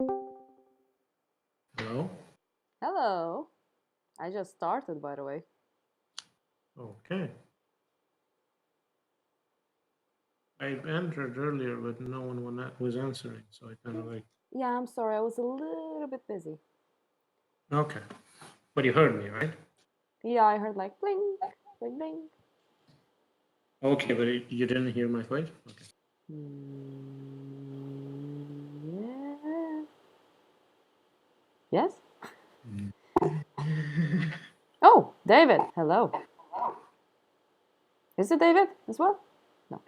Hello? Hello. I just started, by the way. Okay. I entered earlier, but no one was answering, so I kind of like. Yeah, I'm sorry. I was a little bit busy. Okay. But you heard me, right? Yeah, I heard like blink, blink, blink. Okay, but you didn't hear my voice? Okay. Yeah. Yes? Oh, David. Hello. Is it David as well? No.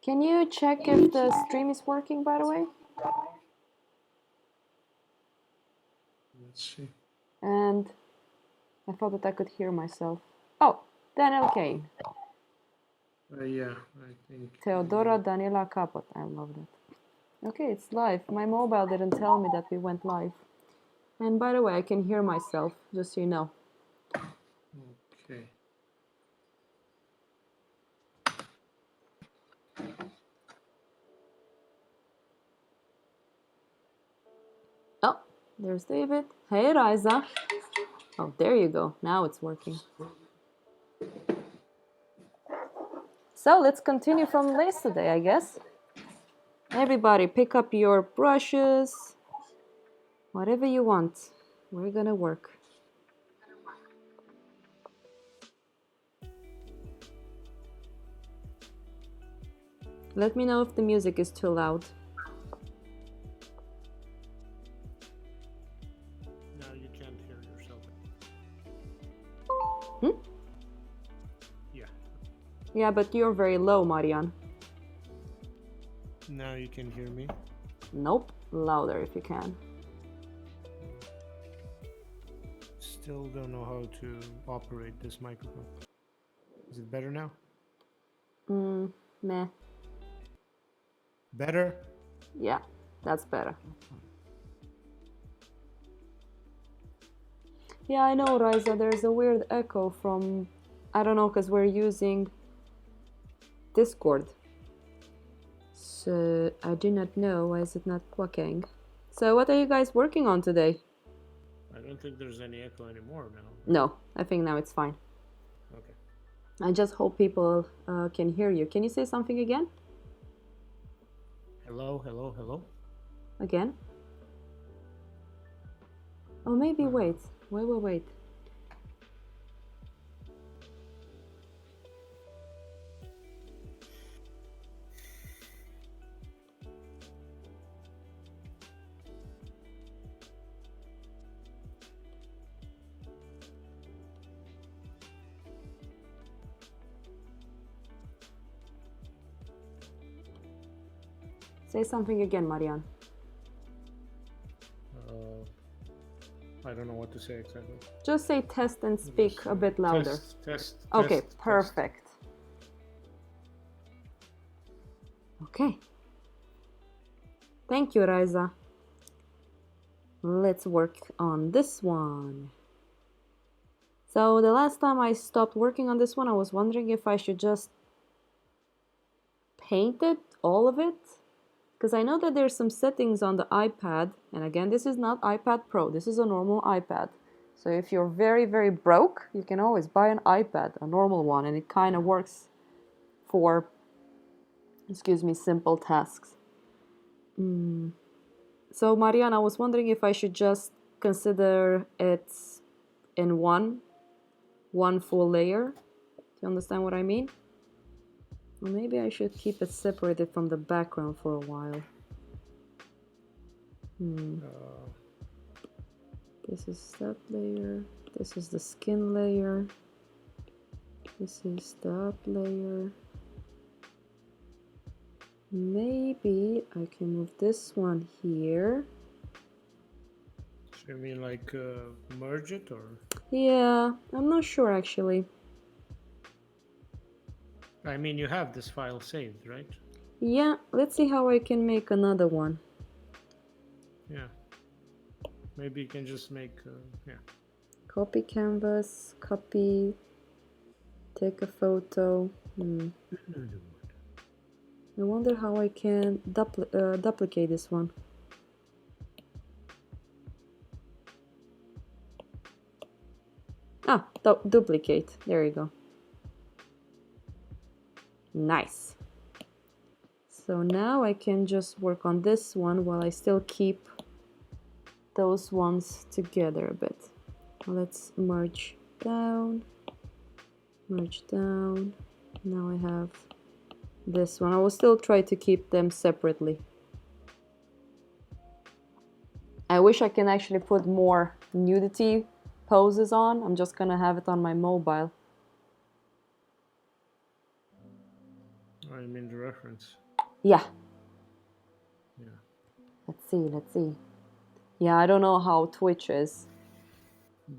Can you check if the stream is working, by the way? Let's see. And I thought that I could hear myself. Oh, Daniel Kane. Yeah, I think. Theodora Daniela Kapot. I love that. Okay, it's live. My mobile didn't tell me that we went live. And by the way, I can hear myself, just so you know. Okay. Oh, there's David. Hey, Riza. Oh, there you go. Now it's working. So let's continue from yesterday, I guess. Everybody, pick up your brushes. Whatever you want. We're gonna work. Let me know if the music is too loud. Now you can't hear yourself. Hmm? Yeah. Yeah, but you're very low, Marian. Now you can hear me? Nope. Louder if you can. Still don't know how to operate this microphone. Is it better now? Meh. Better? Yeah, that's better. Yeah, I know, Riza. There's a weird echo from, I don't know, because we're using Discord. So I do not know why is it not working. So what are you guys working on today? I don't think there's any echo anymore now. No, I think now it's fine. Okay. I just hope people can hear you. Can you say something again? Hello, hello, hello. Again? Oh, maybe wait. Wait. Say something again, Marian. I don't know what to say exactly. Just say test and speak a bit louder. Test. Okay, perfect. Okay. Thank you, Riza. Let's work on this one. So the last time I stopped working on this one, I was wondering if I should just paint it, all of it. Because I know that there's some settings on the iPad, and again, this is not iPad Pro, this is a normal iPad. So if you're very, very broke, you can always buy an iPad, a normal one, and it kind of works for, simple tasks. So Mariana, I was wondering if I should just consider it in one full layer. Do you understand what I mean? Or maybe I should keep it separated from the background for a while. This is that layer. This is the skin layer. This is that layer. Maybe I can move this one here. So you mean like merge it or? Yeah, I'm not sure actually. I mean, you have this file saved, right? Yeah, let's see how I can make another one. Yeah. Maybe you can just make, yeah. Copy canvas, copy, take a photo. I wonder how I can duplicate this one. Ah, duplicate. There you go. Nice. So now I can just work on this one while I still keep those ones together a bit. Let's merge down. Merge down. Now I have this one. I will still try to keep them separately. I wish I can actually put more nudity poses on. I'm just gonna have it on my mobile. I mean the reference. Yeah. Yeah. Let's see, let's see. Yeah, I don't know how Twitch is.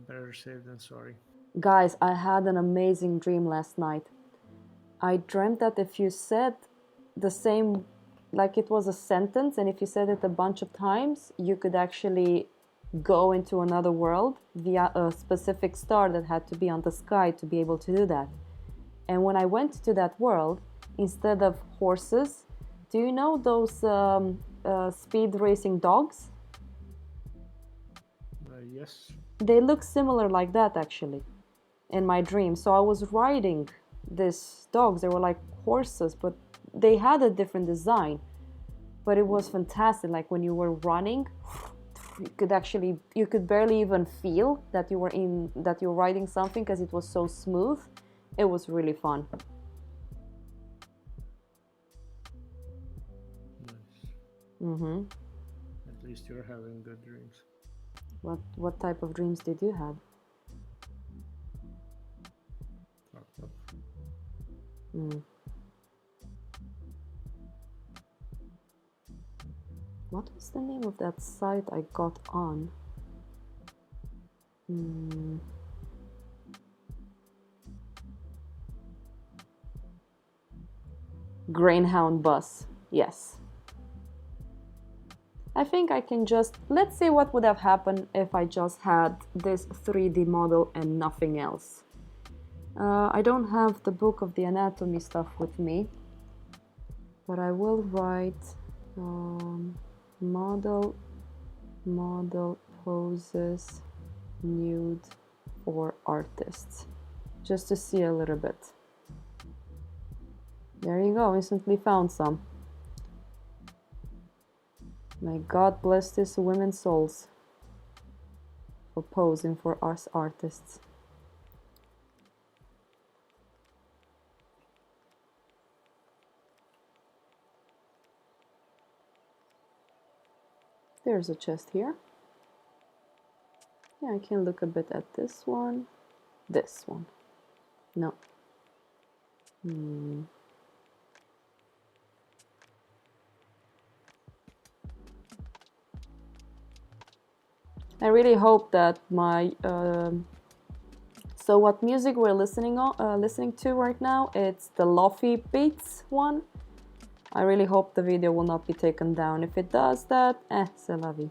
Better safe than sorry. Guys, I had an amazing dream last night. I dreamt that if you said the same, like it was a sentence, and if you said it a bunch of times, you could actually go into another world via a specific star that had to be on the sky to be able to do that. And when I went to that world, instead of horses, do you know those speed racing dogs? Yes. They look similar like that actually in my dream. So I was riding these dogs. They were like horses, but they had a different design. But it was fantastic. Like when you were running, you could barely even feel that you were riding something because it was so smooth. It was really fun. Nice. Mm-hmm. At least you're having good dreams. What type of dreams did you have? Fucked up. What was the name of that site I got on? Greyhound bus. Yes. I think I can just, let's see what would have happened if I just had this 3D model and nothing else. I don't have the book of the anatomy stuff with me, but I will write model poses nude for artists, just to see a little bit. There you go, instantly found some. May God bless these women's souls for posing for us artists. There's a chest here. Yeah, I can look a bit at this one. This one. No. I really hope that my so what music we're listening to right now, it's the Lofi Beats one. I really hope the video will not be taken down. If it does that, c'est la vie.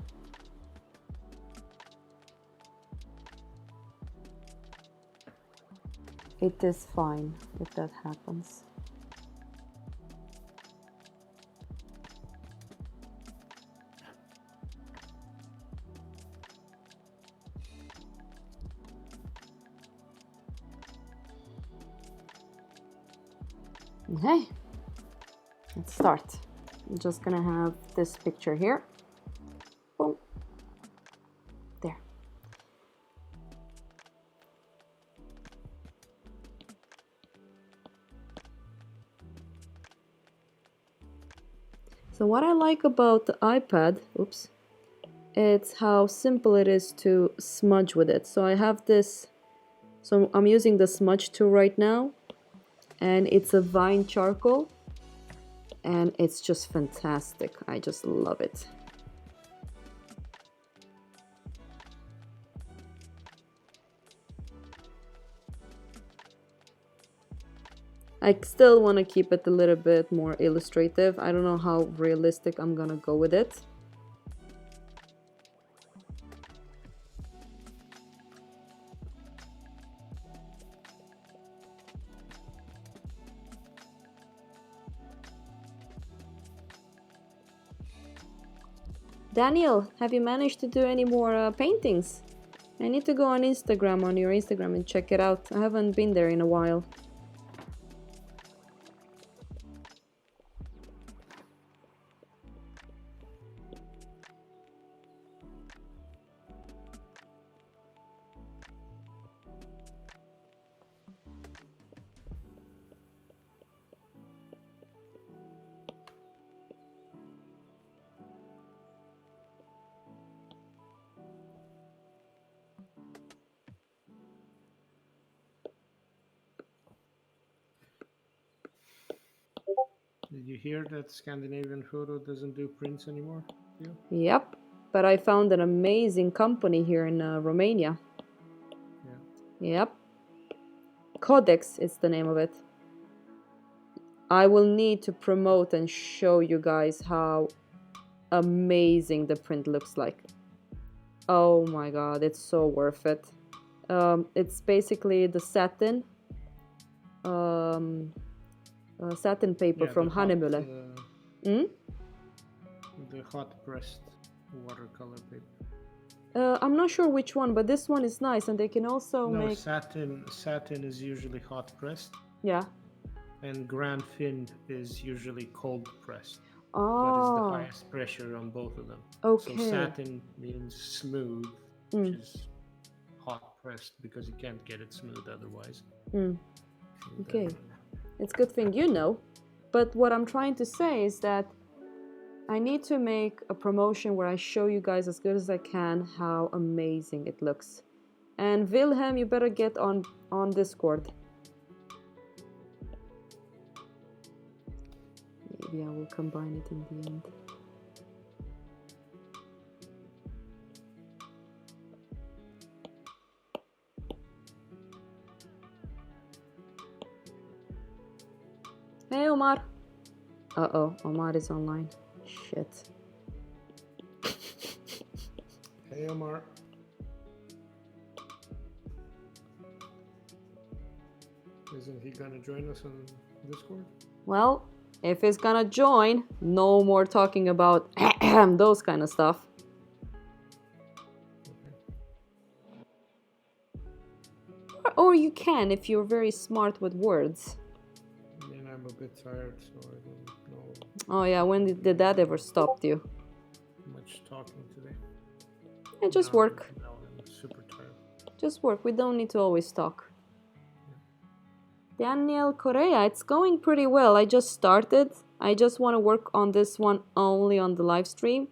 It is fine if that happens. Okay, let's start. I'm just gonna have this picture here. Boom. There. So what I like about the iPad, oops, it's how simple it is to smudge with it. So I have this, so I'm using the smudge tool right now, and it's a vine charcoal, and it's just fantastic. I just love it. I still want to keep it a little bit more illustrative. I don't know how realistic I'm gonna go with it. Daniel, have you managed to do any more paintings? I need to go on Instagram, on your Instagram, and check it out. I haven't been there in a while. Did you hear that Scandinavian Photo doesn't do prints anymore? Yeah. Yep, but I found an amazing company here in Romania. Yeah. Yep. Codex is the name of it. I will need to promote and show you guys how amazing the print looks like. Oh my god, it's so worth it. It's basically the satin satin paper Yeah, from Hanemühle. The hot pressed watercolor paper. I'm not sure which one, but this one is nice, and they can also No, make... satin is usually hot pressed, Yeah. and Grand Fin is usually cold pressed. Oh. That is the highest pressure on both of them. Okay. So satin means smooth, which is hot pressed because you can't get it smooth otherwise. Okay. It's a good thing you know. But what I'm trying to say is that I need to make a promotion where I show you guys as good as I can how amazing it looks. And Wilhelm, you better get on Discord. Maybe I will combine it in the end. Hey Omar. Uh-oh, Omar is online. Shit. Hey Omar. Isn't he gonna join us on Discord? Well, if he's gonna join, no more talking about those kind of stuff. Okay. Or you can if you're very smart with words. And I'm a bit tired, so I don't know. Oh yeah, when did that ever stop you? Much talking today. Yeah, just work. No, I'm super tired. Just work. We don't need to always talk. Daniel Correa, it's going pretty well. I just started. I just want to work on this one only on the live stream.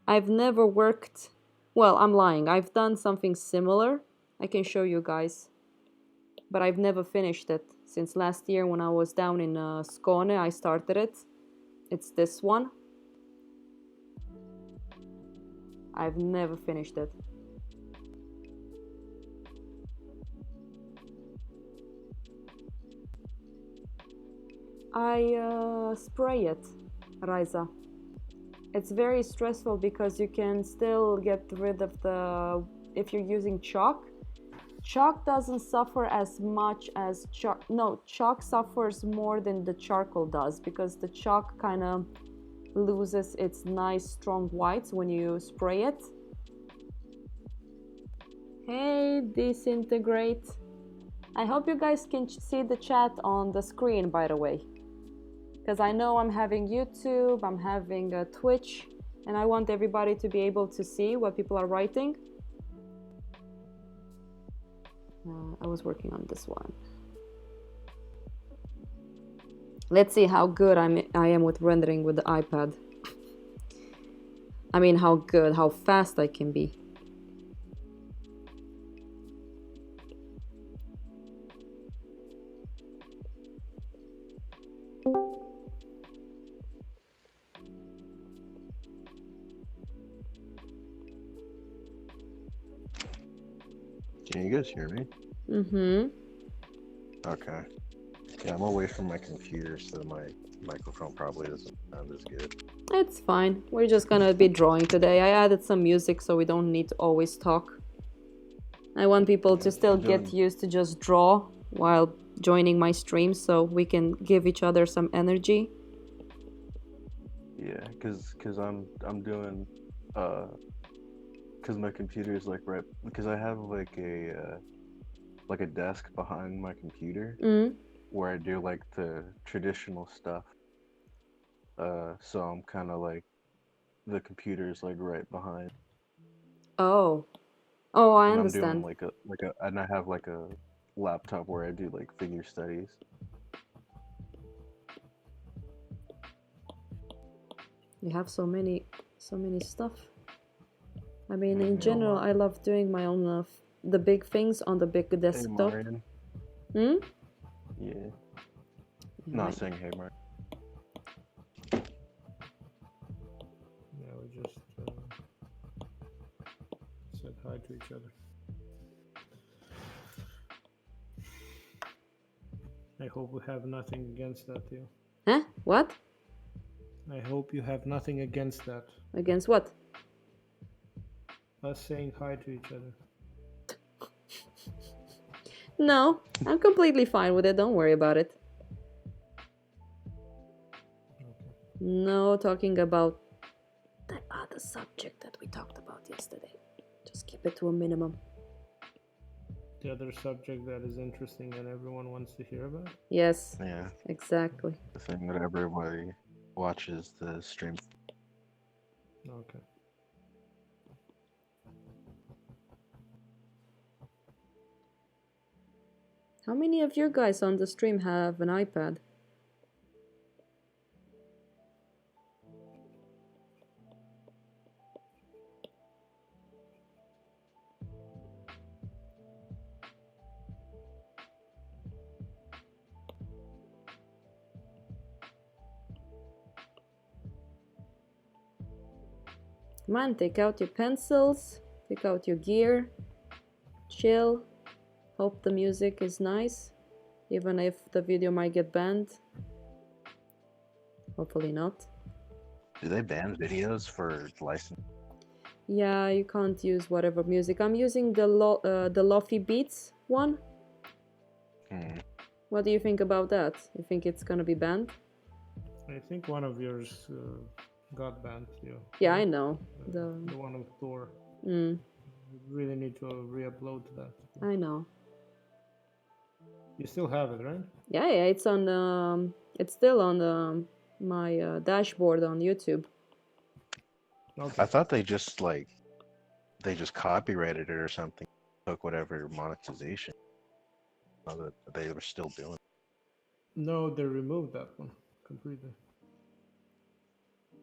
I've never worked... Well, I'm lying. I've done something similar. I can show you guys. But I've never finished it. Since last year when I was down in Skåne, I started it. It's this one. I've never finished it. I spray it, Raisa. It's very stressful because you can still get rid of the... If you're using chalk, chalk doesn't suffer as much as chalk. No, chalk suffers more than the charcoal does because the chalk kind of loses its nice strong whites when you spray it. Hey, Disintegrate. I hope you guys can see the chat on the screen, by the way. Because I know I'm having YouTube, I'm having Twitch, and I want everybody to be able to see what people are writing. I was working on this one. Let's see how good I am with rendering with the iPad. I mean, how good, how fast I can be. Can you guys hear me? Mm-hmm. Okay. Yeah, I'm away from my computer, so my microphone probably doesn't sound as good. It's fine. We're just gonna be drawing today. I added some music so we don't need to always talk. I want people to still get used to just draw while joining my stream so we can give each other some energy. Yeah, cause I'm doing because my computer is like right because I have like a desk behind my computer Mm. where I do like the traditional stuff. So I'm kind of like the computer is like right behind, Oh. Oh, I and I'm doing understand. and I have like a laptop where I do like figure studies. You have so many stuff. I mean, in Hmm. Oh general, wow. I love doing my own the big things on the big Hey, desktop. Marion. Hmm? Yeah. Yeah, Not saying hey, Marion. Yeah, we just said hi to each other. I hope we have nothing against that, Theo. Huh? What? I hope you have nothing against that. Against what? Us saying hi to each other. No, I'm completely fine with it. Don't worry about it. Okay. No talking about the other subject that we talked about yesterday. Just keep it to a minimum. The other subject that is interesting and everyone wants to hear about. Yes, Yeah, exactly. the thing that everybody watches the stream. Okay. How many of you guys on the stream have an iPad? Come on, take out your pencils, take out your gear, chill, hope the music is nice, even if the video might get banned. Hopefully not. Do they ban videos for license? Yeah, you can't use whatever music. I'm using the Lofi Beats one. Hmm. What do you think about that? You think it's gonna be banned? I think one of yours got banned, Theo. Yeah, right? I know. The one of Thor. Mm, You really need to re-upload that. I know. You still have it, right? Yeah, yeah, it's on the. It's still on the my dashboard on YouTube. Okay. I thought they just copyrighted it or something, took whatever monetization. That they were still doing. No, they removed that one completely. I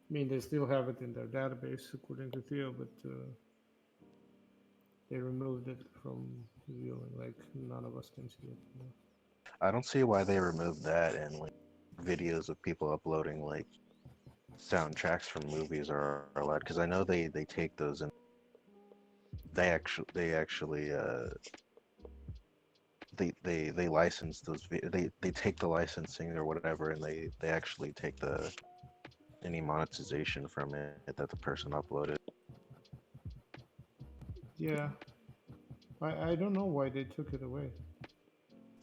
mean, they still have it in their database according to Theo, but they removed it from viewing. Like none of us can see it. You know? I don't see why they removed that and like videos of people uploading like soundtracks from movies are allowed because I know they take those and they license those they take the licensing or whatever and they actually take the any monetization from it that the person uploaded. Yeah, I don't know why they took it away.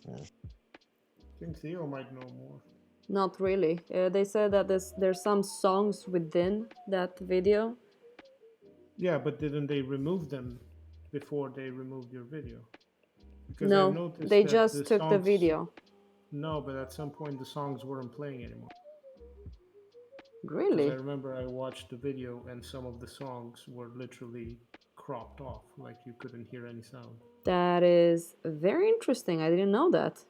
Yeah. I think Theo might know more. Not really. They said that there's some songs within that video. Yeah, but didn't they remove them before they removed your video? Because I've No, noticed they that the just took the songs. video. No, but at some point the songs weren't playing anymore. Because I Really? remember I watched the video and some of the songs were literally cropped off, like you couldn't hear any sound. That is very interesting. I didn't know that.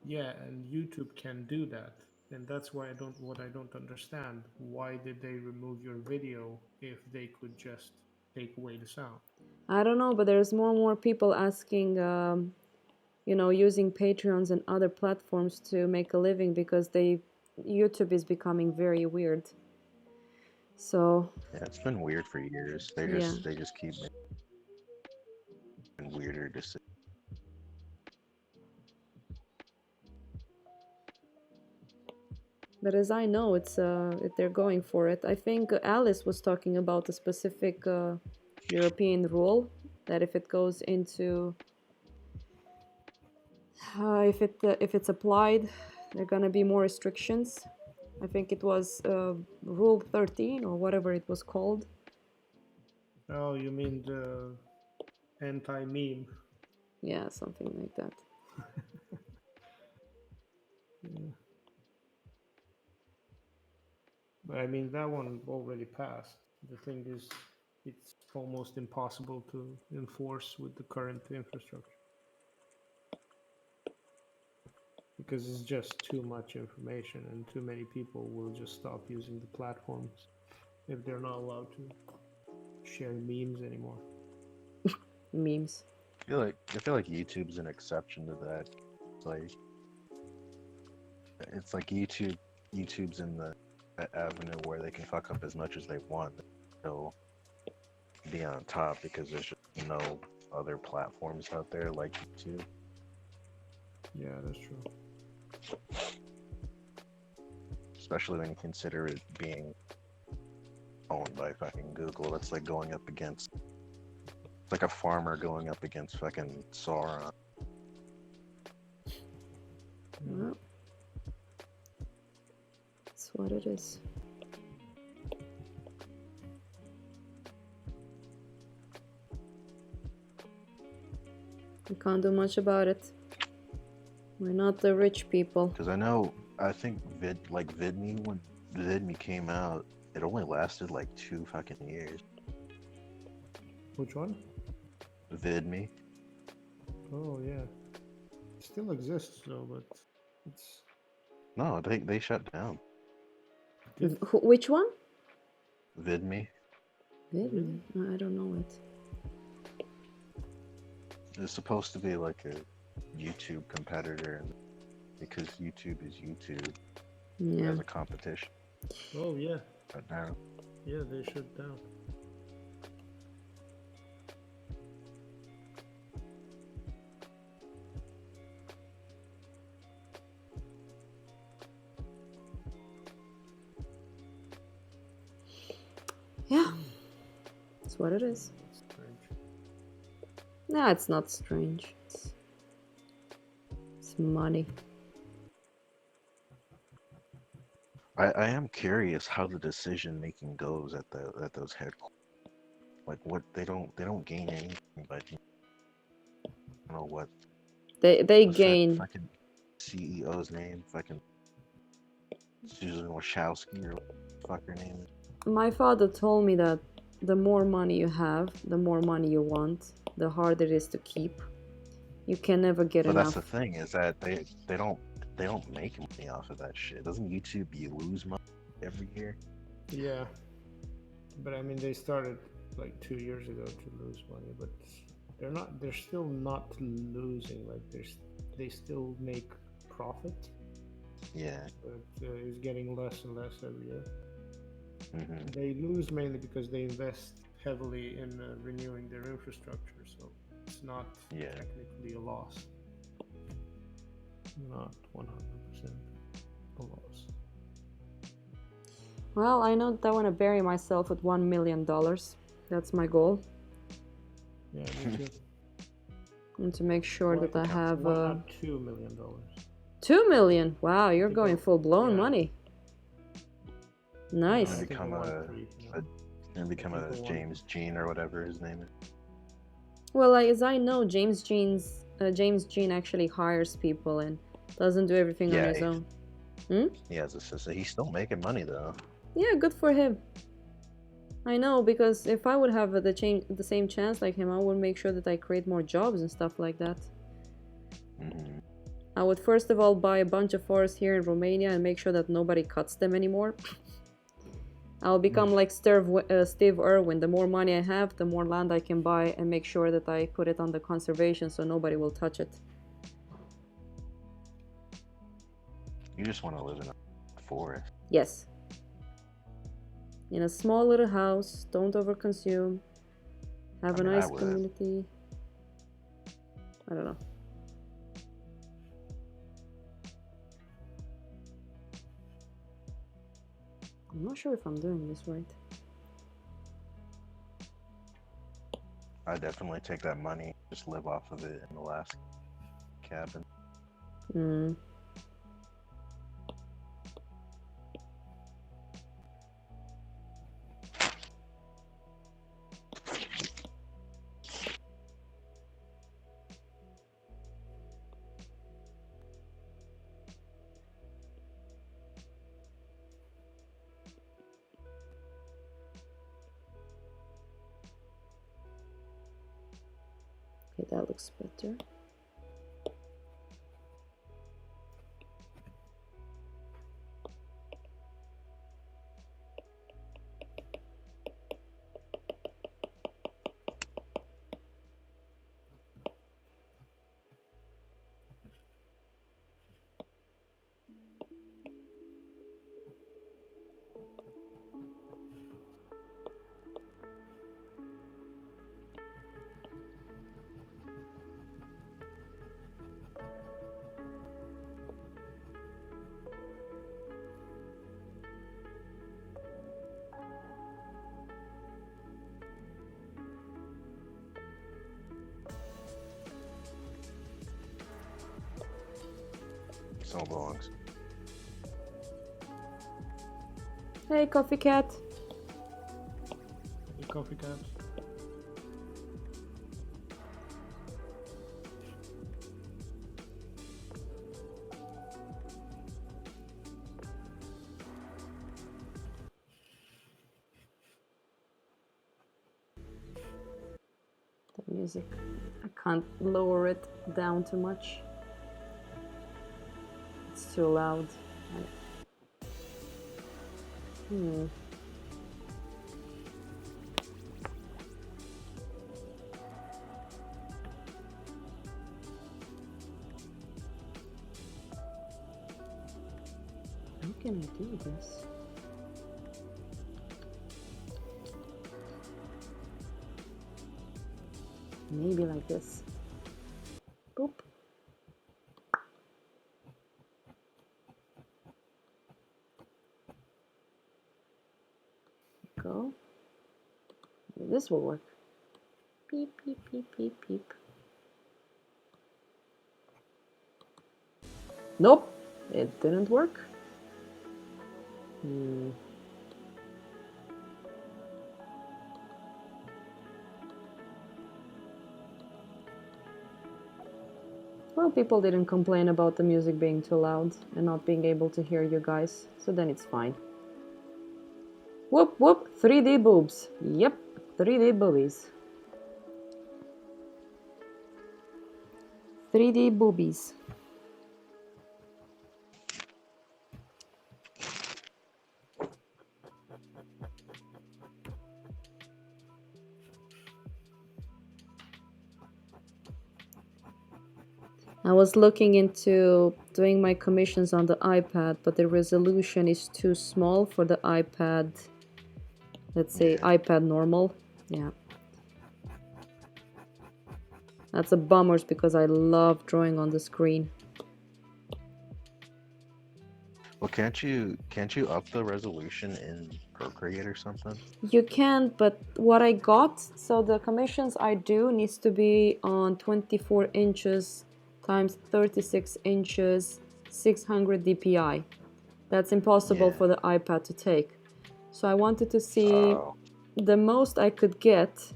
Yeah, and YouTube can do that. And that's why I don't understand. Why did they remove your video if they could just take away the sound? I don't know, but there's more and more people asking, using Patreons and other platforms to make a living because YouTube is becoming very weird. So Yeah, it's been weird for years. yeah, They just keep making weirder decisions. but as I know, they're going for it. I think Alice was talking about a specific European rule that if it goes into if it's applied, there are gonna be more restrictions. I think it was Rule 13 or whatever it was called. Oh, you mean the anti-meme? Yeah, something like that. Yeah. But I mean, that one already passed. The thing is, it's almost impossible to enforce with the current infrastructure because it's just too much information, and too many people will just stop using the platforms if they're not allowed to share memes anymore. Memes. I feel like YouTube's an exception to that. Like it's like YouTube's in the avenue where they can fuck up as much as they want. They'll be on top because there's just no other platforms out there like YouTube. Yeah, that's true. Especially when you consider it being owned by fucking Google. That's like going up against it's like a farmer going up against fucking Sauron. Yeah. Well, that's what it is. We can't do much about it. We're not the rich people. Because I think VidMe, when VidMe came out, it only lasted like 2 fucking years. Which one? VidMe. Oh yeah, it still exists though, but it's No, they shut down Which one? VidMe. Really? I don't know it. It's supposed to be like a YouTube competitor, and because YouTube is YouTube Yeah. as a competition. oh yeah, But now, yeah, they shut down. Yeah. That's what it is. It's strange. No, it's not strange. It's money. I am curious how the decision making goes at those headquarters. Like what they don't gain anything, but you know what? They What's that gain. fucking CEO's name? Fucking Susan Wachowski or what the fuck her name is. My father told me that the more money you have, the more money you want, the harder it is to keep. You can never get But enough. that's the thing is that they don't make money off of that shit. Doesn't YouTube you lose money every year? Yeah, but I mean, they started like 2 years ago to lose money, but they're not. They're still not losing. Like they still make profit, Yeah. but it's getting less and less every year. Hmm. They lose mainly because they invest heavily in renewing their infrastructure, so it's not Yeah. technically a loss. Not 100% a loss. Well, I know that I want to bury myself with $1 million. That's my goal. Yeah, me too. And to make sure that I have Why not $2 million? 2 million. Wow, you're Think going of- full blown yeah. money. Nice. And I think become I want a- three, And become a People want- James Jean or whatever his name is. Well, as I know, James Jean actually hires people and doesn't do everything on Yeah, his he- own. He has a sister. He's still making money though. Yeah, good for him. I know, because if I would have the same chance like him, I would make sure that I create more jobs and stuff like that. Hmm. I would first of all buy a bunch of forests here in Romania and make sure that nobody cuts them anymore. I'll become like Steve Irwin. The more money I have, the more land I can buy and make sure that I put it under conservation so nobody will touch it. You just want to live in a forest. Yes. In a small little house, don't overconsume. Have I mean, a I nice would. community. I don't know. I'm not sure if I'm doing this right. I definitely take that money, just live off of it in the last cabin. Hmm. Okay, that looks better. So belongs. Hey, Coffee Cat. The coffee cat. The music. I can't lower it down too much. It's too loud. Hmm. How can I do this? Maybe like this. Boop. Go. Maybe this will work. Beep, beep, beep, beep, beep. Nope, it didn't work. Hmm. Well, people didn't complain about the music being too loud and not being able to hear you guys, so then it's fine. Whoop whoop, 3D boobs. Yep, 3D boobies. 3D boobies. I was looking into doing my commissions on the iPad, but the resolution is too small for the iPad. Let's say iPad normal. Yeah. That's a bummer because I love drawing on the screen. Well, can't you up the resolution in Procreate or something? You can, but what I got, so the commissions I do needs to be on 24 inches times 36 inches, 600 dpi. That's impossible for the iPad to take. So I wanted to see the most I could get.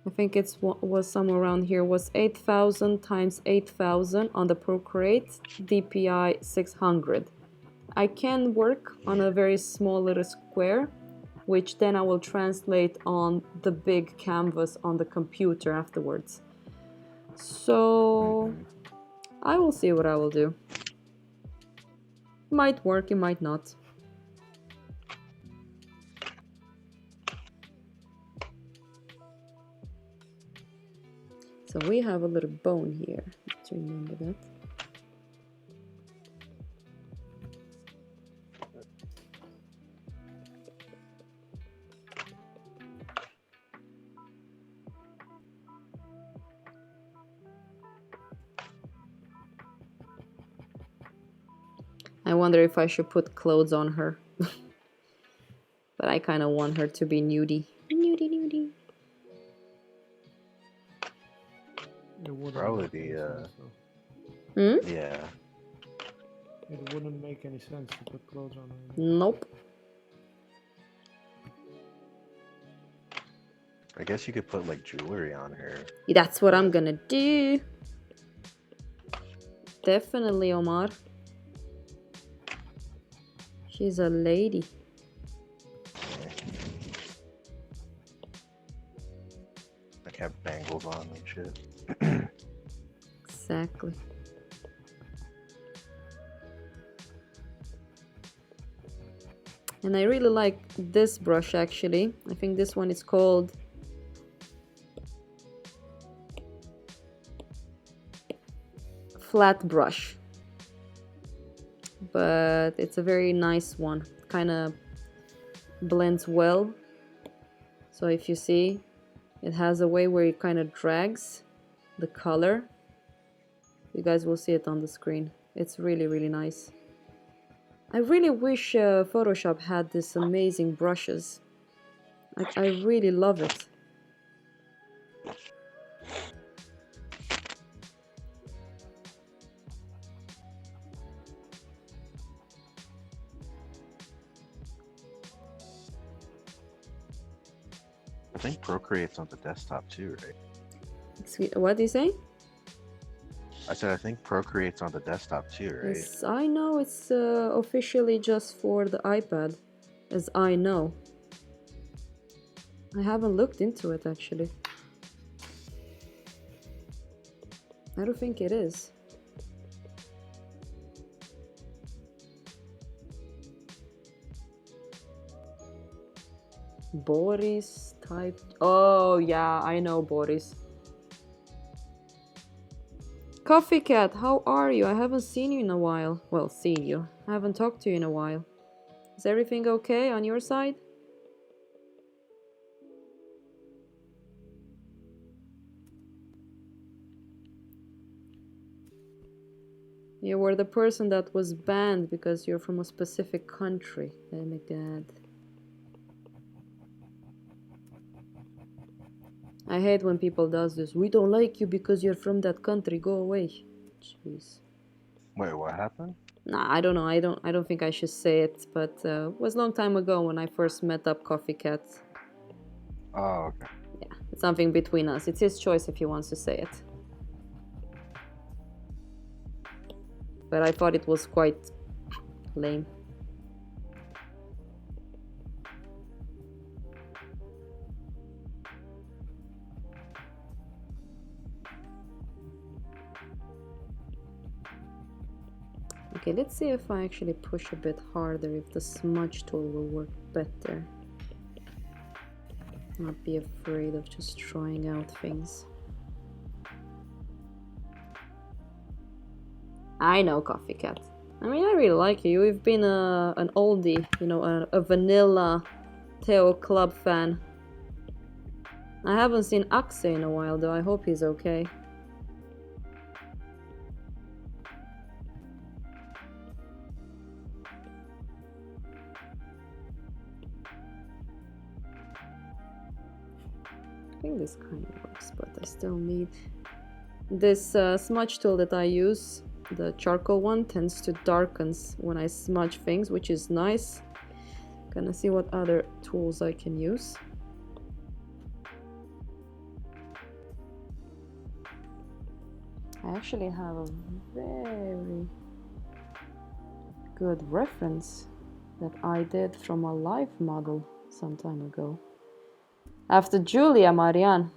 I think it was somewhere around here, was 8,000 times 8,000 on the Procreate, DPI 600. I can work on a very small little square, which then I will translate on the big canvas on the computer afterwards. So I will see what I will do. Might work, it might not. So we have a little bone here. Let's remember that. I wonder if I should put clothes on her. But I kind of want her to be nudie. Nudie, nudie. It wouldn't Probably make any sense, though. Hmm? Yeah. It wouldn't make any sense to put clothes on her. Nope. I guess you could put like jewelry on her. That's what I'm gonna do. Definitely, Omar. She's a lady. like have bangles on and shit. Exactly. And I really like this brush actually. I think this one is called Flat Brush. But it's a very nice one. Kind of blends well. So if you see, it has a way where it kind of drags the color. You guys will see it on the screen. It's really, really nice. I really wish Photoshop had this amazing brushes. Like, I really love it. I think Procreate's on the desktop too, right? What do you say? I said I think Procreate's on the desktop too, right? Yes, I know it's officially just for the iPad, as I know. I haven't looked into it actually. I don't think it is. Boris type. Oh yeah, I know Boris. Coffee Cat, how are you? I haven't seen you in a while. Well, seen you. I haven't talked to you in a while. Is everything okay on your side? You were the person that was banned because you're from a specific country. Oh my god. I hate when people does this. We don't like you because you're from that country. Go away. Jeez. Wait, what happened? Nah, I don't know. I don't think I should say it, but it was a long time ago when I first met up Coffee Cat. Oh, okay. Yeah, it's something between us. It's his choice if he wants to say it. But I thought it was quite lame. Okay, let's see if I actually push a bit harder, if the smudge tool will work better. Not be afraid of just trying out things. I know Coffee Cat. I mean, I really like you. You've been an oldie, you know, a vanilla Theo Club fan. I haven't seen Axe in a while, though. I hope he's okay. I think this kind of works, but I still need... This smudge tool that I use, the charcoal one, tends to darken when I smudge things, which is nice. Gonna see what other tools I can use. I actually have a very good reference that I did from a live model some time ago. After Julia Marianne.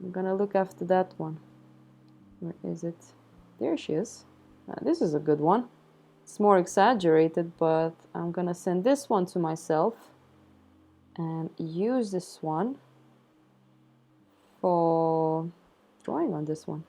I'm gonna look after that one. Where is it? There she is. This is a good one. It's more exaggerated, but I'm gonna send this one to myself and use this one for drawing on this one.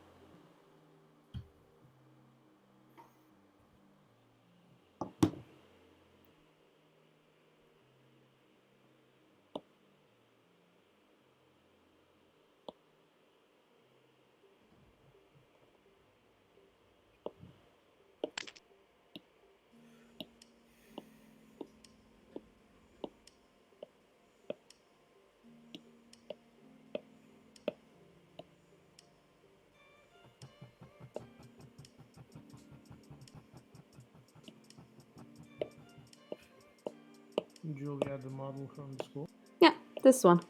Julia, the model from the school. Yeah, this one.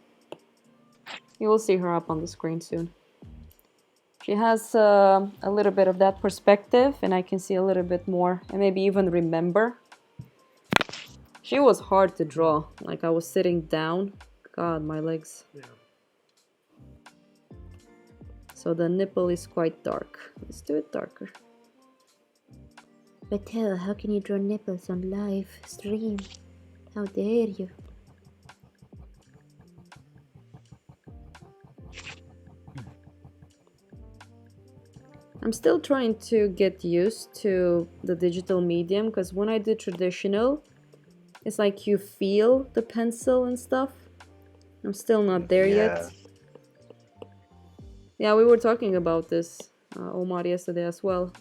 You will see her up on the screen soon. She has a little bit of that perspective, and I can see a little bit more, and maybe even remember. She was hard to draw. Like, I was sitting down. God, my legs. Yeah. So the nipple is quite dark. Let's do it darker. But how can you draw nipples on live stream? How dare you? I'm still trying to get used to the digital medium, because when I do traditional, it's like you feel the pencil and stuff. I'm still not there yet. Yeah, we were talking about this, Omar, yesterday as well.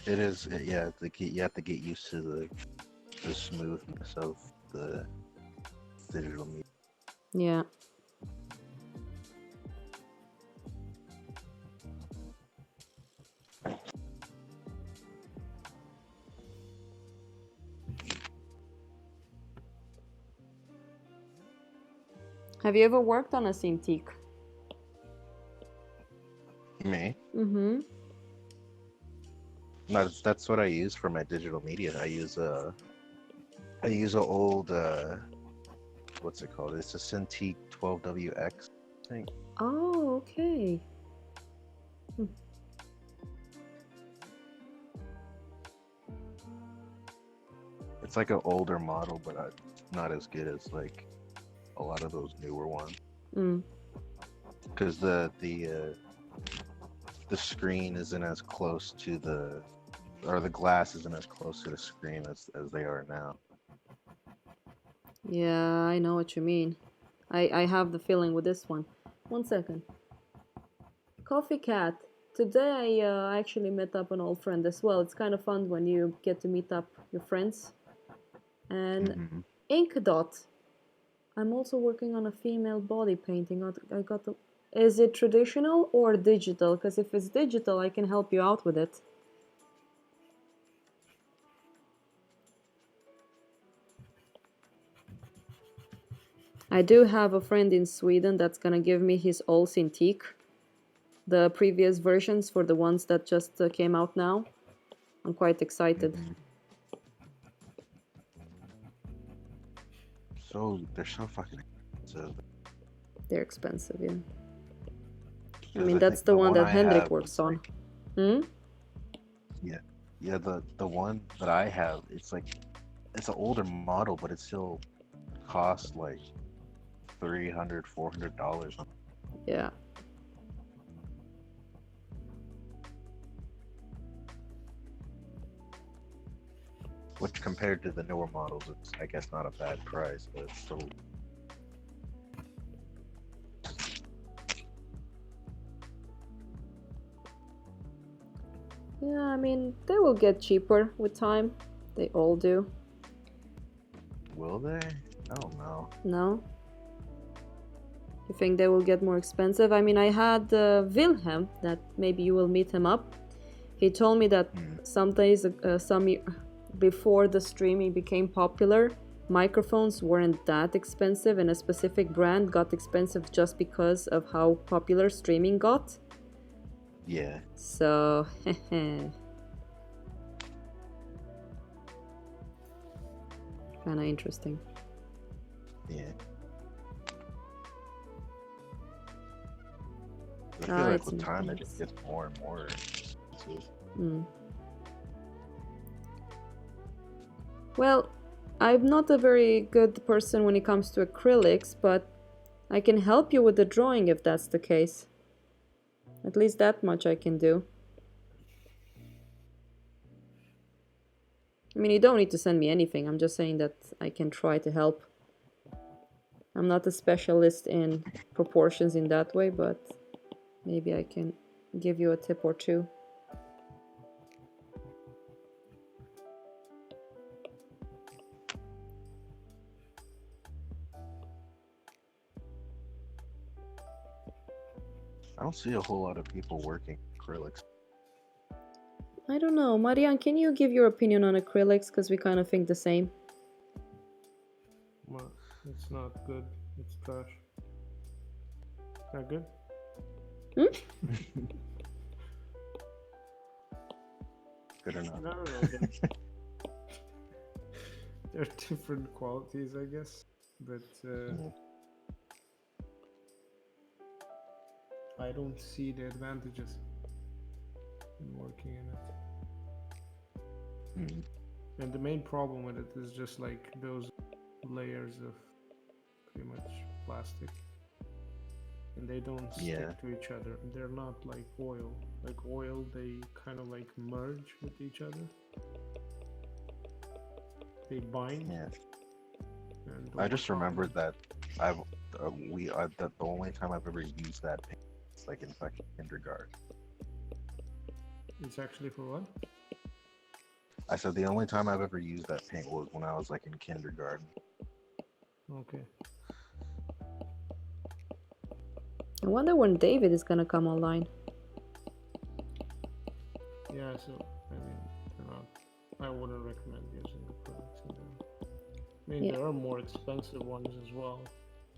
It is, yeah. You have to get used to the smoothness of the digital media. Yeah. Have you ever worked on a Cintiq? Me? Mm-hmm. No, that's what I use for my digital media. I use a old what's it called? It's a Cintiq 12WX, I think. Oh, okay. It's like an older model, but not as good as like a lot of those newer ones. Because the screen isn't as close to the glass isn't as close to the screen as they are now. Yeah, I know what you mean. I have the feeling with this one. 1 second. Coffee Cat. Today I actually met up an old friend as well. It's kind of fun when you get to meet up your friends. And Ink Dot. I'm also working on a female body painting. I got the... Is it traditional or digital? Because if it's digital, I can help you out with it. I do have a friend in Sweden that's gonna give me his old Cintiq. The previous versions for the ones that just came out now. I'm quite excited. So they're so fucking expensive. They're expensive, yeah. I mean, that's the one that Hendrik works on. Yeah, the one that I have, it's like, it's an older model, but it still costs like $300-$400. Yeah. Which compared to the newer models, it's, I guess, not a bad price, but it's still... Yeah, I mean, they will get cheaper with time. They all do. Will they? I don't know. No? You think they will get more expensive? I mean, I had Wilhelm, that maybe you will meet him up. He told me that some days, before the streaming became popular, microphones weren't that expensive, and a specific brand got expensive just because of how popular streaming got. Yeah. So, kinda interesting. Yeah. I feel like with time it just gets more and more expensive. Well, I'm not a very good person when it comes to acrylics, but I can help you with the drawing if that's the case. At least that much I can do. I mean, you don't need to send me anything. I'm just saying that I can try to help. I'm not a specialist in proportions in that way, but maybe I can give you a tip or two. I don't see a whole lot of people working acrylics. I don't know. Marian, can you give your opinion on acrylics? Because we kind of think the same. Well, it's not good. It's trash. Not good? Good or not? No. There are different qualities, I guess. But I don't see the advantages in working in it. Mhm. And the main problem with it is just like those layers of pretty much plastic, and they don't stick Yeah. to each other. They're not like oil. Like oil, they kind of like merge with each other. They bind, Yeah. and I over just time, remembered that I've that the only time I've ever used that paint is like in fucking kindergarten. it's actually for what? I said the only time I've ever used that paint was when I was like in kindergarten. Okay. I wonder when David is gonna come online. Yeah, so I mean, they're not. I wouldn't recommend using acrylics in them. I mean, Yeah. there are more expensive ones as well,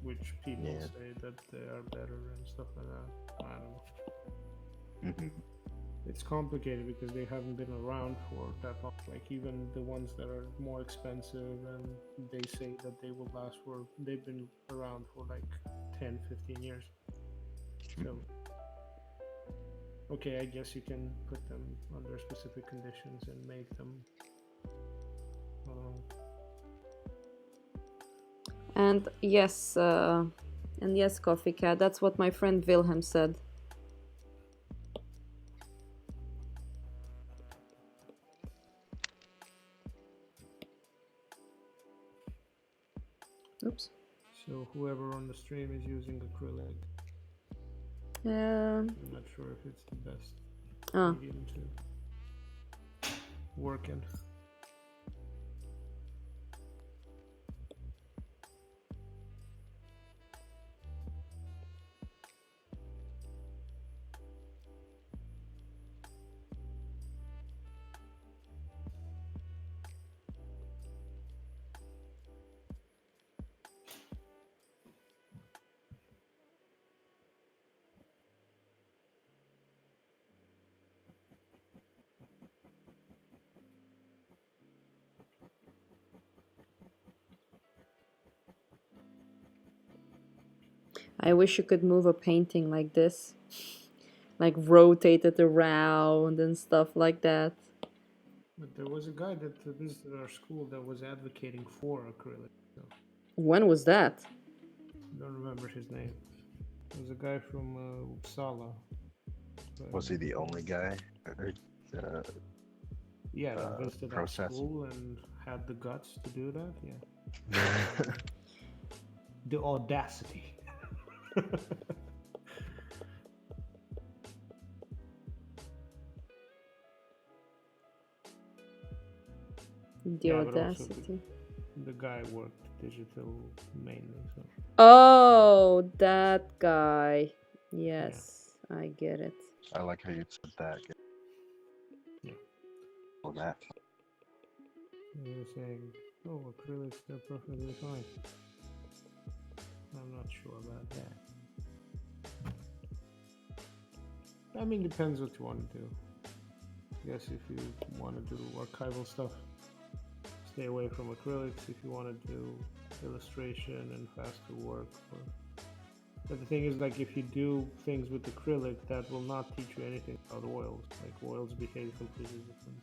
which people Yeah. say that they are better and stuff like that. I don't know. Hmm. It's complicated because they haven't been around for that long. Like even the ones that are more expensive and they say that they will last for, they've been around for like 10, 15 years. So, okay, I guess you can put them under specific conditions and make them, And yes, Coffee Cat. That's what my friend Wilhelm said. Oops. so whoever on the stream is using acrylic, Um. I'm not sure if it's the best Ah. medium to work in. I wish you could move a painting like this, like rotate it around and stuff like that. But there was a guy that visited our school that was advocating for acrylic. So When was that? I don't remember his name. It was a guy from Uppsala. Was he the only guy? Uh, Yeah, that visited our protesting? school and had the guts to do that. Yeah, the audacity. The Yeah, but also audacity. the guy worked digital mainly. So Oh, that guy. Yes, I get it. I like how you said that. yeah, Well, that. he was saying, "Oh, acrylics, they're perfectly fine." I'm not sure about that. I mean, depends what you want to do. I guess if you want to do archival stuff, stay away from acrylics. If you want to do illustration and faster work, but the thing is, like, if you do things with acrylic, that will not teach you anything about oils. Like, oils behave completely different.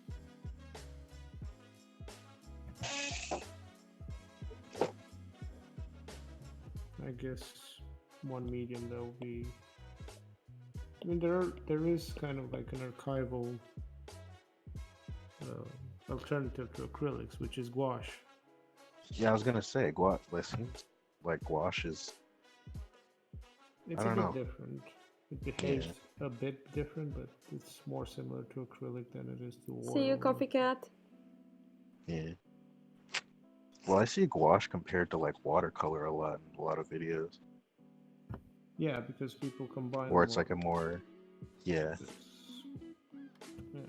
I guess one medium that will be. I mean, there is kind of like an archival alternative to acrylics, which is gouache. Yeah, I was gonna say gouache. It seems like gouache is. It's I a don't bit know. different. It behaves a bit different, but it's more similar to acrylic than it is to oil. See you, Coffee Cat. Yeah. Well, I see gouache compared to like watercolor a lot in a lot of videos. Yeah, because people combine Or them it's all. like a more. Yeah. Yeah.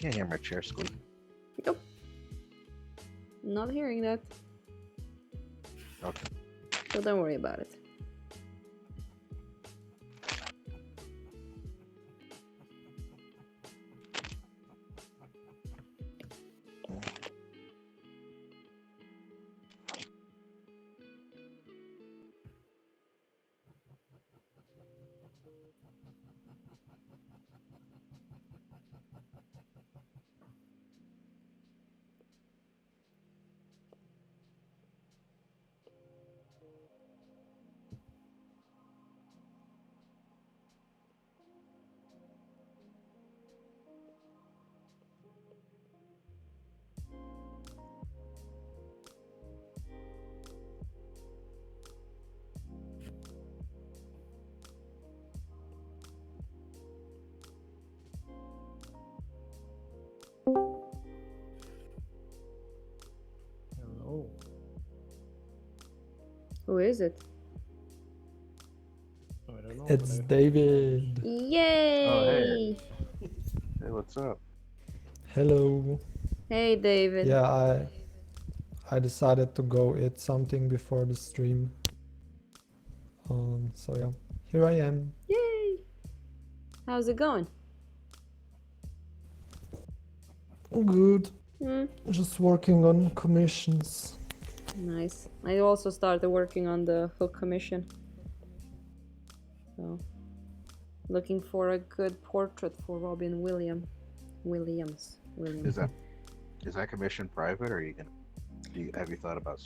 can't hear my chair squeak. Nope. Not hearing that. Okay. So don't worry about it. Hello. Who is it? I don't know. It's but David. Yay! Oh, hey. Hey, what's up? Hello. Hey, David. Yeah, I decided to go eat something before the stream. So yeah, here I am. Yay! How's it going? Good. Hmm. Just working on commissions. Nice. I also started working on the hook commission. So, looking for a good portrait for Robin Williams. Is that commission private, or are you gonna? Have you thought about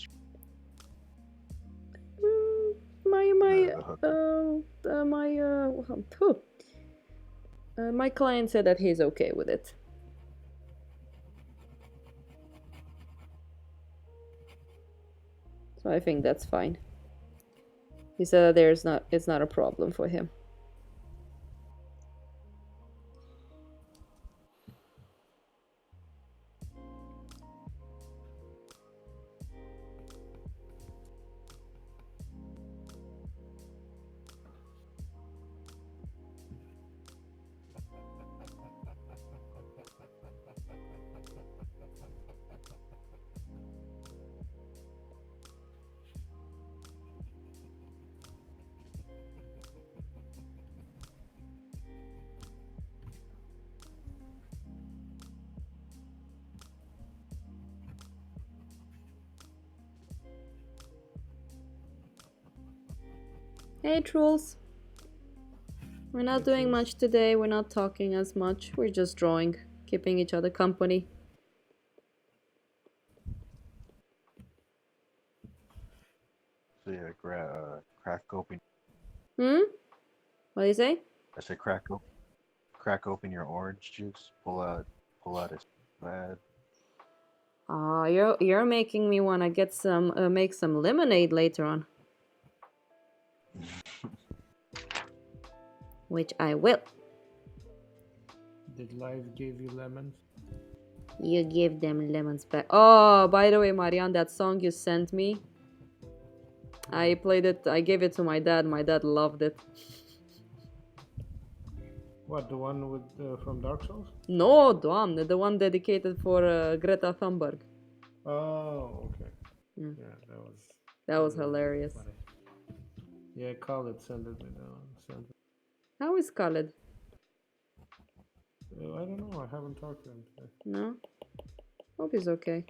the hook? My client said that he's okay with it. So I think that's fine. He said that it's not a problem for him. Hey, trolls. We're not doing much today. We're not talking as much. We're just drawing, keeping each other company. So yeah, crack open. Hmm? What do you say? I said crack open your orange juice. Pull out a bad. Ah, you're making me wanna get some make some lemonade later on. Which I will. Did life give you lemons? You give them lemons back. Oh, by the way, Marianne, that song you sent me, I played it. I gave it to my dad. My dad loved it. What, the one with from Dark Souls? No, Dom, the one dedicated for Greta Thunberg. Oh, okay. Yeah. Yeah, That was really hilarious. funny. Yeah, Khaled sent it. Sent it. How is Khaled? I don't know. I haven't talked to him today. No? Hope he's okay.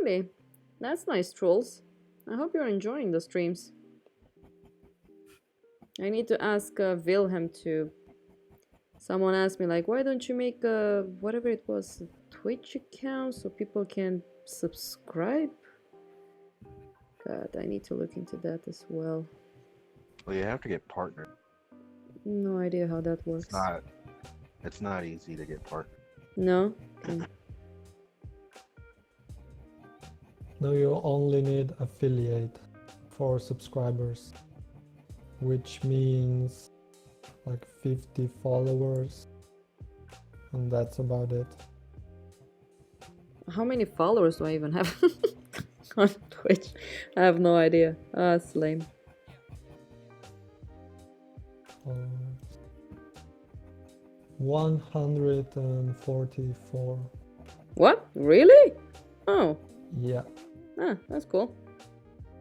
really? That's nice, trolls. I hope you're enjoying the streams. I need to ask Wilhelm to... Someone asked me, like, why don't you make a, whatever it was, a Twitch account so people can subscribe? God, I need to look into that as well. Well, you have to get partnered. No idea how that works. It's not easy to get partnered. No? Okay. No, you only need affiliate for subscribers, which means like 50 followers, and that's about it. How many followers do I even have on Twitch? I have no idea. Ah, it's lame. 144. What? Really? Oh. Yeah. Ah, that's cool.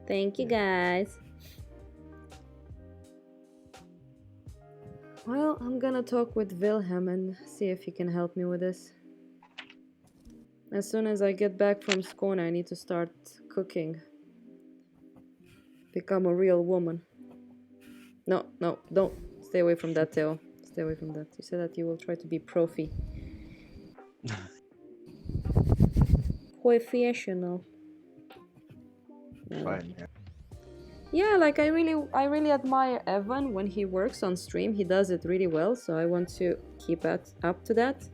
Thank you, guys. Well, I'm gonna talk with Wilhelm and see if he can help me with this. As soon as I get back from Skåne, I need to start cooking. Become a real woman. No, no, don't. Stay away from that, Theo. Stay away from that. You said that you will try to be profi. Professional. Fine, yeah. Yeah, like I really admire Evan when he works on stream. He does it really well, so I want to keep up to that.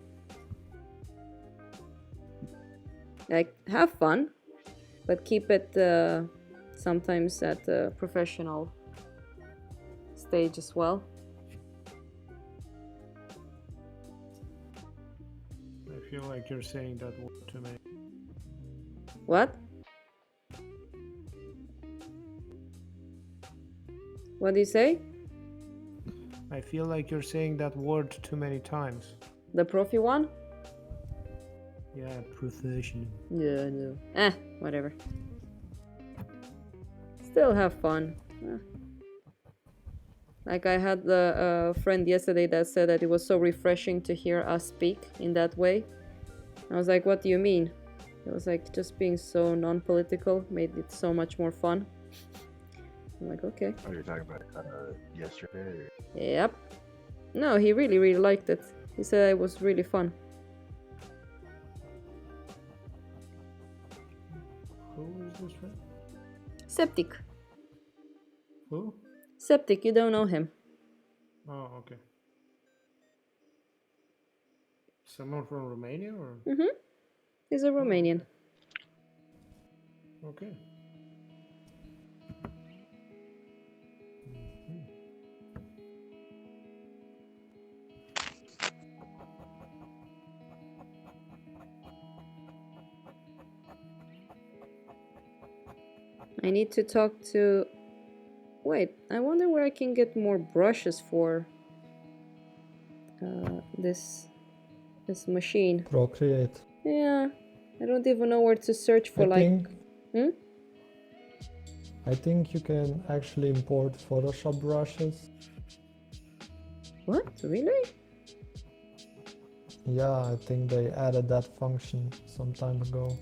Like, have fun, but keep it sometimes at a professional stage as well. I feel like you're saying that word to me. What? What do you say? I feel like you're saying that word too many times. The profi one? Yeah, professional. Yeah, no. Whatever. Still have fun. Like I had a friend yesterday that said that it was so refreshing to hear us speak in that way. I was like, what do you mean? It was like just being so non-political made it so much more fun. I'm like, okay. Oh, you're talking about yesterday? Or... Yep. No, he really liked it. He said it was really fun. Who is this friend? Septic. Who? Septic, you don't know him. Oh, okay. Someone from Romania or? Mm-hmm. He's a Romanian. Okay. I need to talk to... Wait, I wonder where I can get more brushes for this machine. Procreate. Yeah, I don't even know where to search for I think you can actually import Photoshop brushes. What? Really? Yeah, I think they added that function some time ago.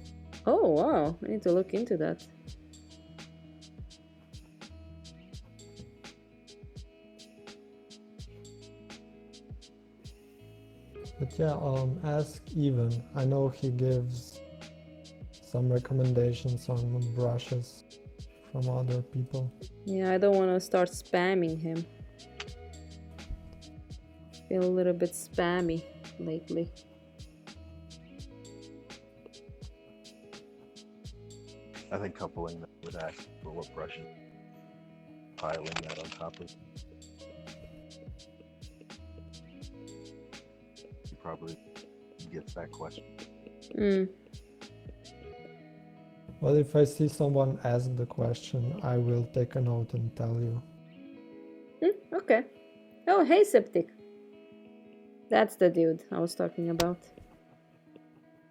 Oh, wow. I need to look into that. But yeah, ask Even. I know he gives some recommendations on brushes from other people. Yeah, I don't want to start spamming him. Feel a little bit spammy lately. I think coupling that with asking for what brushes, piling that on top of. He probably gets that question. Well, if I see someone ask the question, I will take a note and tell you. Okay. Oh, hey, Septic. That's the dude I was talking about.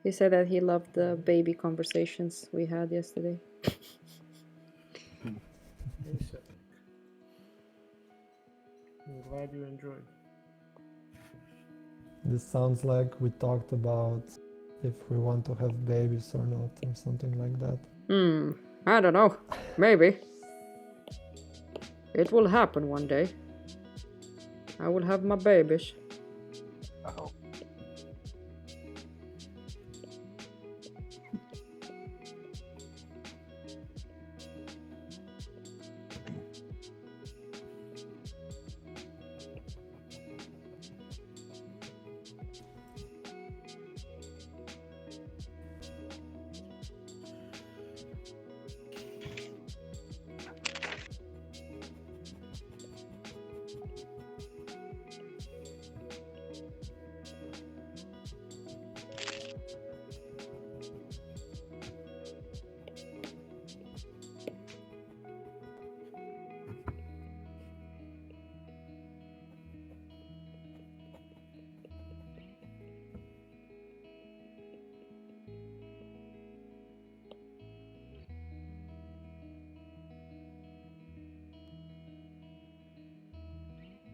He said that he loved the baby conversations we had yesterday. Hey, Septic. I'm glad you enjoyed. This sounds like we talked about if we want to have babies or not, or something like that. I don't know. Maybe. It will happen one day. I will have my babies. I hope.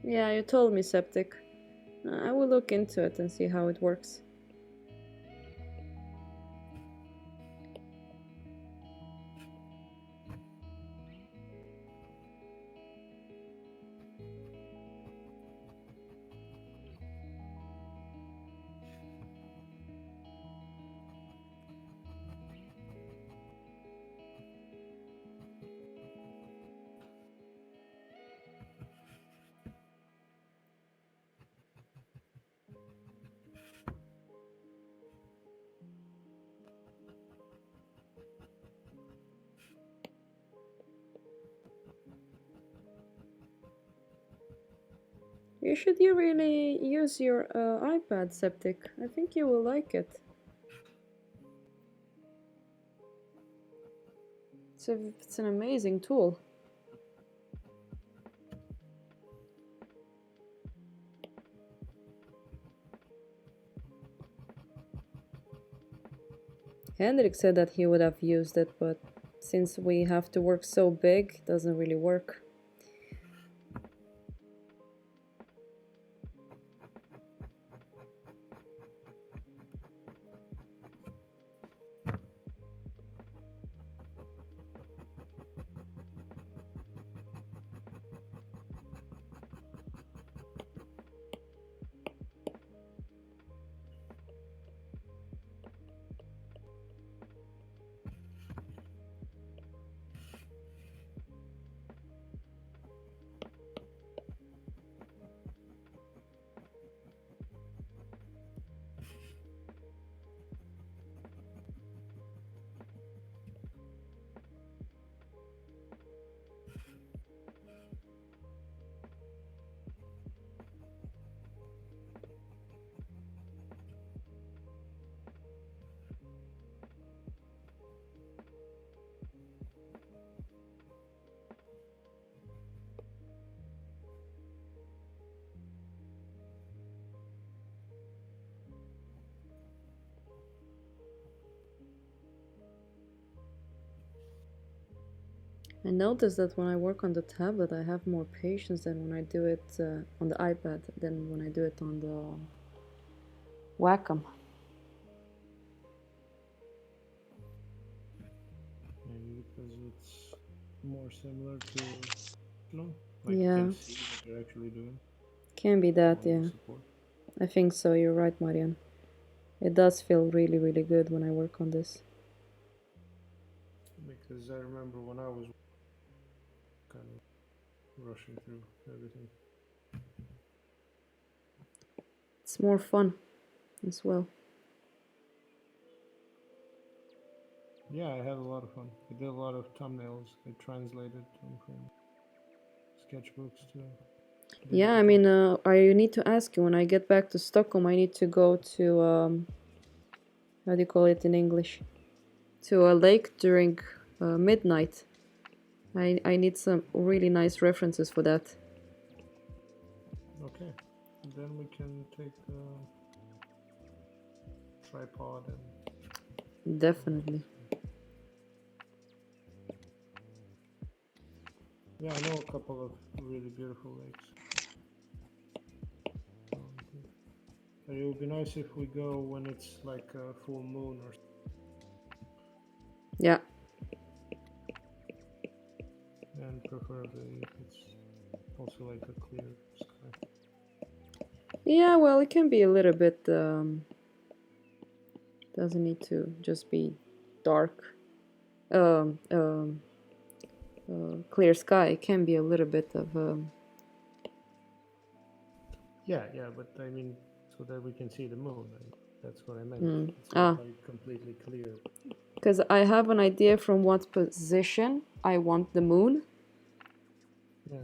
Yeah, you told me, Septic. I will look into it and see how it works. You really use your iPad, Septic. I think you will like it. It's an amazing tool. Hendrik said that he would have used it, but since we have to work so big, it doesn't really work. I noticed that when I work on the tablet, I have more patience than when I do it on the iPad than when I do it on the Wacom. Maybe because it's more similar to, like Yeah. you can see what you're actually doing. Can be that, all the yeah. support. I think so, you're right, Marian. It does feel really, really good when I work on this. Because I remember when I was kind of rushing through everything. It's more fun as well. Yeah, I had a lot of fun. I did a lot of thumbnails. I translated them from sketchbooks to Yeah, I digital. mean, I need to ask you, when I get back to Stockholm, I need to go to, how do you call it in English? To a lake during midnight. I need some really nice references for that. Okay, then we can take the tripod and Definitely. yeah, I know a couple of really beautiful lakes. It would be nice if we go when it's like a full moon or Yeah. and preferably if it's also like a clear sky. Yeah, well, it can be a little bit, doesn't need to just be dark. Clear sky. It can be a little bit of, Yeah, but I mean, so that we can see the moon. That's what I meant. Mm. It's not like completely clear. because I have an idea from what position I want the moon. Yeah.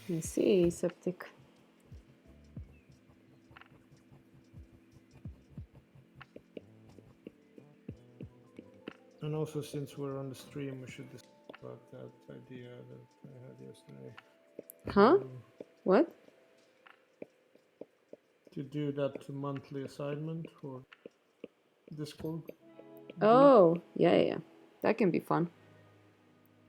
Let me see, septic. And also, since we're on the stream, we should discuss about that idea that I had yesterday. Huh? What? To do that monthly assignment for Discord. Oh, yeah. That can be fun.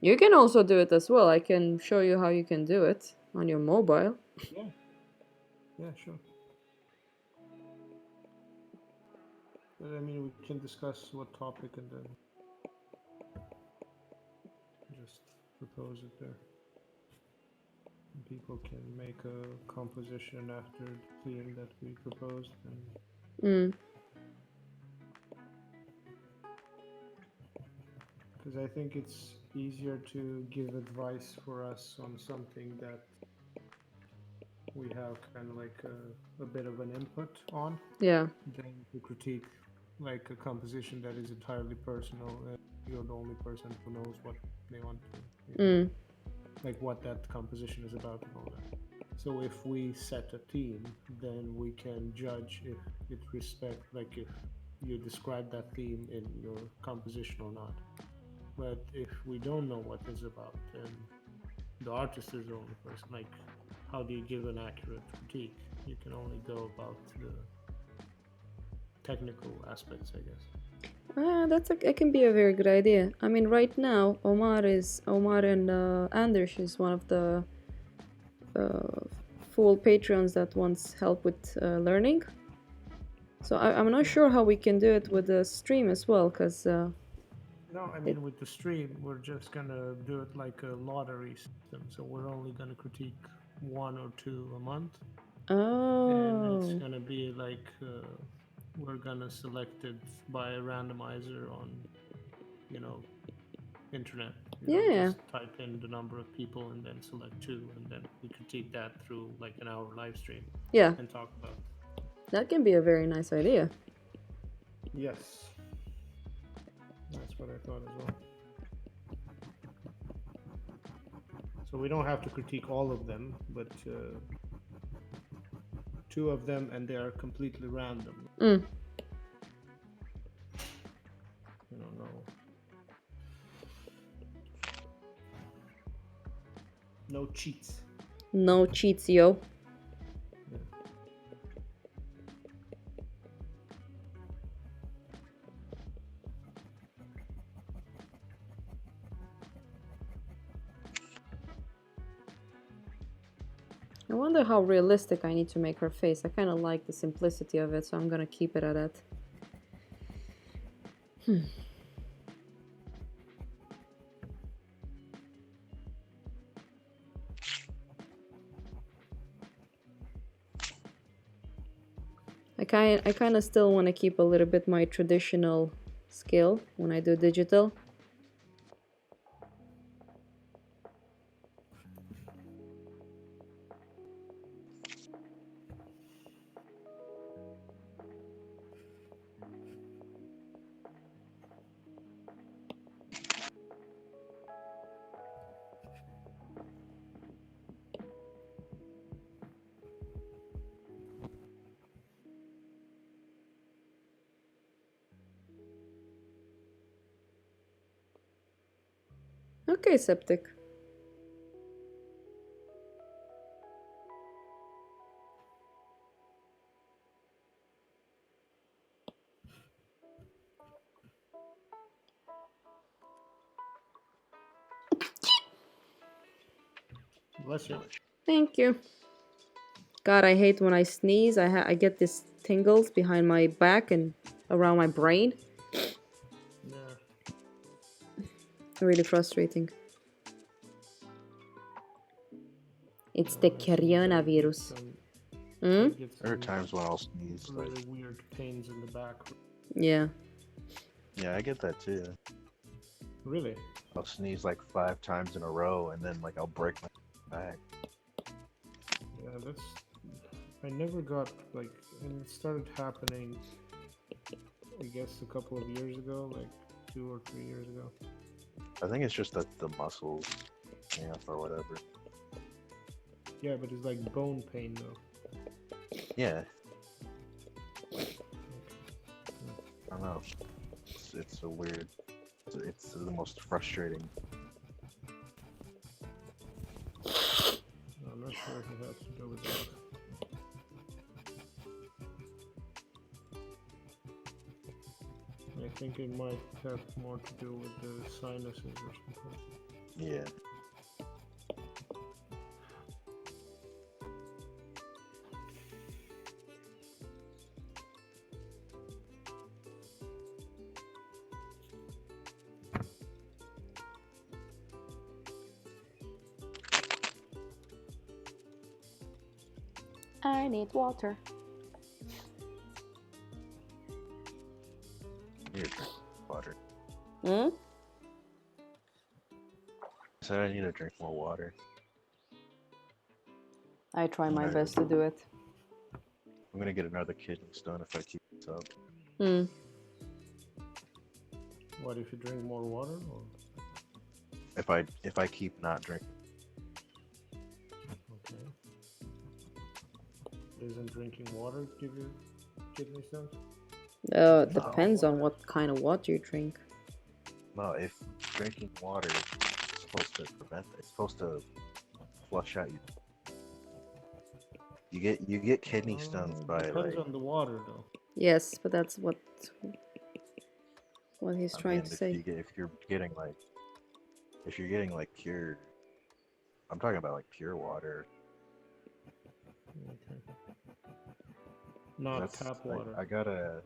You can also do it as well. I can show you how you can do it on your mobile. Yeah, sure. But I mean, we can discuss what topic and then just propose it there. And people can make a composition after seeing that we proposed. Because I think it's easier to give advice for us on something that we have kind of like a bit of an input on. Yeah. Than to critique like a composition that is entirely personal and you're the only person who knows what they want to, like what that composition is about and all that. So if we set a theme, then we can judge if it like if you describe that theme in your composition or not. But if we don't know what it's about, then the artist is the only person. Like, how do you give an accurate critique? You can only go about the technical aspects, I guess. It can be a very good idea. I mean, right now, Omar and Anders is one of the full patrons that wants help with learning. So I'm not sure how we can do it with the stream as well, because no, I mean with the stream, we're just gonna do it like a lottery system. So we're only gonna critique 1 or 2 a month. And it's gonna be like we're gonna select it by a randomizer on, internet. Just type in the number of people and then select 2, and then we critique that through like an hour live stream. Yeah. And talk about it. That can be a very nice idea. Yes. That's what I thought as well. So we don't have to critique all of them, but 2 of them, and they are completely random. No cheats. No cheats, yo. Yeah. I wonder how realistic I need to make her face. I kind of like the simplicity of it, so I'm gonna keep it at that. I kind of still want to keep a little bit my traditional skill when I do digital. Okay, Septic. Bless you. Thank you. God, I hate when I sneeze. I get this tingles behind my back and around my brain. Yeah. Really frustrating. It's the coronavirus. Hmm? There are times when I'll sneeze like, really weird pains in the back. Yeah. yeah, I get that too. Really? I'll sneeze like 5 times in a row, and then like I'll break my back. Yeah, that's. I never got like, and it started happening. I guess a couple of years ago, like 2 or 3 years ago. I think it's just that the muscles, or whatever. Yeah, but it's like bone pain though. Yeah. I don't know. It's a weird. It's the most frustrating. I'm not sure if it has to do with that. I think it might have more to do with the sinuses or something. Yeah. I need water. I need to drink water. Hmm? I said I need to drink more water. I try my Alright. best to do it. I'm gonna get another kidney stone if I keep this up. Hmm. What if you drink more water? Or? If I keep not drinking. Okay. Doesn't drinking water give you kidney stones? It depends on what kind of water you drink. No, if drinking water is supposed to prevent it, it's supposed to flush out you get kidney stones by Depends like on the water though. Yes, but that's what he's I trying mean, to say. if you're getting like pure, I'm talking about like pure water. Okay. Not tap water. I gotta.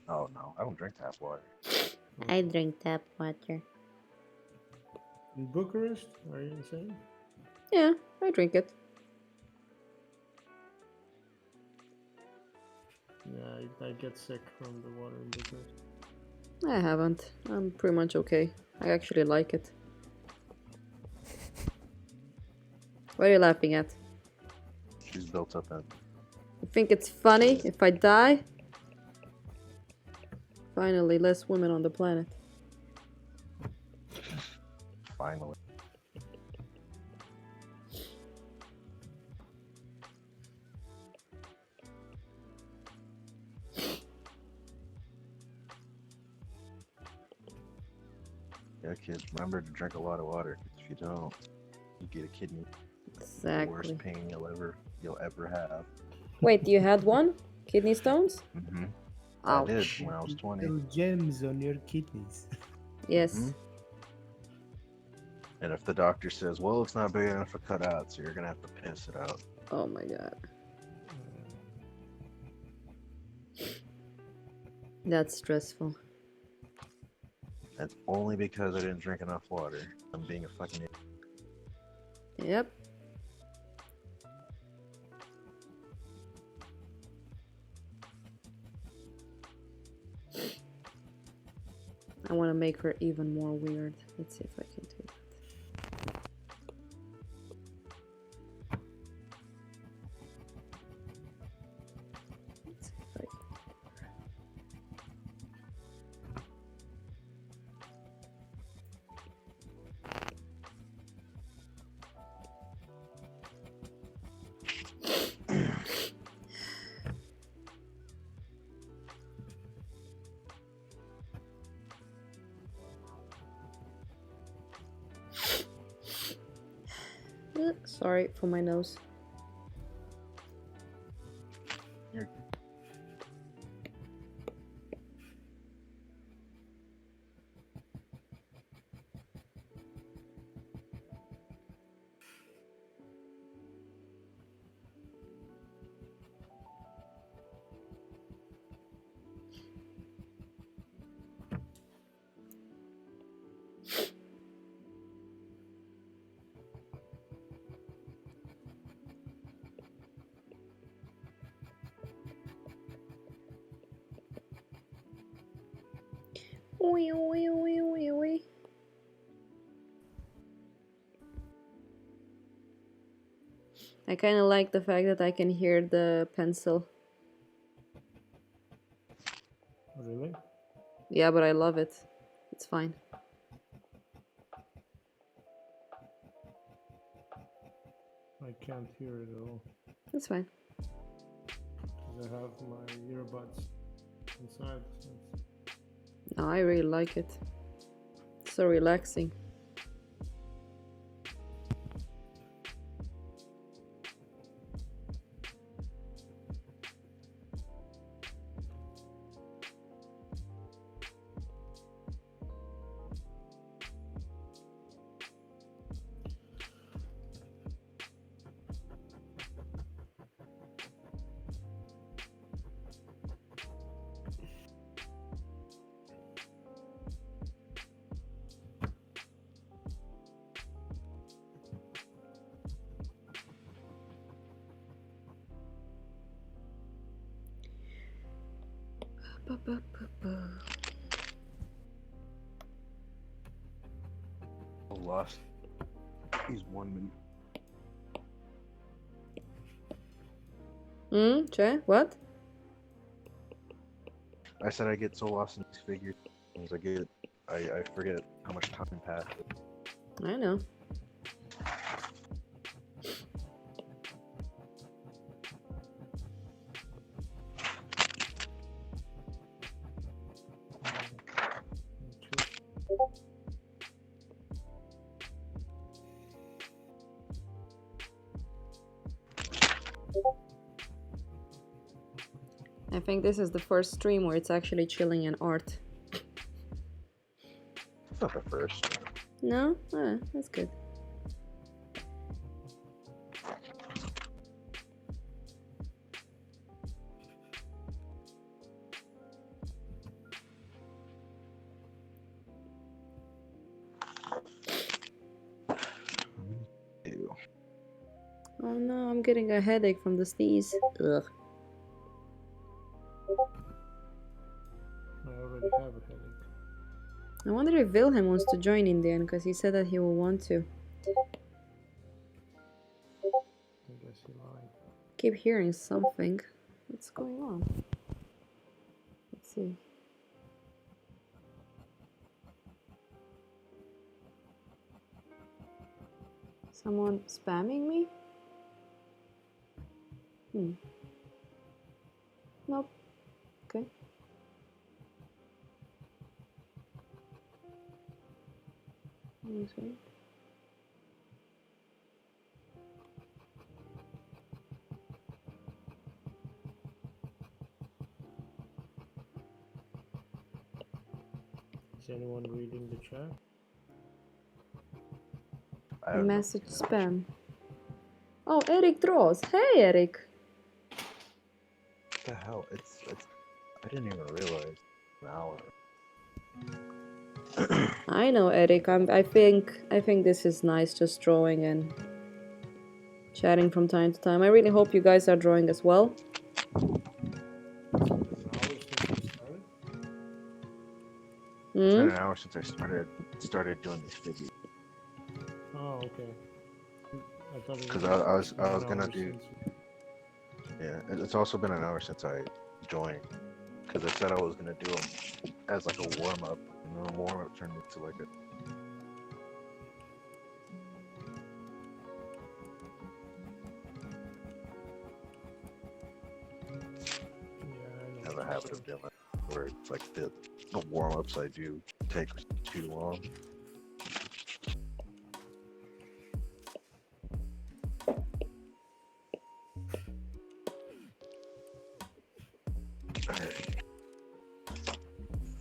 Oh no, I don't drink tap water. I drink tap water. In Bucharest? Are you insane? Yeah, I drink it. Yeah, I get sick from the water in Bucharest. I haven't. I'm pretty much okay. I actually like it. What are you laughing at? She's built up in. You think it's funny if I die? Finally, less women on the planet. Finally. Yeah, kids, remember to drink a lot of water. If you don't, you get a kidney. The worst Exactly. pain you'll ever have. Wait, you had one? Kidney stones? Mm-hmm. I did Ouch. when I was 20. Little gems on your kidneys. Yes. Mhm. And if the doctor says, well, it's not big enough to cut out, so you're gonna have to piss it out. Oh my god. That's stressful. That's only because I didn't drink enough water. I'm being a fucking idiot. Yep. I want to make her even more weird. Let's see if I can do that. Let's see if I can. Sorry for my nose. You're Wee, wee, wee, wee, wee. I kind of like the fact that I can hear the pencil. Really? Yeah, but I love it. It's fine. I can't hear it at all. It's fine. Because I have my earbuds inside. So No, I really like it. It's so relaxing. lost. He's 1 minute. Che? What? I said I get so lost in these figures. I forget how much time passed. I know. I think this is the first stream where it's actually chilling in art. It's not the first. No? Ah, that's good. Ew. Oh no, I'm getting a headache from the sneeze. Ugh. I already have a headache. I wonder if Wilhelm wants to join in the end, because he said that he will want to. I guess he lied. Keep hearing something. What's going on? Let's see. Someone spamming me? Nope. Okay. Okay. Is anyone reading the chat? I have no Message idea. spam. Oh, Eric Dross. Hey, Eric. What the hell? It's I didn't even realize an hour. I know, Eric. I think this is nice, just drawing and chatting from time to time. I really hope you guys are drawing as well. It's been an hour since I started doing these figures. Oh, okay. I thought it Because was I was an gonna hour do. since- Yeah, it's also been an hour since I joined. Because I said I was gonna do them as like a warm up, and then the warm up turned into like a. Yeah, I Have know. a habit of doing it, where it's like the warm ups I do take too long.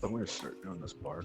I'm gonna start doing this bar.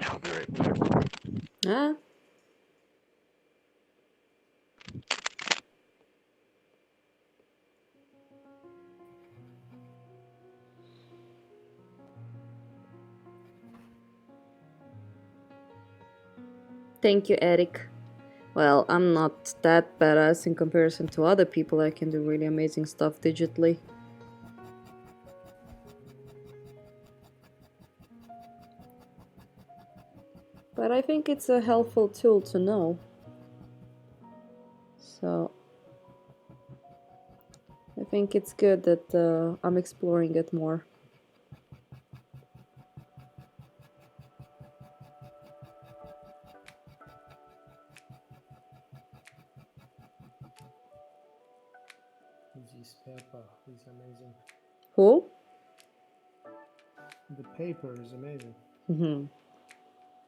I'll be right back. Ah, thank you, Eric. Well, I'm not that badass in comparison to other people. I can do really amazing stuff digitally. But I think it's a helpful tool to know. So I think it's good that I'm exploring it more. This paper is amazing. Who? The paper is amazing. Mm-hmm.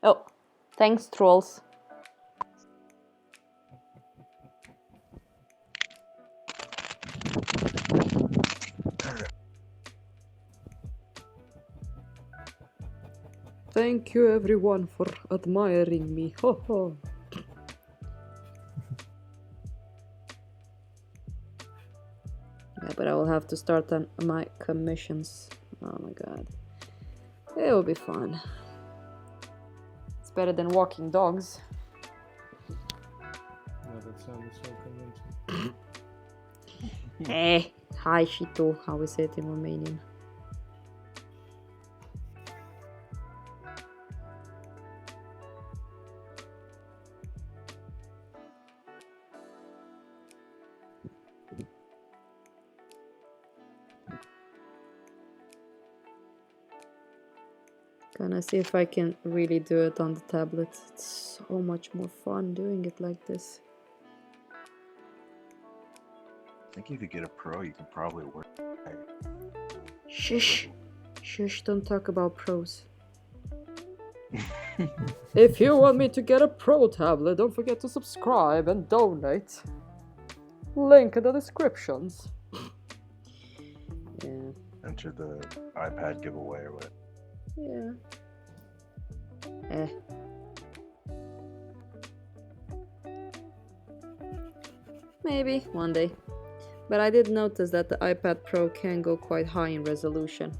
Oh, thanks, trolls. Thank you, everyone, for admiring me. Ho ho. Yeah, but I will have to start on my commissions. Oh my god. It will be fun. It's better than walking dogs. No, that sounded so convincing. Hey, hi Shito, how we say it in Romanian. Gonna see if I can really do it on the tablet. It's so much more fun doing it like this. I think if you get a pro, you can probably work. Shush. Shush, don't talk about pros. If you want me to get a pro tablet, don't forget to subscribe and donate. Link in the descriptions. Yeah. Enter the iPad giveaway or whatever. Yeah. Maybe one day. But I did notice that the iPad Pro can go quite high in resolution.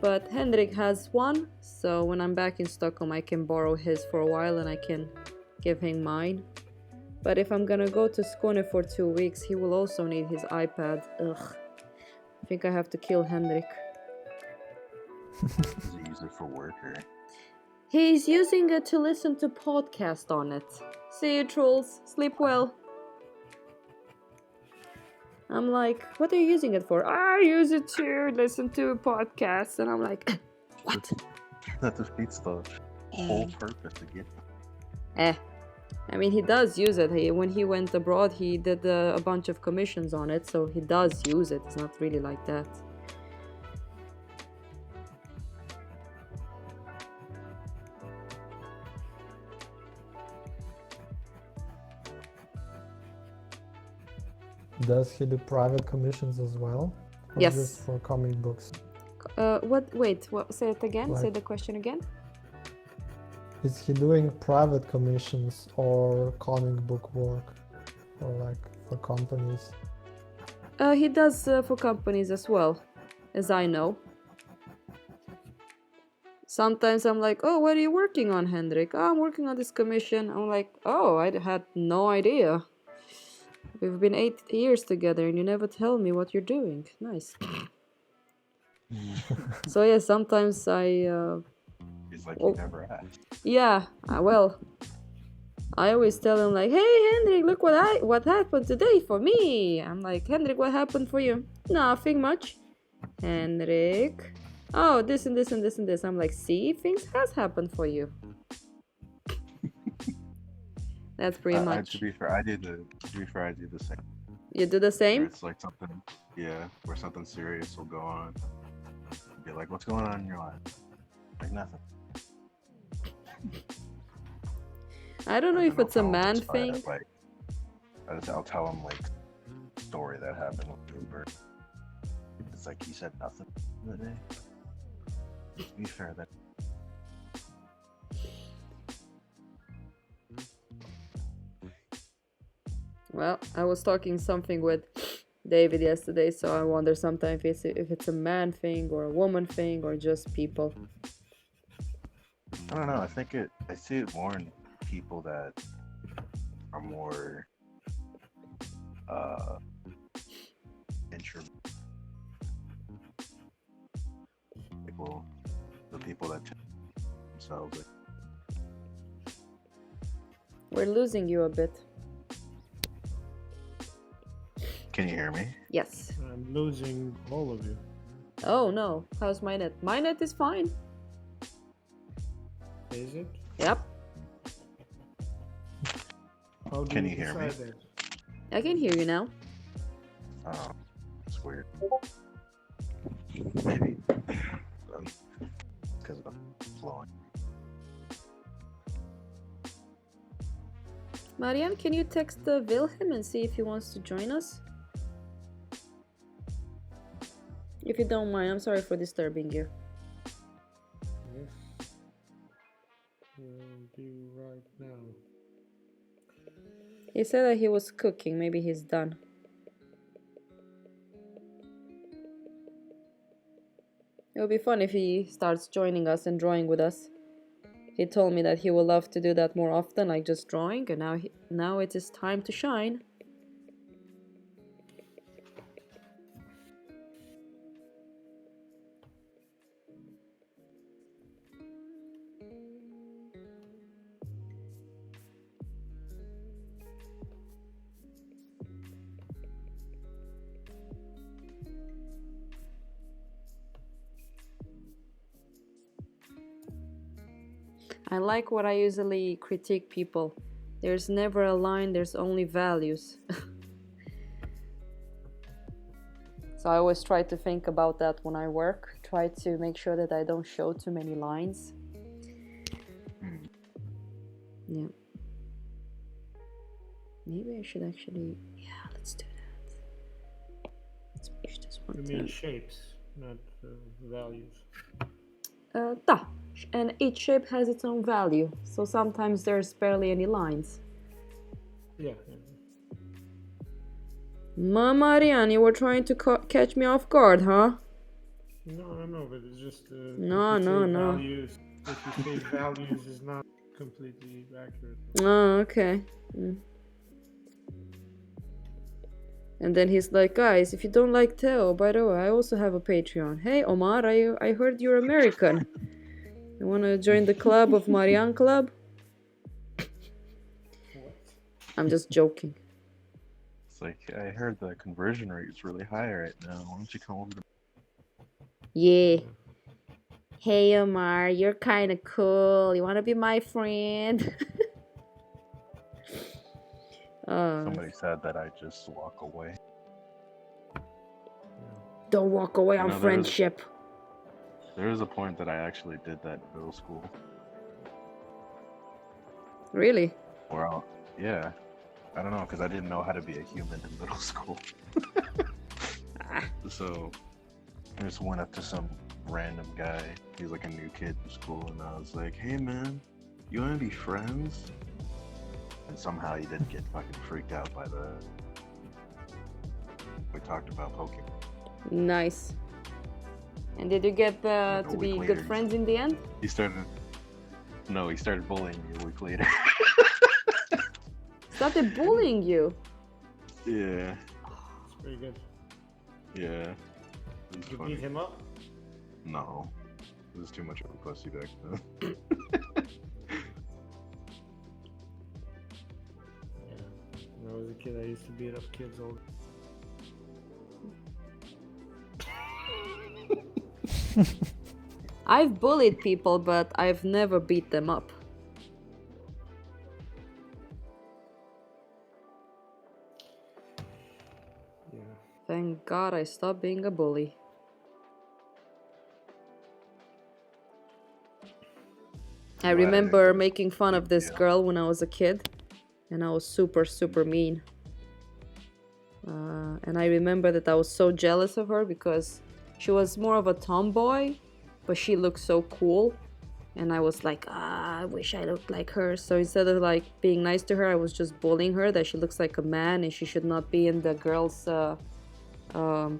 But Hendrik has one, so when I'm back in Stockholm I can borrow his for a while and I can give him mine. But if I'm gonna go to Skåne for 2 weeks, he will also need his iPad. Ugh. I think I have to kill Hendrik. Does he use it for work or? He's using it to listen to podcast on it. See you, trolls. Sleep well. I'm like, what are you using it for? I use it to listen to podcasts. And I'm like, what? That defeats the whole purpose again. I mean, he does use it. When he went abroad, he did a bunch of commissions on it. So he does use it. It's not really like that. Does he do private commissions as well? Or Yes. just for comic books? What? Wait. What? Say it again. Say Like- the question again. Is he doing private commissions or comic book work? Or like for companies? He does for companies as well, as I know. Sometimes I'm like, oh, what are you working on, Hendrik? Oh, I'm working on this commission. I'm like, oh, I had no idea. We've been 8 years together and you never tell me what you're doing. Nice. So yeah, sometimes He's like, Oh. you never asked. yeah, well, I always tell him like, hey Hendrik, look what happened today for me. I'm like, Hendrik, what happened for you? Nothing much. Hendrik, oh, this and this and this and this. I'm like, see, things has happened for you. That's pretty much. To be fair, I do the same. You do the Where same? it's like something, yeah, where something serious will go on. Be like, what's going on in your life? Like nothing. I don't know And if then it's a I'll tell 'em man it's fine, thing. Like, I'll tell him like story that happened with Uber. It's like he said nothing the other day. To be fair, that Well, I was talking something with David yesterday, so I wonder sometimes if it's a man thing or a woman thing or just people. I don't know. I see it more in people that are more introvert. The people that tell themselves. Like, We're losing you a bit. can you hear me? Yes. I'm losing all of you. Oh no, how's my net? My net is fine. Is it? Yep, How do Can you hear me? decide that? I can hear you now. It's weird. Maybe because I'm flowing. Marianne, can you text Wilhelm and see if he wants to join us? If you don't mind, I'm sorry for disturbing you. Yes. Will do right now. He said that he was cooking, maybe he's done. It would be fun if he starts joining us and drawing with us. He told me that he would love to do that more often, like just drawing, and now it is time to shine. I like what I usually critique people. There's never a line, there's only values. So I always try to think about that when I work. Try to make sure that I don't show too many lines. Yeah. Maybe I should actually... Yeah, let's do that. Let's push this one You down. mean shapes, not values. Da. And each shape has its own value. So sometimes there's barely any lines. Yeah. Marianne, you were trying to catch me off guard, huh? No, but it's just No. values. If you say values is not completely accurate. Oh, okay. And then he's like, guys, if you don't like Theo, by the way, I also have a Patreon. Hey, Omar, I heard you're American. You want to join the club of Marianne Club? I'm just joking. It's like, I heard the conversion rate is really high right now. Why don't you come over to... Yeah. Hey, Omar, you're kind of cool. You want to be my friend? Somebody said that I just walk away. Don't walk away on No, friendship. There is a point that I actually did that in middle school. Really? Yeah. I don't know, because I didn't know how to be a human in middle school. So I just went up to some random guy. He's like a new kid in school, and I was like, "Hey man, you wanna be friends?" And somehow he didn't get fucking freaked out by the. We talked about Pokemon. Nice. And did you get A to be week good later, friends in the end? He started. No, he started bullying me a week later. Started bullying you. Yeah, It's pretty good. yeah. It was You funny. beat him up? No, it was too much of a pussy back then. Yeah. When I was a kid, I used to beat up kids all. I've bullied people, but I've never beat them up. Yeah. Thank God I stopped being a bully. I Glad I remember didn't. making fun of this Yeah. girl when I was a kid, and I was super, super mean. And I remember that I was so jealous of her because she was more of a tomboy, but she looked so cool. And I was like, I wish I looked like her. So instead of like being nice to her, I was just bullying her that she looks like a man and she should not be in the girls'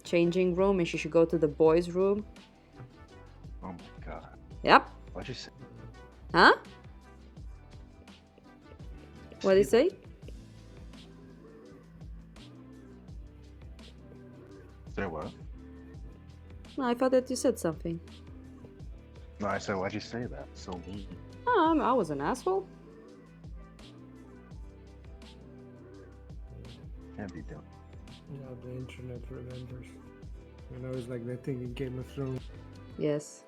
changing room and she should go to the boys' room. Oh my god. Yep. Why'd you say? Huh? What did he say? Say what? No, I thought that you said something. No, I said, why'd you say that? So mean. I was an asshole. Can't be doing. Yeah, the internet remembers. When I was like that thing in Game of Thrones. Yes.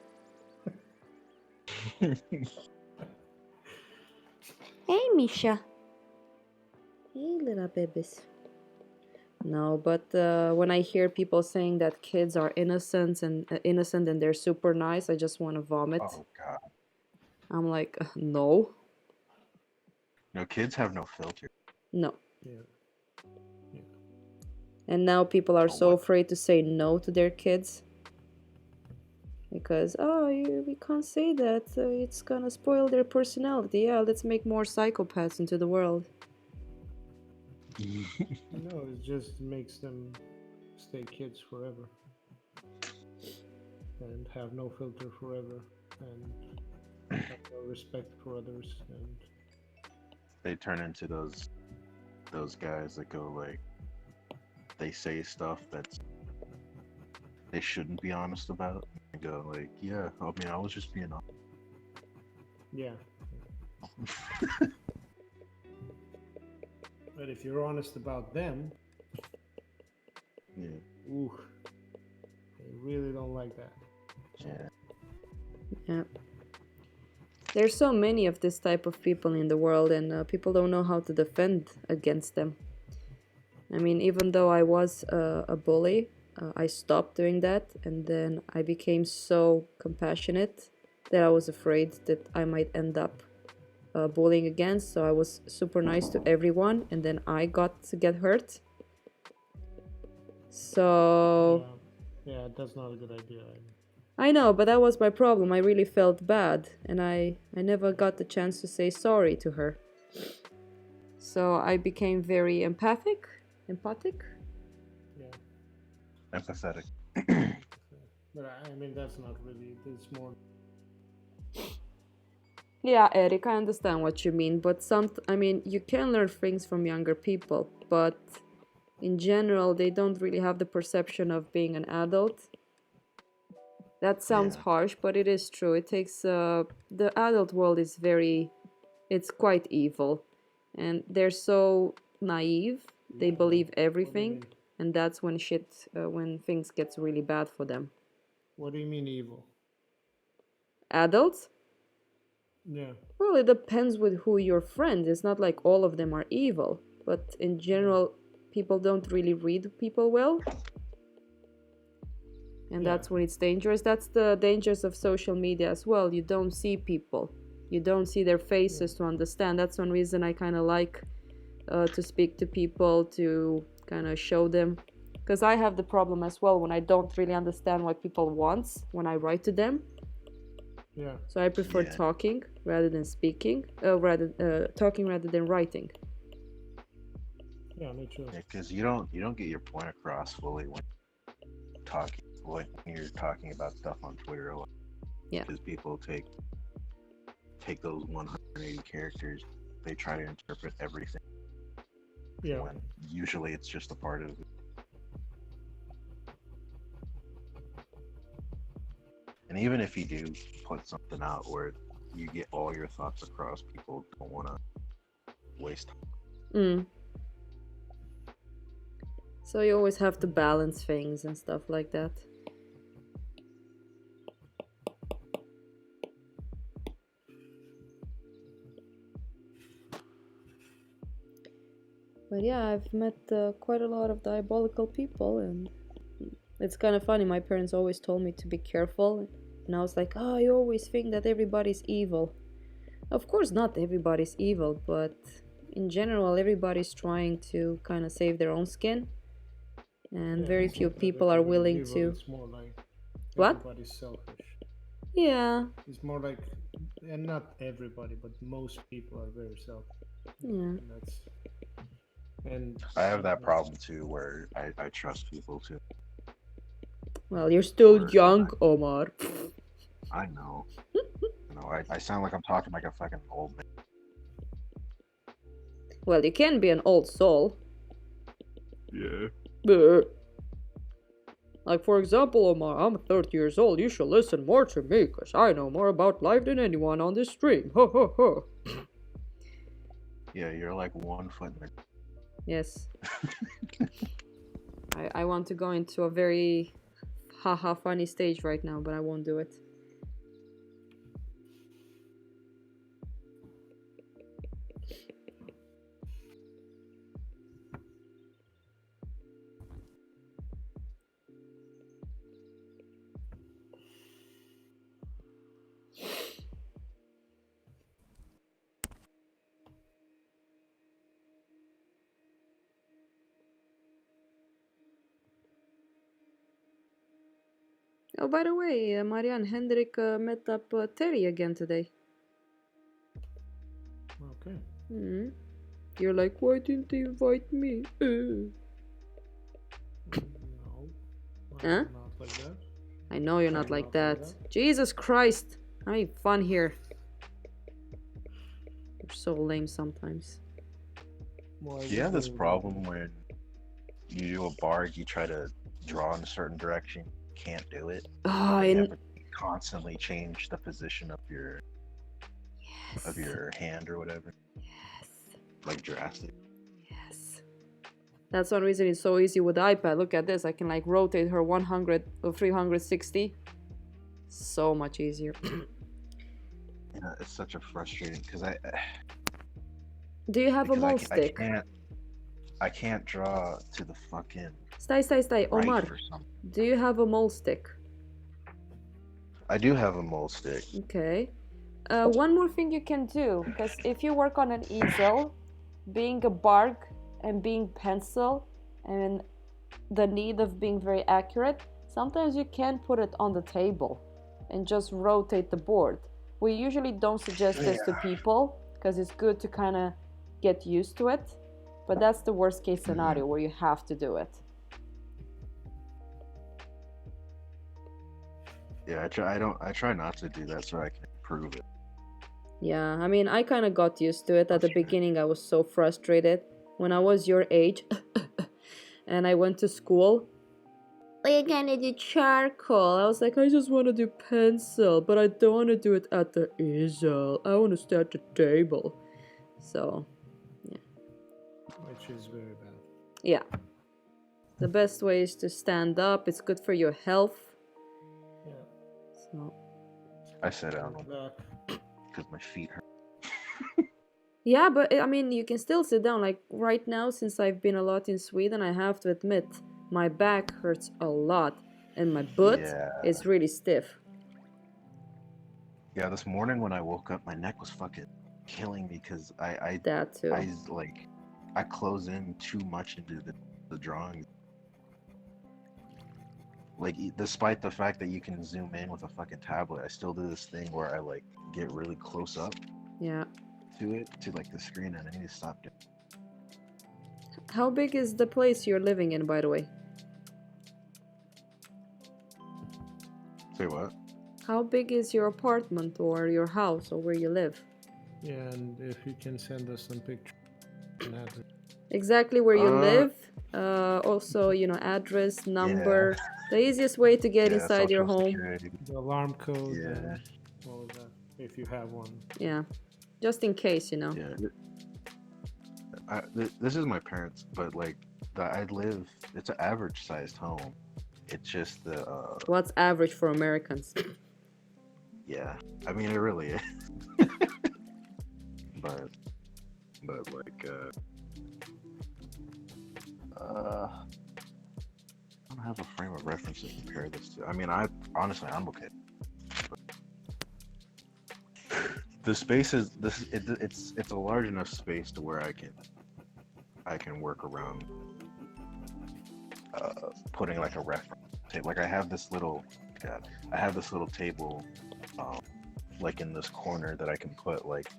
Hey, Misha. Hey, little babies. No, but when I hear people saying that kids are innocent and they're super nice, I just want to vomit. Oh god. I'm like, no, No, kids have no filter. no. Yeah. And now people are Oh, so what? afraid to say no to their kids because we can't say that. It's gonna spoil their personality. Yeah, let's make more psychopaths into the world. No, it just makes them stay kids forever. And have no filter forever. And have no respect for others. And They turn into those guys that go like, they say stuff that's they shouldn't be honest about. They go like, yeah, I mean, I was just being honest. yeah. But if you're honest about them, Yeah. ooh, they really don't like that. Yeah. Yeah. There's so many of this type of people in the world, and people don't know how to defend against them. I mean, even though I was a bully, I stopped doing that, and then I became so compassionate that I was afraid that I might end up bullying again. So I was super nice to everyone, and then I got to get hurt. So Yeah, that's not a good idea. I know, but that was my problem. I really felt bad, and I never got the chance to say sorry to her. So I became very empathic. Yeah. Empathetic. But I mean, that's not really, it's more. Yeah, Eric, I understand what you mean, but I mean, you can learn things from younger people, but in general, they don't really have the perception of being an adult. That sounds harsh, but it is true. It takes, the adult world is it's quite evil, and they're so naive, they believe everything, and that's when when things gets really bad for them. What do you mean evil? Adults? Yeah. Well, it depends with who your friend. It's not like all of them are evil, but in general, people don't really read people well. And that's when it's dangerous. That's the dangers of social media as well. You don't see people. You don't see their faces to understand. That's one reason I kind of like to speak to people, to kind of show them. Because I have the problem as well when I don't really understand what people want when I write to them. Yeah. So I prefer Yeah. talking rather than speaking, talking rather than writing. Yeah, me too. Because you don't get your point across fully when you're talking about stuff on Twitter a lot. Yeah. Because people take those 180 characters, they try to interpret everything. Yeah. When usually it's just a part of it. And even if you do put something out where you get all your thoughts across, people don't want to waste time. So you always have to balance things and stuff like that. But yeah, I've met quite a lot of diabolical people, and it's kind of funny. My parents always told me to be careful, and I was like, oh, you always think that everybody's evil. Of course, not everybody's evil, but in general, everybody's trying to kind of save their own skin, and Yeah, very it's few not that people are everybody's willing evil, to. It's more like What? everybody's selfish. Yeah. It's more like, and not everybody, but most people are very selfish. Yeah. And I have that problem too, where I trust people too. Well, you're still Or- young, Omar. I know. I sound like I'm talking like a fucking old man. Well, you can be an old soul. Yeah. Like, for example, Omar, I'm 30 years old. You should listen more to me, because I know more about life than anyone on this stream. Ha ha ha. Yeah, you're like 1 foot in the... Yes. I want to go into a very haha funny stage right now, but I won't do it. Oh, by the way, Marianne Hendrik met up Terry again today. Okay. You're like, why didn't they invite me? No. Huh? Not like that. I know you're not like that. Jesus Christ! I'm having fun here. You're so lame sometimes. Well, Do you have this problem when you do a barg, you try to draw in a certain direction, can't do it? Oh, You have to constantly change the position of your hand or whatever. Yes. Like drastic. Yes. That's one reason it's so easy with the iPad. Look at this. I can like rotate her 100 or 360. So much easier. Yeah, it's such a frustrating because Do you have a mole I stick? can't draw to the fucking Stay, right Omar. for some. Do you have a mole stick? I do have a mole stick. Okay. One more thing you can do, because if you work on an easel, being a barg and being pencil and the need of being very accurate, sometimes you can put it on the table and just rotate the board. We usually don't suggest this to people because it's good to kind of get used to it, but that's the worst case scenario where you have to do it. Yeah, I try not to do that so I can improve it. Yeah, I mean, I kind of got used to it. At the beginning, I was so frustrated. When I was your age and I went to school, I gonna do charcoal. I was like, I just want to do pencil, but I don't want to do it at the easel. I want to stay at the table. So, yeah. Which is very bad. Yeah. The best way is to stand up. It's good for your health. Yeah. So. I sit down Back. because my feet hurt. Yeah, but I mean, you can still sit down. Like right now, since I've been a lot in Sweden, I have to admit, my back hurts a lot and my butt is really stiff. Yeah, this morning when I woke up, my neck was fucking killing me because That too. I close in too much into the drawing. Like, despite the fact that you can zoom in with a fucking tablet, I still do this thing where I like get really close up Yeah. to it, to like the screen, and I need to stop doing. How big is the place you're living in, by the way? Say what? How big is your apartment or your house or where you live? Yeah, and if you can send us some pictures and address. Exactly where you live. Also, address, number. The easiest way to get inside your Social home. Security. The alarm code Yeah. and all of that, if you have one. Yeah. Just in case, Yeah. This is my parents, but like it's an average sized home. It's just the What's average for Americans? yeah. I mean, it really is. but like I don't have a frame of reference to compare this to. I mean, honestly I'm okay. The space is it's a large enough space to where I can work around putting like a reference table. Like I have this little table like in this corner that I can put like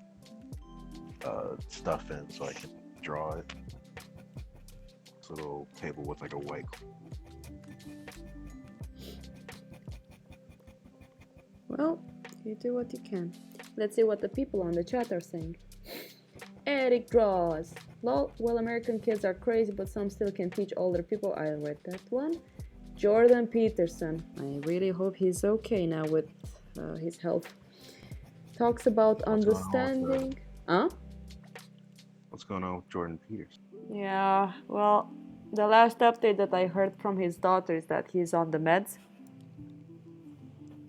stuff in so I can draw it. This little table with like a white. Well, you do what you can. Let's see what the people on the chat are saying. Eric draws. Lol, well, American kids are crazy, but some still can teach older people. I read that one. Jordan Peterson. I really hope he's okay now with his health. Talks about understanding. Huh? What's going on with Jordan Peterson? Yeah, well, the last update that I heard from his daughter is that he's on the meds.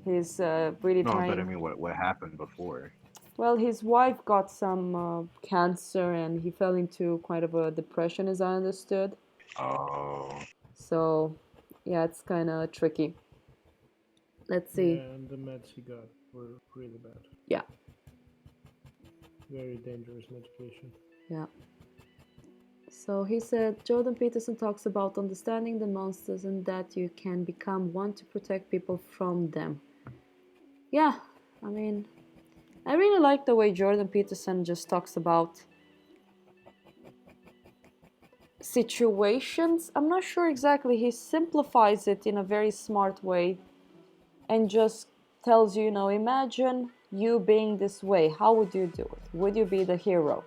He's really trying. No, but I mean, what happened before? Well, his wife got some cancer and he fell into quite of a depression, as I understood. Oh. So, yeah, it's kind of tricky. Let's see. Yeah, and the meds he got were really bad. Yeah. Very dangerous medication. Yeah. So he said, Jordan Peterson talks about understanding the monsters and that you can become one to protect people from them. Yeah, I mean, I really like the way Jordan Peterson just talks about situations. I'm not sure exactly. He simplifies it in a very smart way and just tells you, imagine you being this way. How would you do it? Would you be the hero?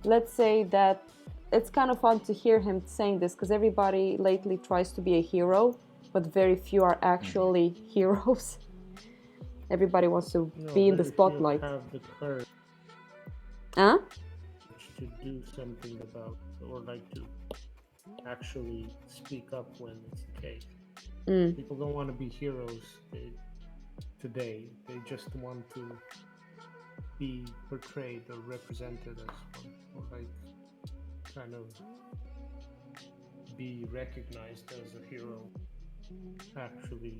Let's say that it's kind of fun to hear him saying this because everybody lately tries to be a hero, but very few are actually heroes. Everybody wants to be in the spotlight. You have the courage Huh? to do something about, or like to actually speak up when it's the case. People don't want to be heroes today. They just want to be portrayed or represented as one, or like kind of be recognized as a hero, actually,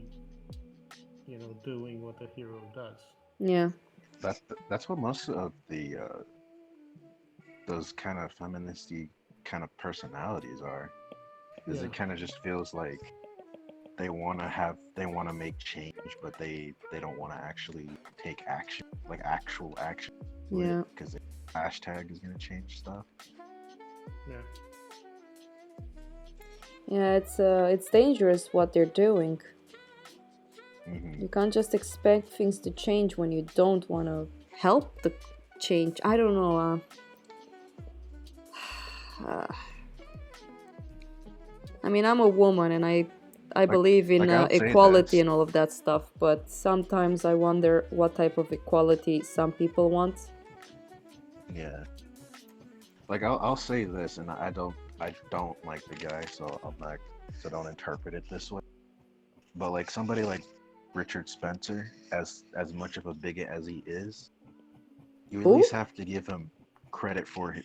doing what a hero does. Yeah. That's what most of the those kind of feministy kind of personalities are. Is it kind of just feels like they want to make change, but they don't want to actually take action, like actual action. Yeah. Because the hashtag is gonna change stuff. Yeah. Yeah, it's dangerous what they're doing. Mm-hmm. You can't just expect things to change when you don't want to help the change. I don't know. I mean, I'm a woman and I believe in equality and all of that stuff, but sometimes I wonder what type of equality some people want. Yeah. Like I'll say this, and I don't like the guy, so don't interpret it this way. But like somebody like Richard Spencer, as much of a bigot as he is, you at least have to give him credit for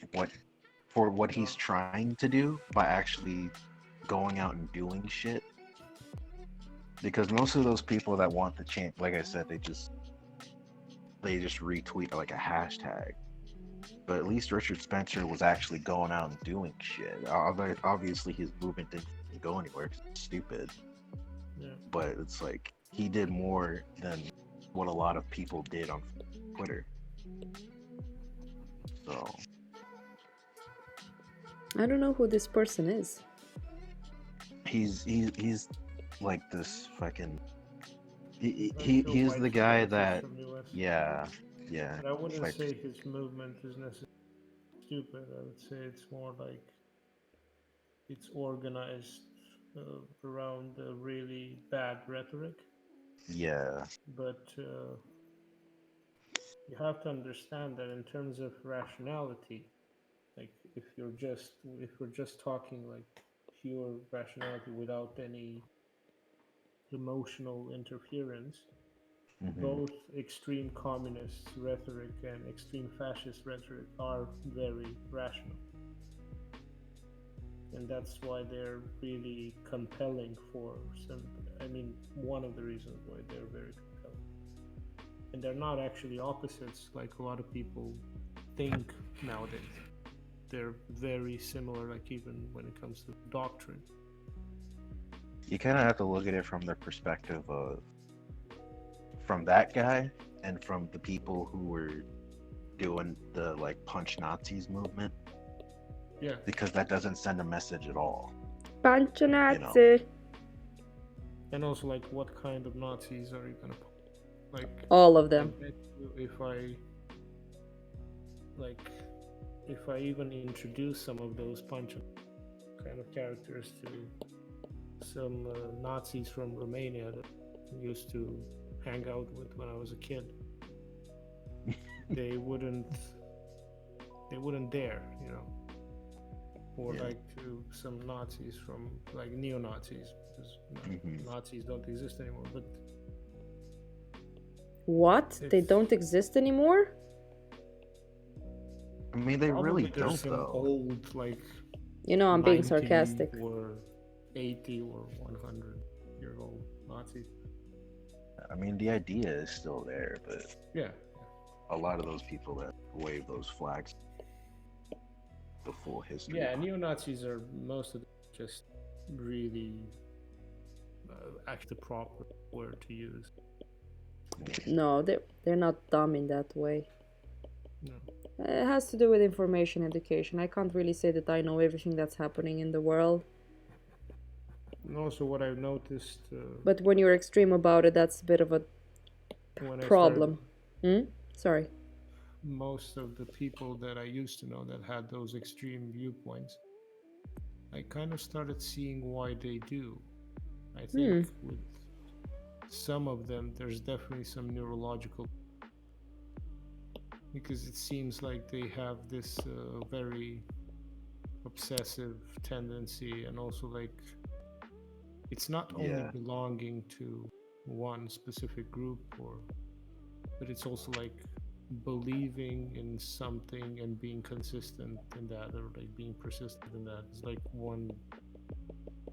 what he's trying to do by actually going out and doing shit. Because most of those people that want the change, like I said, they just retweet like a hashtag. But at least Richard Spencer was actually going out and doing shit. Although obviously his movement didn't go anywhere 'cause it's stupid. Yeah. But it's like he did more than what a lot of people did on Twitter. So I don't know who this person is. he's like this fucking Like a he's white the guy supremacist that from the US. yeah But I wouldn't like say his movement is necessarily stupid. I would say it's more like it's organized around a really bad rhetoric. yeah But you have to understand that in terms of rationality, like if we're just talking like pure rationality without any emotional interference, hmm both extreme communist rhetoric and extreme fascist rhetoric are very rational. And that's why they're really compelling for some. I mean, one of the reasons why they're very compelling. And they're not actually opposites like a lot of people think nowadays. They're very similar, like even when it comes to doctrine. you kind of have to look at it from the perspective of from that guy and from the people who were doing the like punch Nazis movement, Yeah. because that doesn't send a message at all. Punch a You know. Nazi. And also, like, what kind of Nazis are you gonna like? All of I them. bet you if I even introduce some of those punch kind of characters to some Nazis from Romania that I used to hang out with when I was a kid, they wouldn't dare, you know. Or Yeah. like to some Nazis from like neo-Nazis, because Nazis don't exist anymore. But What? They It's- don't exist anymore? I mean, they probably really there's don't some though. old like You know, I'm being 90 sarcastic. or 80 or 100-year-old Nazis. I mean, the idea is still there, but Yeah. a lot of those people that wave those flags, the full history. Yeah, neo-Nazis are most of them just really actually the proper word to use. No, they're not dumb in that way. No. It has to do with information education. I can't really say that I know everything that's happening in the world. And also, what I've noticed But when you're extreme about it, that's a bit of a when problem. Sorry. Most of the people that I used to know that had those extreme viewpoints, I kind of started seeing why they do. I think with some of them, there's definitely some neurological, because it seems like they have this very obsessive tendency, and also like it's not only Yeah. belonging to one specific group, but it's also like believing in something and being consistent in that, or like being persistent in that. It's like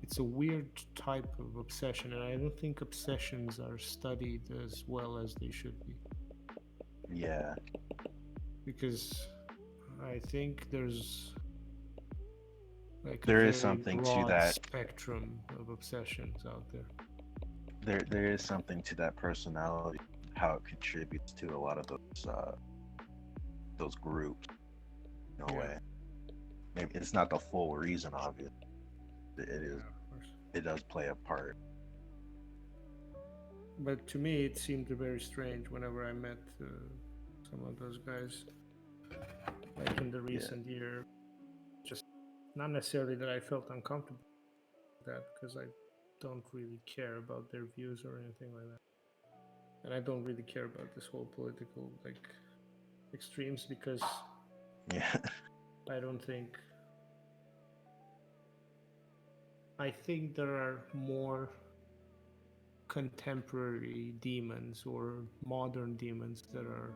it's a weird type of obsession, and I don't think obsessions are studied as well as they should be, Yeah. because I think there's like There a is very something to broad that. spectrum of obsessions out there. There is something to that personality, how it contributes to a lot of those groups. In a Yeah. way, maybe it's not the full reason, obviously. It is. Of course. It does play a part. But to me, it seemed very strange whenever I met some of those guys, like in the recent year. Just not necessarily that I felt uncomfortable with that, because I don't really care about their views or anything like that, and I don't really care about this whole political like extremes, because Yeah. I think there are more contemporary demons or modern demons that are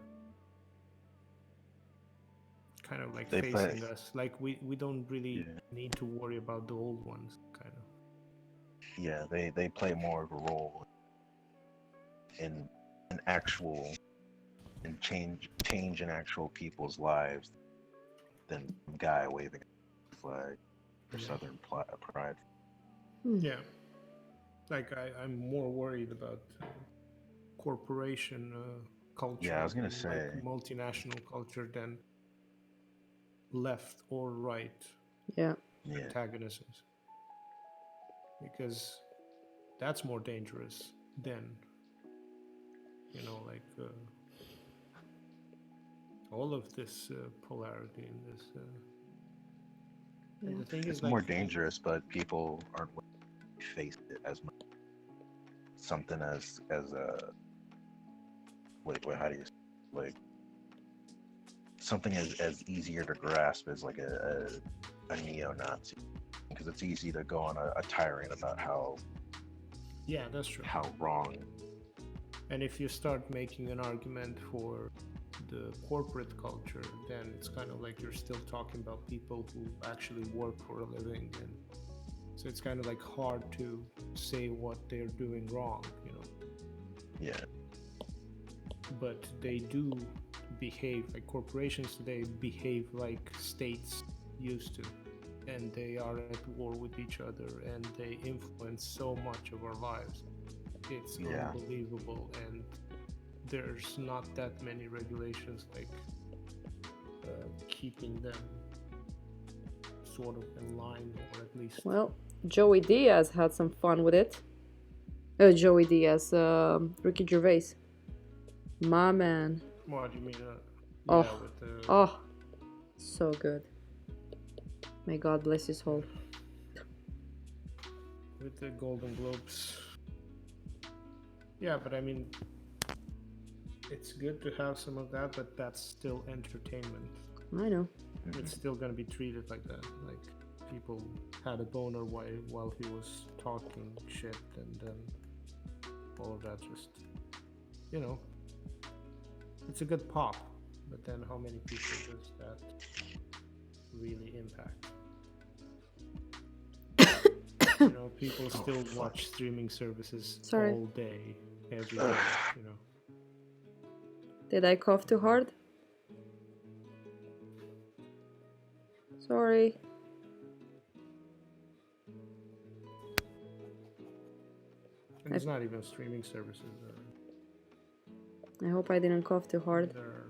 kind of like They facing play- us. Like we don't really Yeah. need to worry about the old ones, kind of. Yeah, they play more of a role in an actual and change in actual people's lives than a guy waving a flag for Yeah. Southern pride. Yeah. Like I'm more worried about corporation culture, Yeah, I was gonna and say. like multinational culture than left or right Yeah. Yeah. antagonisms, because that's more dangerous than, you know, like all of this polarity in this. And Yeah. the thing It's is, more like, dangerous, but people aren't willing to face it as much. Something as a wait, how do you like something as easier to grasp as like a neo-Nazi, because it's easy to go on a tirade about how yeah, that's true. wrong. And if you start making an argument for the corporate culture, then it's kind of like you're still talking about people who actually work for a living, and so it's kind of like hard to say what they're doing wrong, you know. Yeah. But they do behave like corporations today behave like states used to, and they are at war with each other, and they influence so much of our lives. It's Yeah. unbelievable, and there's not that many regulations like keeping them sort of in line, or at least. Well, Joey Diaz had some fun with it. Joey Diaz, Ricky Gervais. My man. What do you mean? Oh. Yeah, with the. Oh, so good. May God bless his soul. With the Golden Globes. Yeah, but I mean, it's good to have some of that, but that's still entertainment. I know. It's still gonna be treated like that. Like, people had a boner while he was talking shit, and then all of that just, you know, it's a good pop, but then how many people does that really impact? You know, people still watch streaming services Sorry. all day, every day, you know. Did I cough too hard? Sorry. And it's not even streaming services. I hope I didn't cough too hard. There are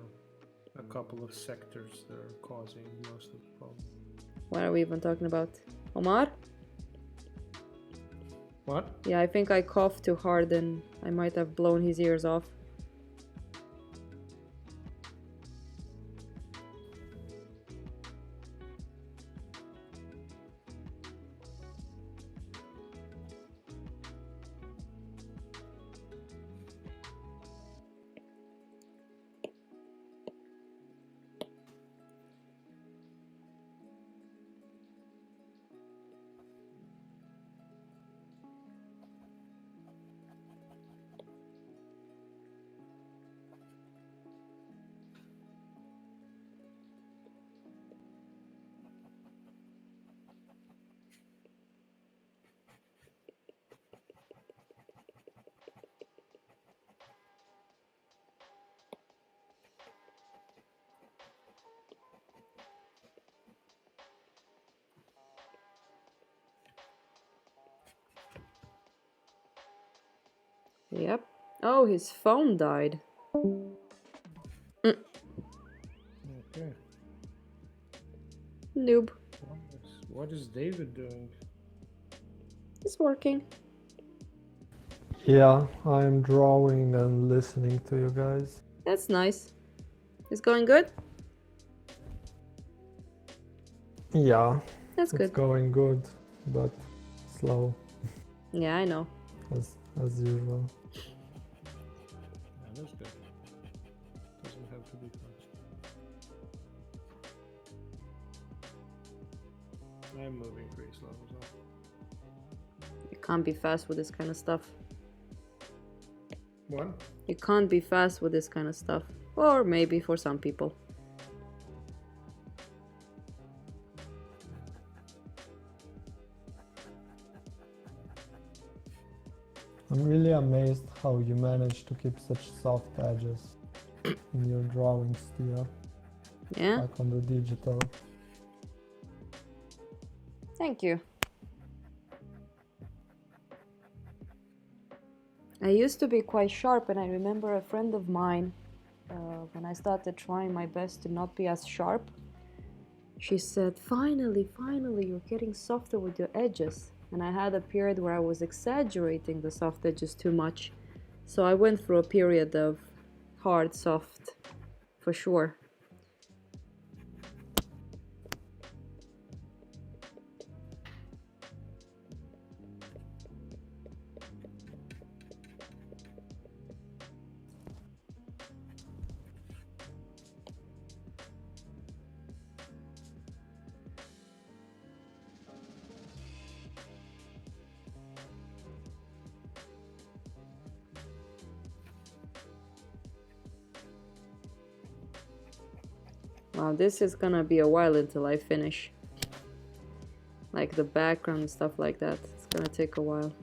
a couple of sectors that are causing most of the problem. What are we even talking about? Omar? What? Yeah, I think I coughed too hard and I might have blown his ears off. Yep. Oh, his phone died. Okay. Noob. What is David doing? It's working. Yeah, I'm drawing and listening to you guys. That's nice. It's going good? Yeah, That's it's good. going good, but slow Yeah, I know. as usual. Yeah, that's good. Doesn't have to be fast. I'm moving pretty slow as well. You can't be fast with this kind of stuff. What? You can't be fast with this kind of stuff. Or maybe for some people. I'm really amazed how you manage to keep such soft edges. in your drawings, Tia, Yeah? like on the digital. Thank you. I used to be quite sharp, and I remember a friend of mine, when I started trying my best to not be as sharp, she said, finally, you're getting softer with your edges. And I had a period where I was exaggerating the soft edges too much. So I went through a period of hard, soft, for sure. Wow, this is gonna be a while until I finish. Like the background and stuff like that. It's gonna take a while.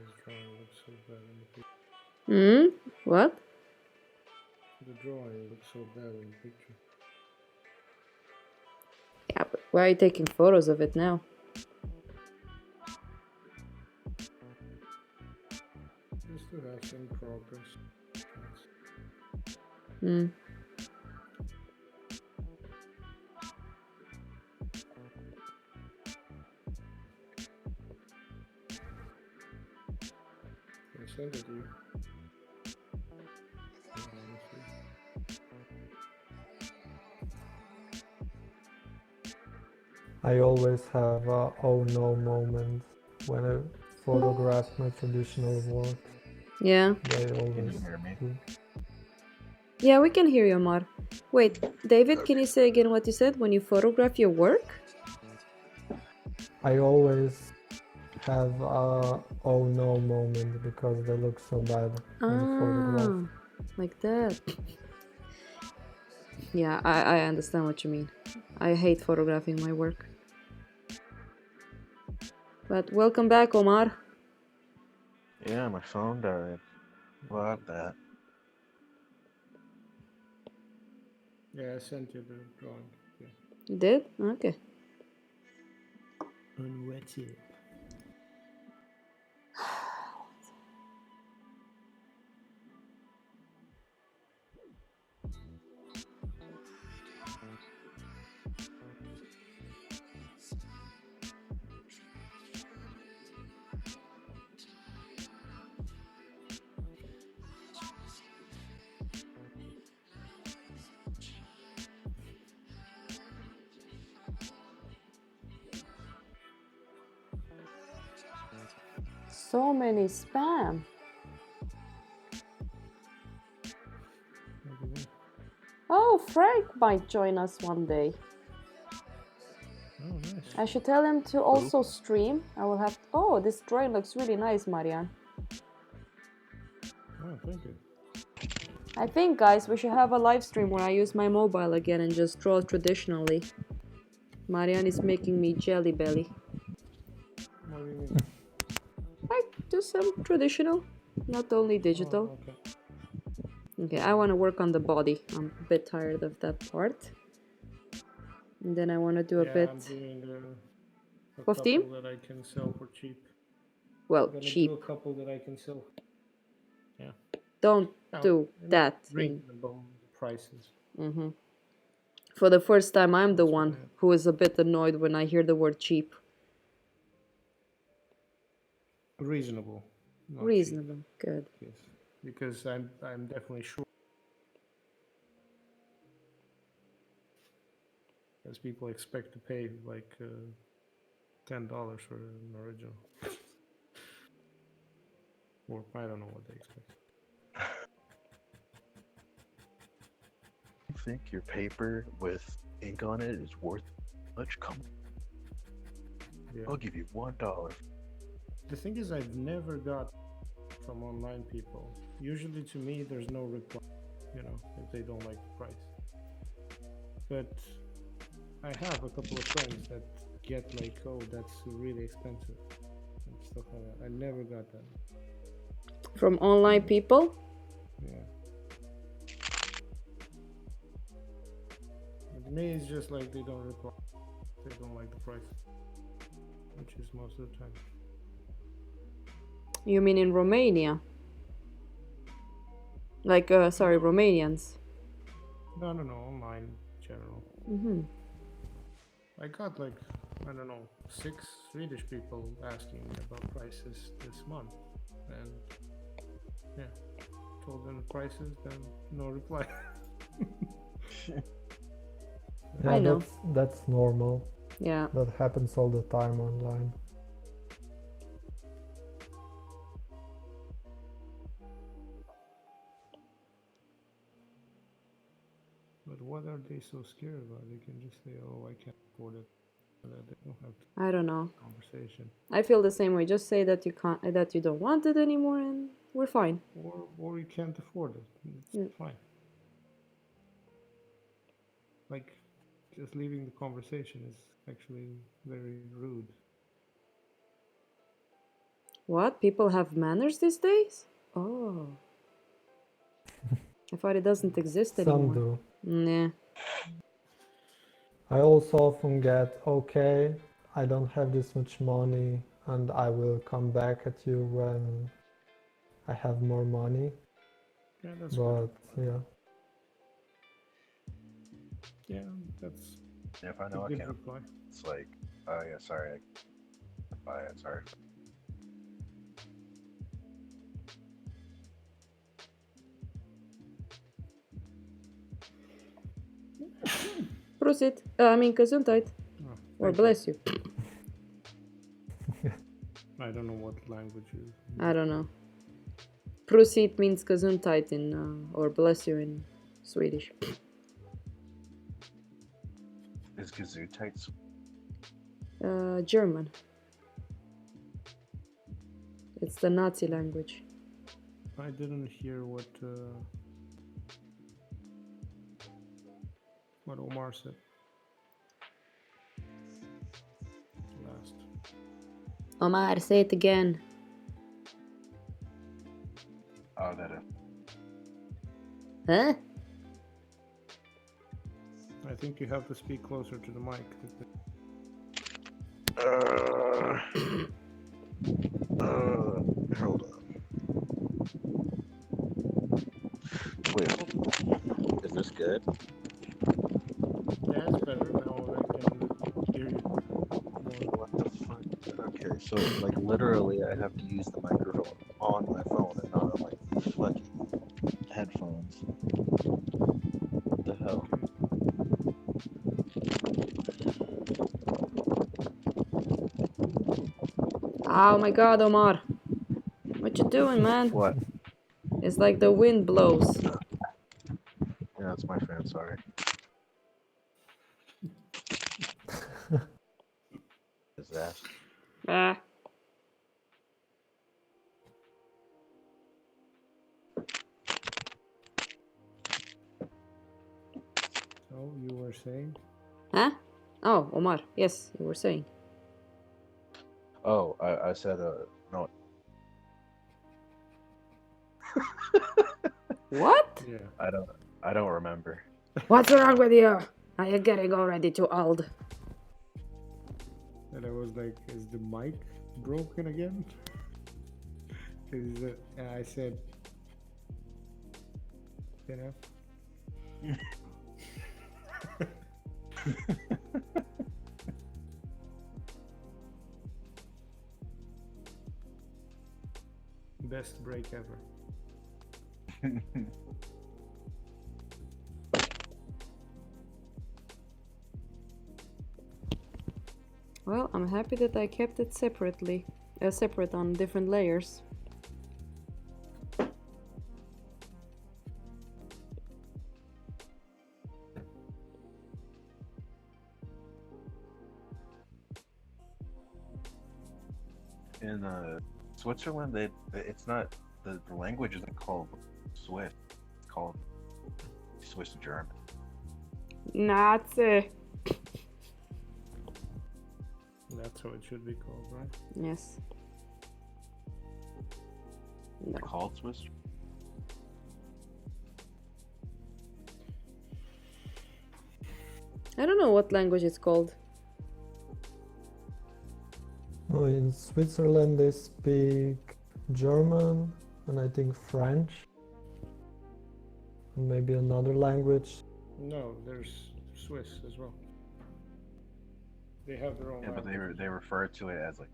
This drawing looks so bad in the picture. What? The drawing looks so bad in the picture. Yeah, but why are you taking photos of it now? Just to have some progress. Hmm. I sent it to you. I always have a oh no moment when I photograph my traditional work. Yeah. They Can always you hear me? do. Yeah, we can hear you, Amar. Wait, David, can you say again what you said when you photograph your work? I always have a oh no moment because they look so bad on the photograph. Like that. Yeah, I understand what you mean. I hate photographing my work. But welcome back, Omar. Yeah, my phone died. What that? Yeah, I sent you the drawing. Yeah. You did? Okay. On WhatsApp. So many spam. Maybe that. Oh, Frank might join us one day. Oh, nice. I should tell him to also stream. I will have. Oh, this drawing looks really nice, Marianne. Oh, thank you. I think, guys, we should have a live stream where I use my mobile again and just draw traditionally. Marianne is making me jelly belly. What do you mean? I do some traditional, not only digital. Oh, okay. Okay, I want to work on the body. I'm a bit tired of that part. And then I want to do a Yeah, bit. I'm doing a Of couple team? that I can sell for cheap. Well, I'm gonna cheap. do a couple that I can sell. Yeah. Don't No, do and that. reasonable prices. For the first time, I'm the That's what one I- who is a bit annoyed when I hear the word cheap. Reasonable. Not Reasonable. Good. cheap. Yes. Because I'm definitely sure. As people expect to pay like $10 for an original. Or I don't know what they expect. You think your paper with ink on it is worth much? Come, Yeah. I'll give you $1. The thing is, I've never got from online people. Usually, to me, there's no reply. You know, if they don't like the price. But I have a couple of friends that get like, oh, that's really expensive and stuff like that. I never got that. From online people? Yeah. But to me, it's just like they don't reply. They don't like the price, which is most of the time. You mean in Romania? Like, sorry, Romanians. No, online in general. I got like, I don't know, 6 Swedish people asking me about prices this month. And yeah, told them the prices, then no reply. Yeah, I know. that's normal. Yeah. That happens all the time online. But what are they so scared about? They can just say, oh, I can't afford it. They don't have to I don't know. conversation. I feel the same way. Just say that you can't, that you don't want it anymore, and we're fine. Or you can't afford it. It's fine. Like, just leaving the conversation is actually very rude. What? People have manners these days? Oh. I thought it doesn't exist Some anymore. do. Nah. I also often get, okay, I don't have this much money and I will come back at you when I have more money. Yeah, that's But good. yeah. Yeah, that's If I a know I good can't, reply. it's like, oh yeah, sorry, I can't buy it. Sorry. Prosit. I mean, gesundheit. Oh, Or thank bless you. I don't know what language you. I don't know. Prosit means gesundheit in, or bless you in Swedish. Is Gesundheit German. It's the Nazi language. I didn't hear what Omar said last. Omar, say it again. Oh, that Huh? I think you have to speak closer to the mic. hold on. Wait, is this good? Yeah, it's better now. I can hear you more. What the fuck? Okay, so like literally, I have to use the microphone on my phone and not on my fucking headphones. What the hell? Oh my god, Omar. What you doing, man? What? It's like the wind blows. Yeah, it's my fan. Sorry. Is that? Ah. So you were saying? Huh? Oh, Omar. Yes, you were saying. Oh, I said no. What? Yeah. I don't remember. What's wrong with you? Are you getting already too old? And I was like, is the mic broken again? Because I said, you know. Best break ever. Well, I'm happy that I kept it separately, separate on different layers. In Switzerland, it's not the language isn't called Swiss. It's called Swiss German. Nazi. That's how it should be called, right? Yes. No. Called Swiss. I don't know what language it's called. Oh, in Switzerland they speak German and I think French. And maybe another language. No, there's Swiss as well. They have their own Yeah, but language. they refer to it as like.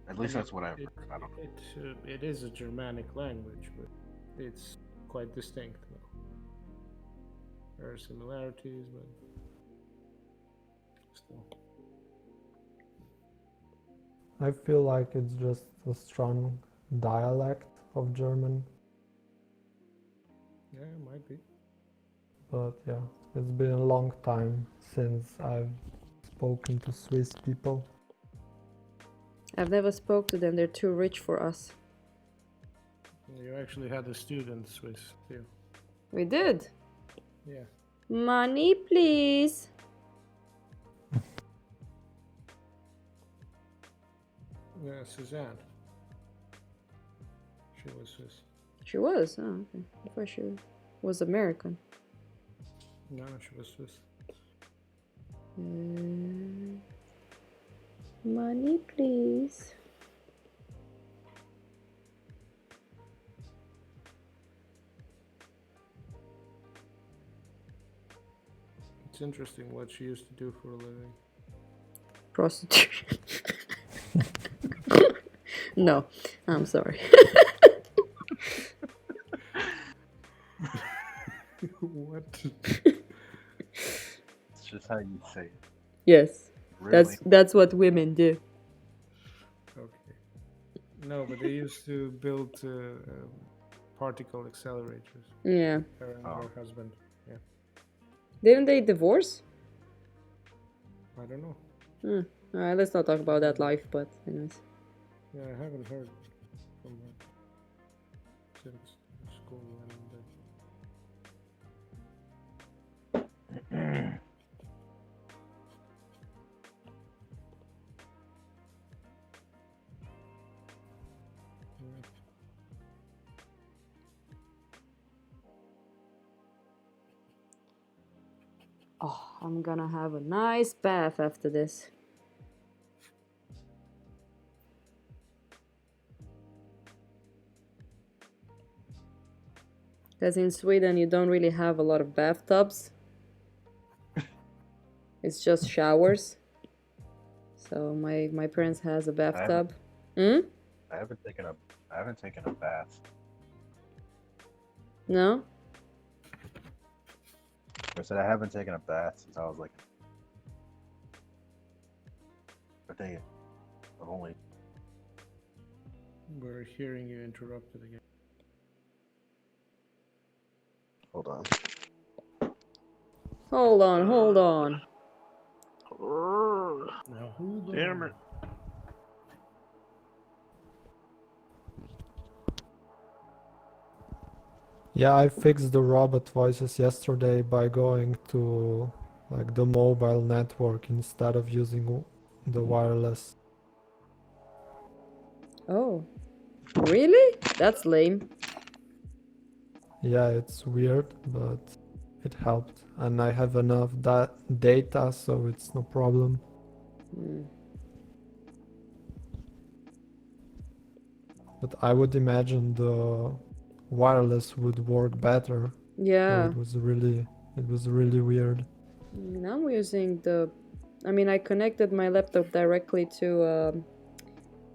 At least that's what I've heard. I don't know. It is a Germanic language, but it's quite distinct though. There are similarities, but still. I feel like it's just a strong dialect of German. Yeah, it might be. But yeah, it's been a long time since I've spoken to Swiss people. I've never spoke to them. They're too rich for us. You actually had a student Swiss too. We did. Yeah. Money, please. Yeah, Suzanne. She was Swiss. She was. Oh, okay. I thought she was American. No, she was Swiss. Money, please. It's interesting what she used to do for a living. Prostitution. No, I'm sorry. What? It's just how you say it. Yes, Really? that's what women do. Okay. No, but they used to build particle accelerators. Yeah. Her and her husband. Yeah. Didn't they divorce? I don't know. Alright, let's not talk about that life, but anyways. Yeah, I haven't heard from her since school ended. Oh, I'm gonna have a nice bath after this. Because in Sweden you don't really have a lot of bathtubs. It's just showers. So my parents has a bathtub. I haven't taken a bath. No? I said I haven't taken a bath since I was like I think I've only We're hearing you interrupted again. hold on. Hold on, hold on. Now hold on. Damn it. Yeah, I fixed the robot voices yesterday by going to like the mobile network instead of using the wireless. Oh. Really? That's lame. Yeah, it's weird, but it helped. And I have enough data, so it's no problem. But I would imagine the wireless would work better. Yeah. So it was really weird. I mean, I'm using I connected my laptop directly to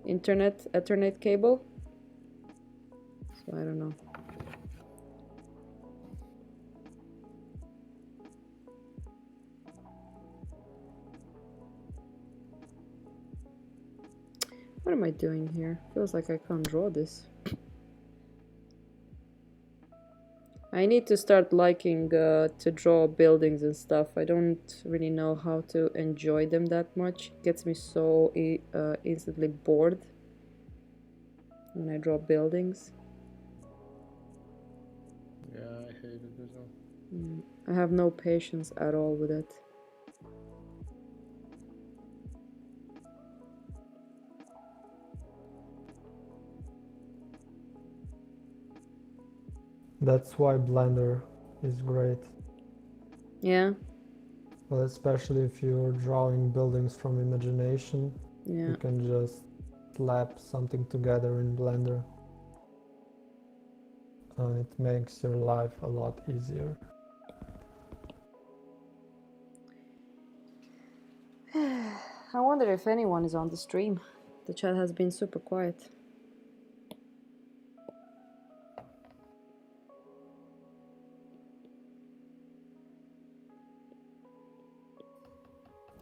Ethernet cable. So I don't know. What am I doing here? Feels like I can't draw this. I need to start liking to draw buildings and stuff. I don't really know how to enjoy them that much. It gets me so instantly bored when I draw buildings. Yeah, I hate it as well. I have no patience at all with it. That's why Blender is great. Yeah. Well, especially if you're drawing buildings from imagination, Yeah. you can just slap something together in Blender. And it makes your life a lot easier. I wonder if anyone is on the stream. The chat has been super quiet.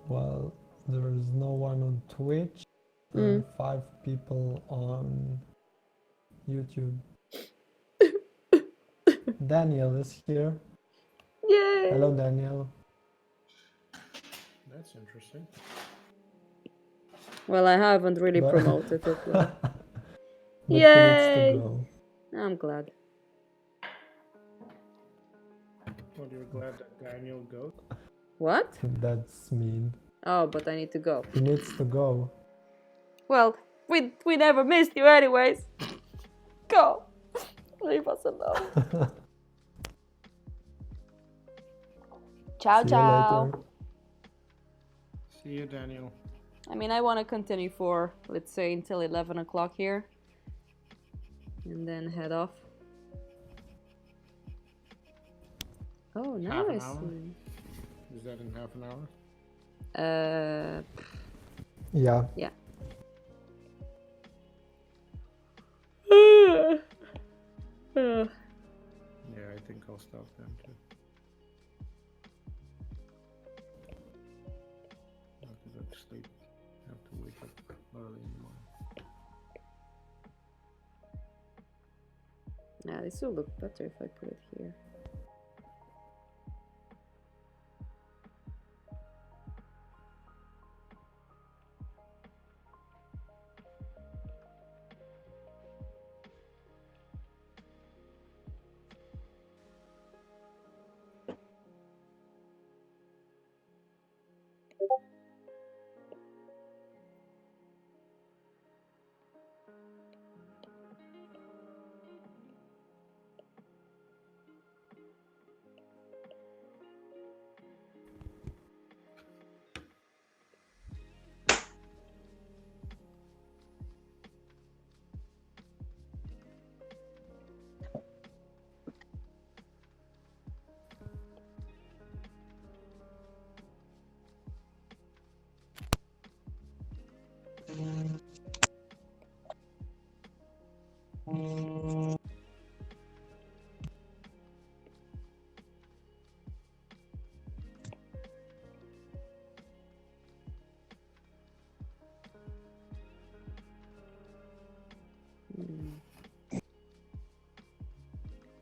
Well, there is no one on Twitch. 5 people on YouTube. Daniel is here. Yay! Hello, Daniel. That's interesting. Well, I haven't really promoted it. But Yay! he needs to go. I'm glad. Well, you're glad that Daniel goes? What? That's mean. Oh, but I need to go. He needs to go. Well, we never missed you anyways. Go. Leave us alone. Ciao, See ciao. you later. See you, Daniel. I mean, I want to continue for, let's say, until 11 o'clock here. And then head off. Oh, now Half I an hour? see. Is that in half an hour? Yeah. Yeah. Yeah, I think I'll stop then too. I have to go to sleep. I have to wake up early in the morning. Yeah, this will look better if I put it here.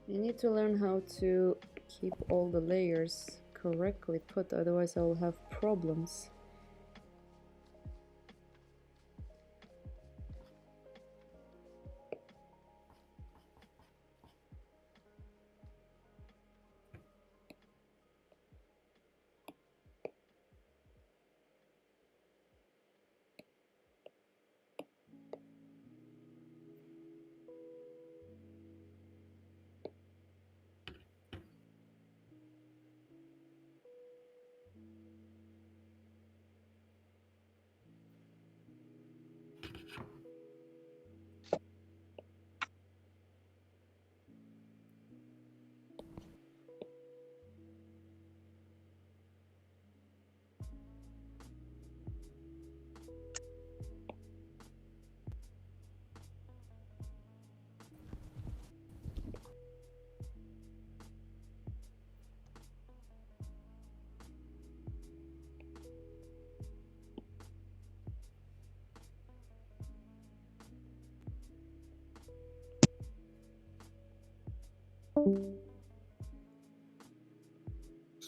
You need to learn how to keep all the layers correctly put, otherwise I will have problems.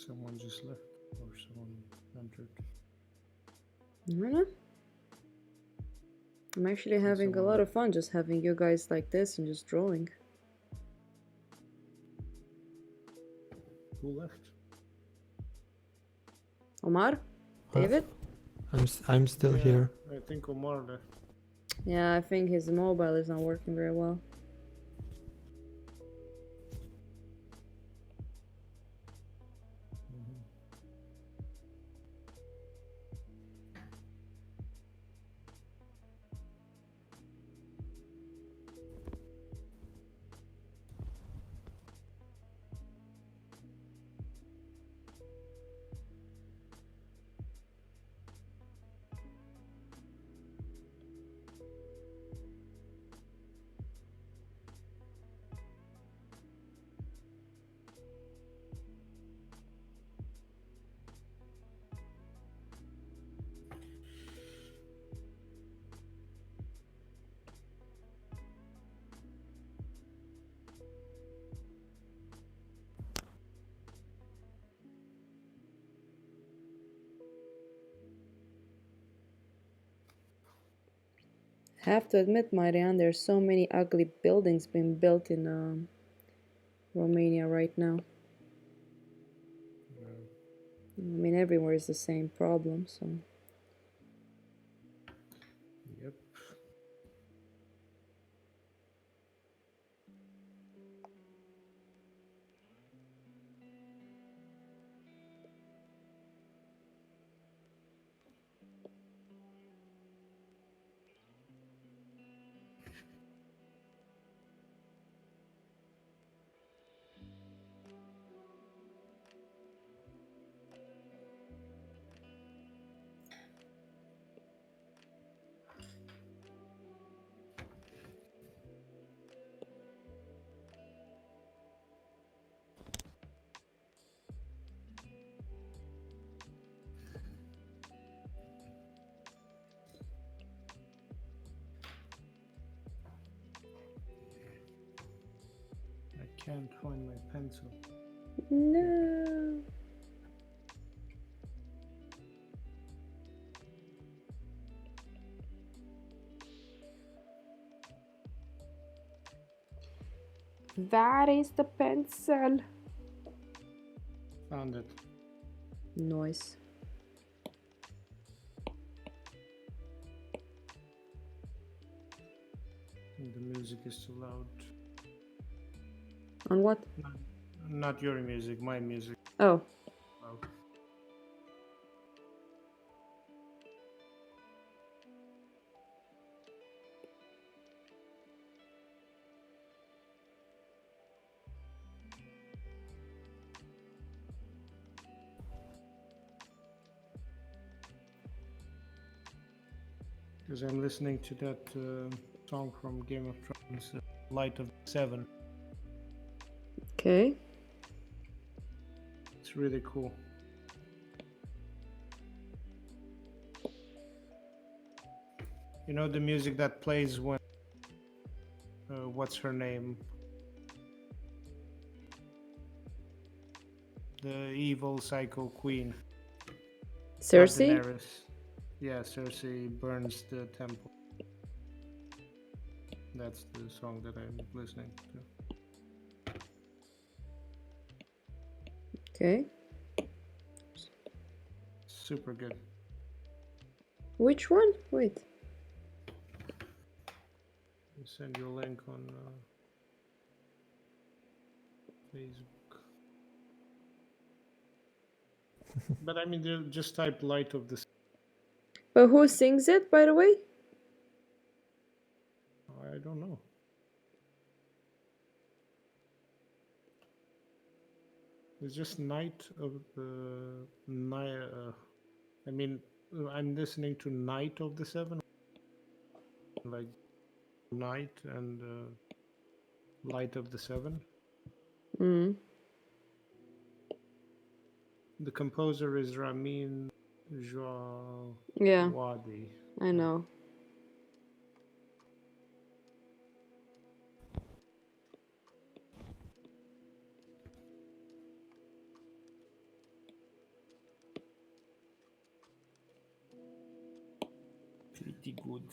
Someone just left or someone entered. I don't know. I'm actually having a lot of fun just having you guys like this and just drawing. Who left? Omar? David? I'm still here. I think Omar left. Yeah, I think his mobile is not working very well. Have to admit, Marianne, there's so many ugly buildings being built in Romania right now. I mean, everywhere is the same problem, so... Yep. Can't find my pencil. No. Where is the pencil? Found it. Nice. The music is too loud. On what? Not your music, my music. Oh. Loud. Because I'm listening to that song from Game of Thrones, Light of the Seven. Okay. It's really cool. You know the music that plays when what's her name? The evil psycho queen. Cersei? Daenerys. Yeah, Cersei burns the temple. That's the song that I'm listening to. Okay. Super good. Which one? Wait. I'll send you a link on Facebook. But I mean, just type Light of the... But who sings it, by the way? I don't know. It's just Night of the Night. I mean, I'm listening to Night of the Seven, like Night and Light of the Seven. Mm. The composer is Ramin Djawadi. Yeah, I know. Pretty good.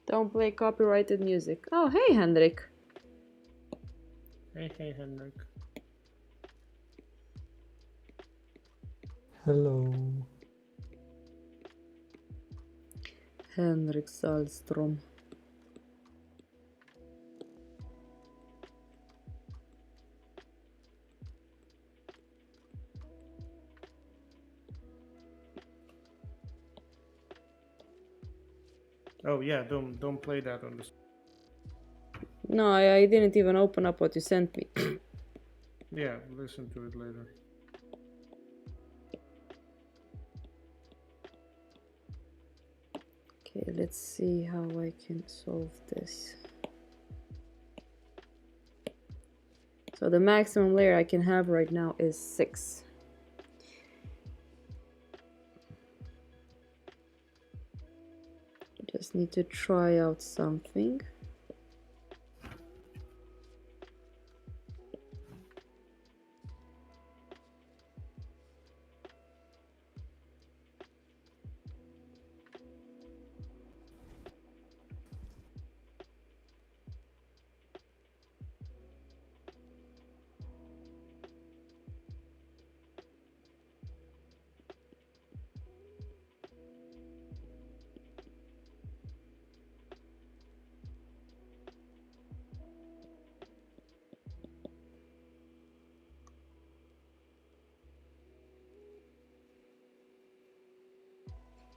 Don't play copyrighted music. Oh, hey, Hendrik. Hey, Henrik. Hello. Henrik Salstrom. Oh yeah, don't play that on this. No, I didn't even open up what you sent me. Yeah, listen to it later. Okay, let's see how I can solve this. So the maximum layer I can have right now is 6. Just need to try out something.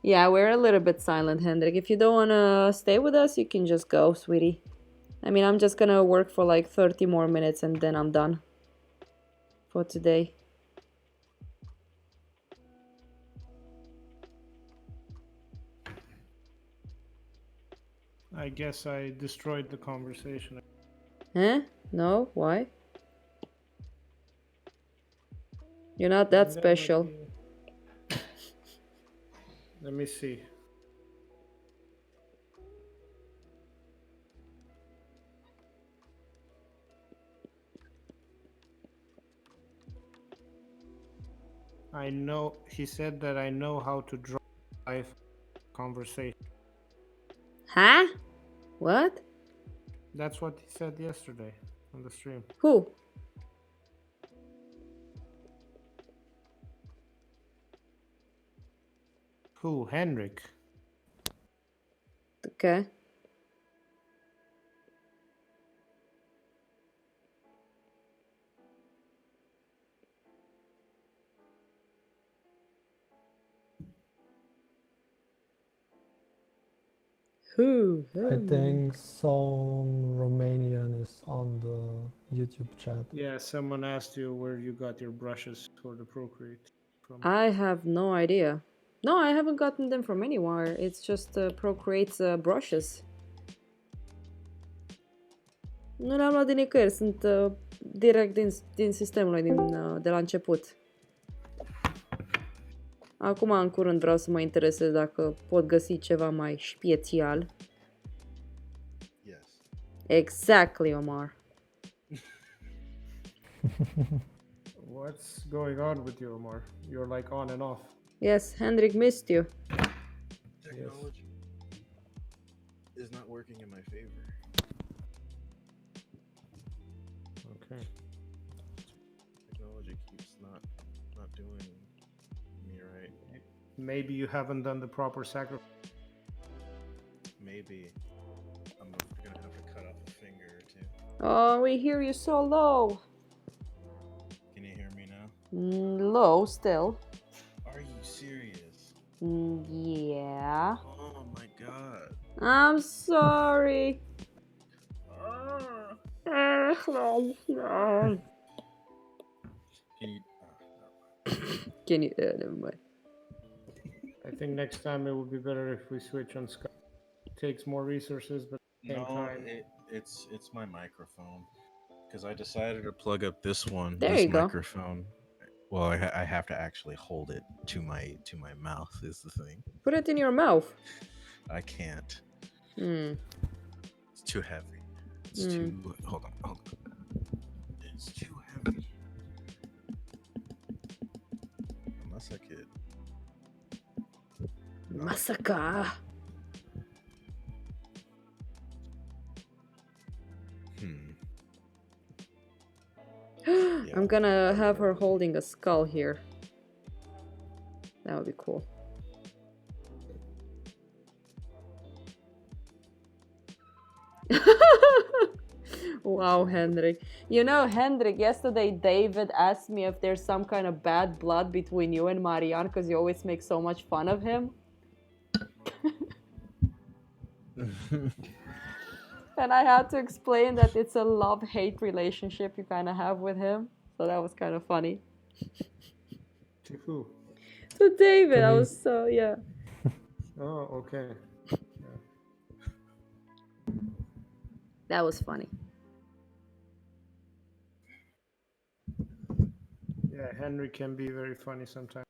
Yeah, we're a little bit silent, Hendrik. If you don't want to stay with us, you can just go, sweetie. I mean, I'm just gonna work for like 30 more minutes and then I'm done for today. I guess I destroyed the conversation. Huh? No? Why? You're not that special. Let me see. I know, he said that I know how to draw live conversation. Huh? What? That's what he said yesterday on the stream. Who? Who? Henrik. Okay. Who? I think some Romanian is on the YouTube chat. Yeah, someone asked you where you got your brushes for the Procreate from. I have no idea. No, I haven't gotten them from anywhere. It's just Procreate's brushes. Nu le-am luat din nicăieri, sunt direct din sistemul de la început. Acum, în curând, vreau să mă interesez dacă pot găsi ceva mai special. Yes. Exactly, Omar. What's going on with you, Omar? You're like on and off. Yes, Hendrik missed you. Technology is not working in my favor. Okay. Technology keeps not doing me right. Maybe you haven't done the proper sacrifice. Maybe I'm gonna have to cut off a finger or two. Oh, we hear you so low. Can you hear me now? Low still. Are you serious? Yeah. Oh my god. I'm sorry. Can you, Can you? Never mind. I think next time it would be better if we switch on Skype. It takes more resources, but at the same time. it's my microphone because I decided to plug up this There this you go. microphone. Well, I have to actually hold it to my mouth is the thing. Put it in your mouth. I can't. Hmm. It's too heavy. It's too. Hold on. It's too heavy. Unless I could. Massacre. I'm gonna have her holding a skull here. That would be cool. Wow, Hendrik. You know, Hendrik, yesterday David asked me if there's some kind of bad blood between you and Marianne because you always make so much fun of him. And I had to explain that it's a love-hate relationship you kind of have with him. So that was kind of funny. To who? To David, I me. was so, yeah. Oh, okay. That was funny. Yeah, Henry can be very funny sometimes.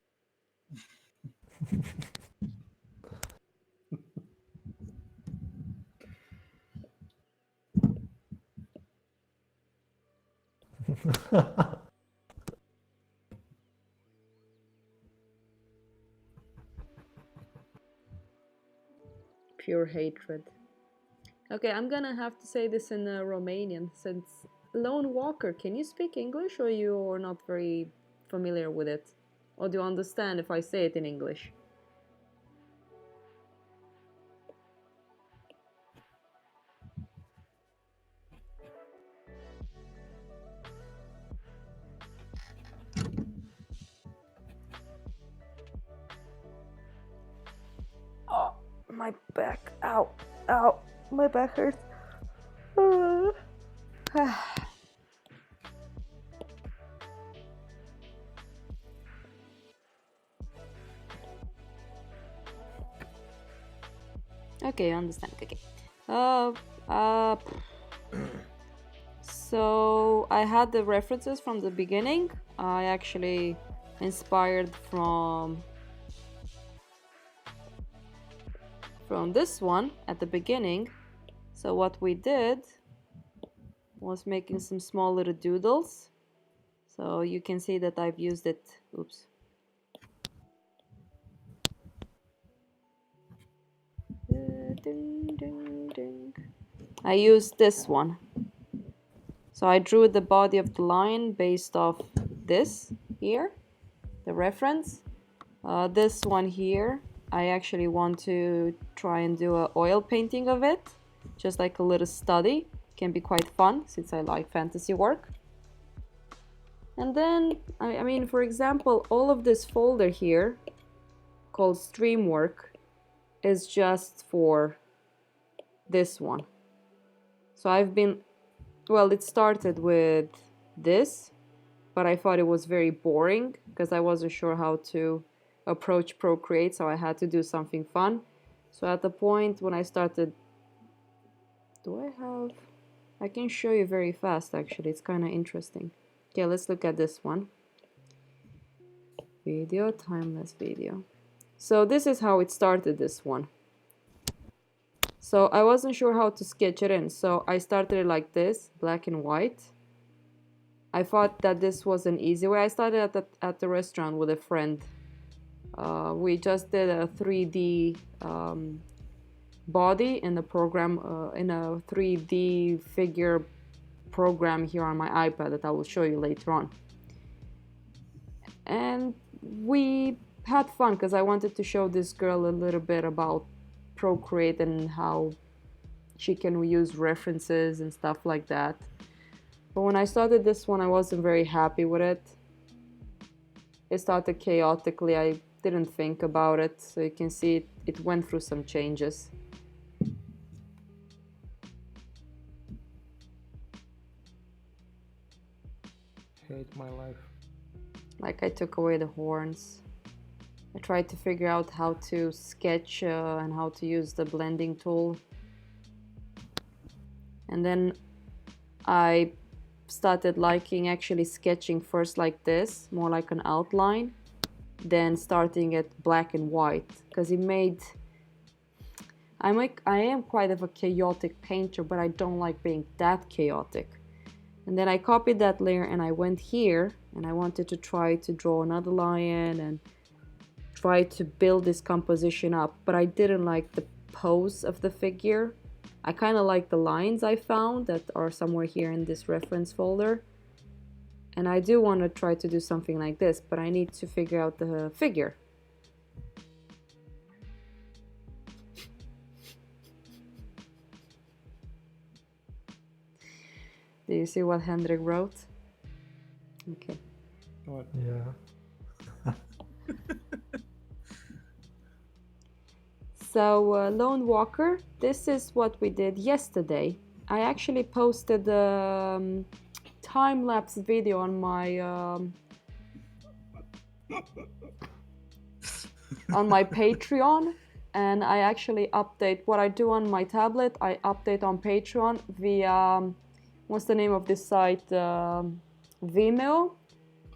Pure hatred. Okay, I'm gonna have to say this in Romanian since Lone Walker, can you speak English or you're not very familiar with it? Or do you understand if I say it in English? Oh, my back. Ow. Ow. My back hurts. Okay, I understand. Okay. So I had the references from the beginning. I actually inspired from from this one at the beginning. So what we did was making some small little doodles. So you can see that I've used it. Oops. Ding, ding, ding. I used this one. So I drew the body of the line based off this here, the reference. This one here, I actually want to try and do an oil painting of it, just like a little study. Can be quite fun since I like fantasy work. And then, I mean, for example, all of this folder here called stream work is just for this one. So I've been, well, it started with this, but I thought it was very boring because I wasn't sure how to approach Procreate, so I had to do something fun. So at the point when I started, I can show you very fast actually, it's kind of interesting. Okay, let's look at this one. Video, timeless video. So this is how it started, this one. So I wasn't sure how to sketch it in, so I started it like this, black and white. I thought that this was an easy way. I started at the restaurant with a friend. We just did a 3D body in the program, in a 3D figure program here on my iPad that I will show you later on. And we had fun because I wanted to show this girl a little bit about Procreate and how she can use references and stuff like that. But when I started this one, I wasn't very happy with it. It started chaotically. I didn't think about it, so you can see it went through some changes. Hate my life. Like I took away the horns. I tried to figure out how to sketch and how to use the blending tool. And then I started liking actually sketching first like this, more like an outline, then starting at black and white, because it made... I am quite of a chaotic painter, but I don't like being that chaotic. And then I copied that layer and I went here and I wanted to try to draw another lion and try to build this composition up, but I didn't like the pose of the figure. I kind of like the lines I found that are somewhere here in this reference folder. And I do want to try to do something like this, but I need to figure out the figure. Do you see what Hendrik wrote? Okay. What? Yeah. So Lone Walker, this is what we did yesterday. I actually posted a time-lapse video on my Patreon, and I actually update what I do on my tablet. I update on Patreon via what's the name of this site? Vimeo.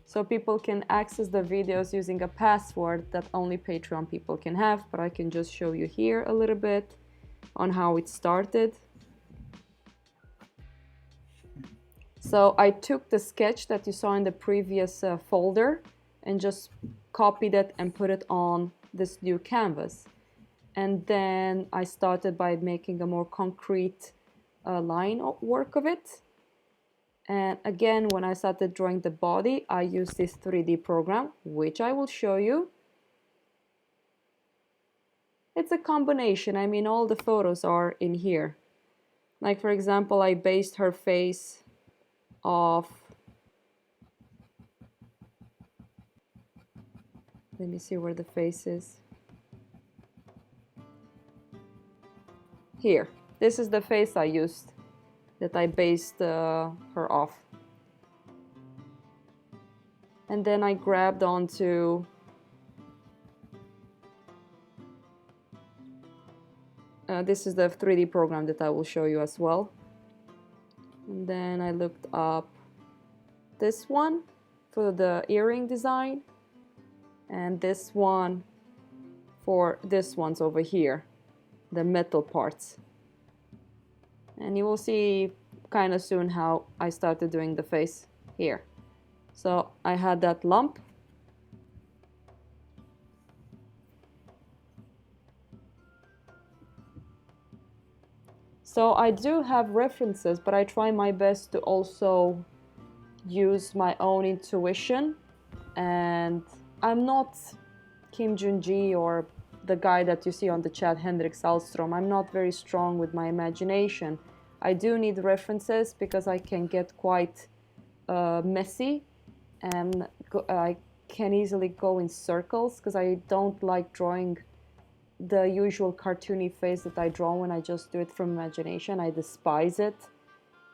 So people can access the videos using a password that only Patreon people can have, but I can just show you here a little bit on how it started. So I took the sketch that you saw in the previous folder and just copied it and put it on this new canvas. And then I started by making a more concrete line work of it. And again, when I started drawing the body, I used this 3D program, which I will show you. It's a combination. I mean, all the photos are in here. Like, for example, I based her face off... Let me see where the face is. Here. This is the face I used, that I based her off. And then I grabbed onto this is the 3D program that I will show you as well. And then I looked up this one for the earring design and this one for this one's over here. the metal parts. And you will see kind of soon how I started doing the face here. So I had that lump. So I do have references, but I try my best to also use my own intuition. And I'm not Kim Jun-ji or the guy that you see on the chat, Henrik Salstrom. I'm not very strong with my imagination. I do need references because I can get quite messy, and I can easily go in circles because I don't like drawing the usual cartoony face that I draw when I just do it from imagination. I despise it.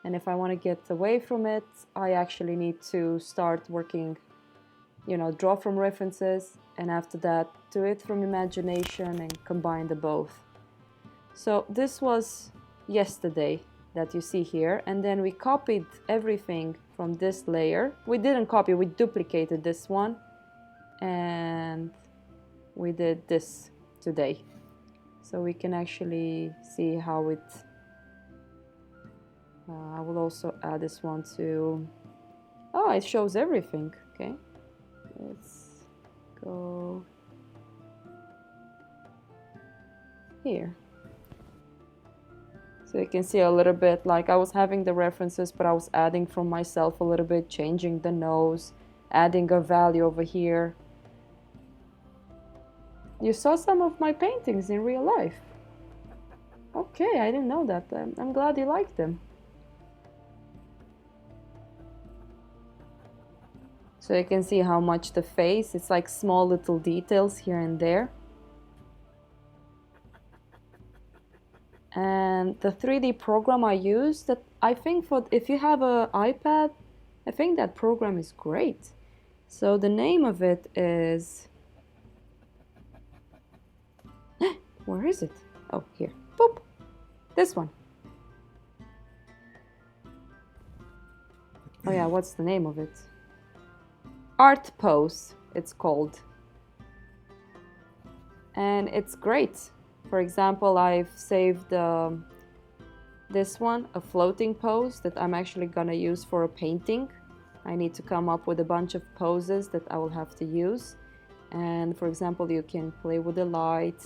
And if I want to get away from it, I actually need to start working, you know, draw from references, and after that do it from imagination and combine the both. So this was yesterday that you see here, and then we copied everything from this layer. We didn't copy, we duplicated this one, and we did this today. So we can actually see how it I will also add this one to, oh, it shows everything. Okay, let's go here. So you can see a little bit, like I was having the references, but I was adding from myself a little bit, changing the nose, adding a value over here. You saw some of my paintings in real life. Okay, I didn't know that. I'm glad you liked them. So you can see how much the face, it's like small little details here and there. And the 3D program I use, that I think for if you have an iPad, I think that program is great. So the name of it is, where is it? Oh, here. Boop. This one. Oh yeah, what's the name of it? Art Pose, it's called. And it's great. For example, I've saved this one, a floating pose that I'm actually gonna use for a painting. I need to come up with a bunch of poses that I will have to use. And for example, you can play with the light.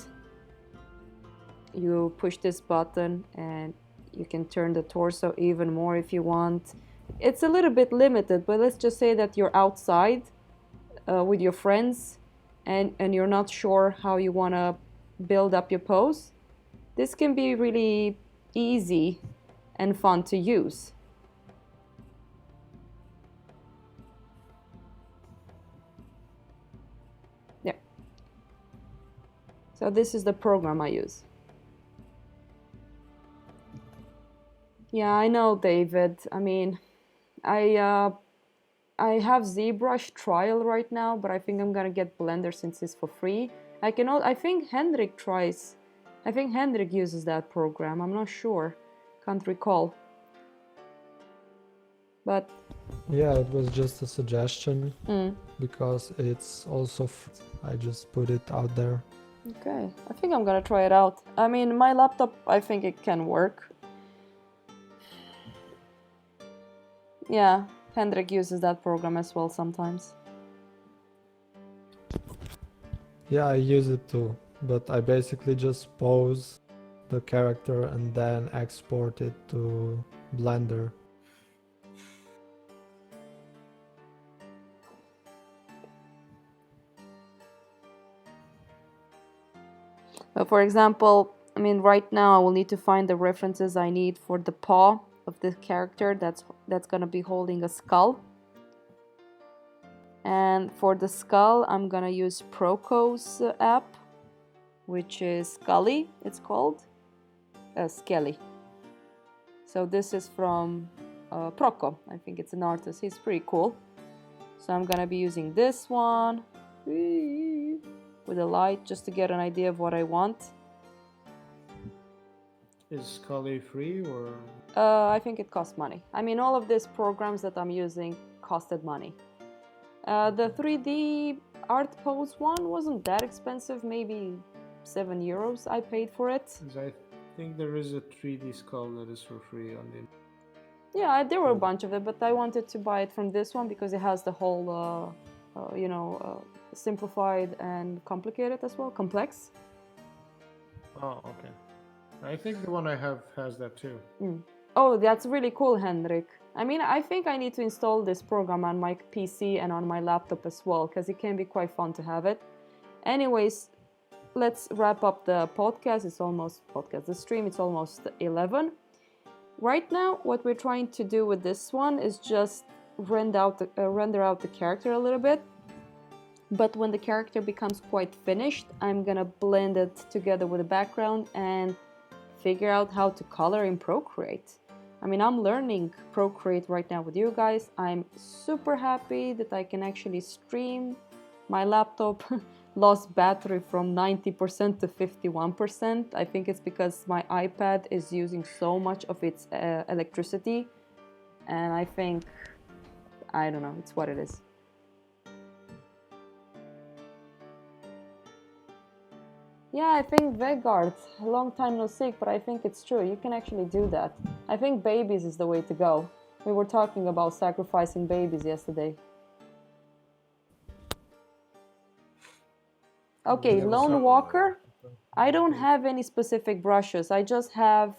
You push this button and you can turn the torso even more if you want. It's a little bit limited, but let's just say that you're outside with your friends and you're not sure how you want to build up your pose. This can be really easy and fun to use. Yeah. So this is the program I use. Yeah, I know, David. I mean, I have ZBrush trial right now, but I think I'm gonna get Blender since it's for free. I think Hendrik uses that program. I'm not sure. Can't recall. But yeah, it was just a suggestion because it's also I just put it out there. Okay, I think I'm gonna try it out. I mean, my laptop, I think it can work. Yeah, Hendrik uses that program as well sometimes. Yeah, I use it too, but I basically just pose the character and then export it to Blender. But for example, I mean, right now I will need to find the references I need for the paw of the character that's gonna be holding a skull. And for the skull, I'm gonna use Proco's app, which is Scully, it's called. Skelly. So this is from Proco. I think it's an artist. He's pretty cool. So I'm gonna be using this one with a light just to get an idea of what I want. Is Scully free or? I think it costs money. I mean, all of these programs that I'm using costed money. The 3D Art Pose one wasn't that expensive, maybe €7 I paid for it. 'Cause I think there is a 3D skull that is for free on the. Yeah, there were a Cool. bunch of it, but I wanted to buy it from this one because it has the whole, simplified and complicated as well, complex. Oh, okay. I think the one I have has that too. Oh, that's really cool, Henrik. I mean, I think I need to install this program on my PC and on my laptop as well, because it can be quite fun to have it. Anyways, let's wrap up the podcast. The stream, it's almost 11. Right now, what we're trying to do with this one is just render out the character a little bit. But when the character becomes quite finished, I'm gonna blend it together with the background and figure out how to color in Procreate. I mean, I'm learning Procreate right now with you guys. I'm super happy that I can actually stream. My laptop lost battery from 90% to 51%. I think it's because my iPad is using so much of its electricity. And I think, I don't know, it's what it is. Yeah, I think Vegard, a long time no see, but I think it's true. You can actually do that. I think babies is the way to go. We were talking about sacrificing babies yesterday. Okay, Yeah, Lone Walker. I don't have any specific brushes. I just have,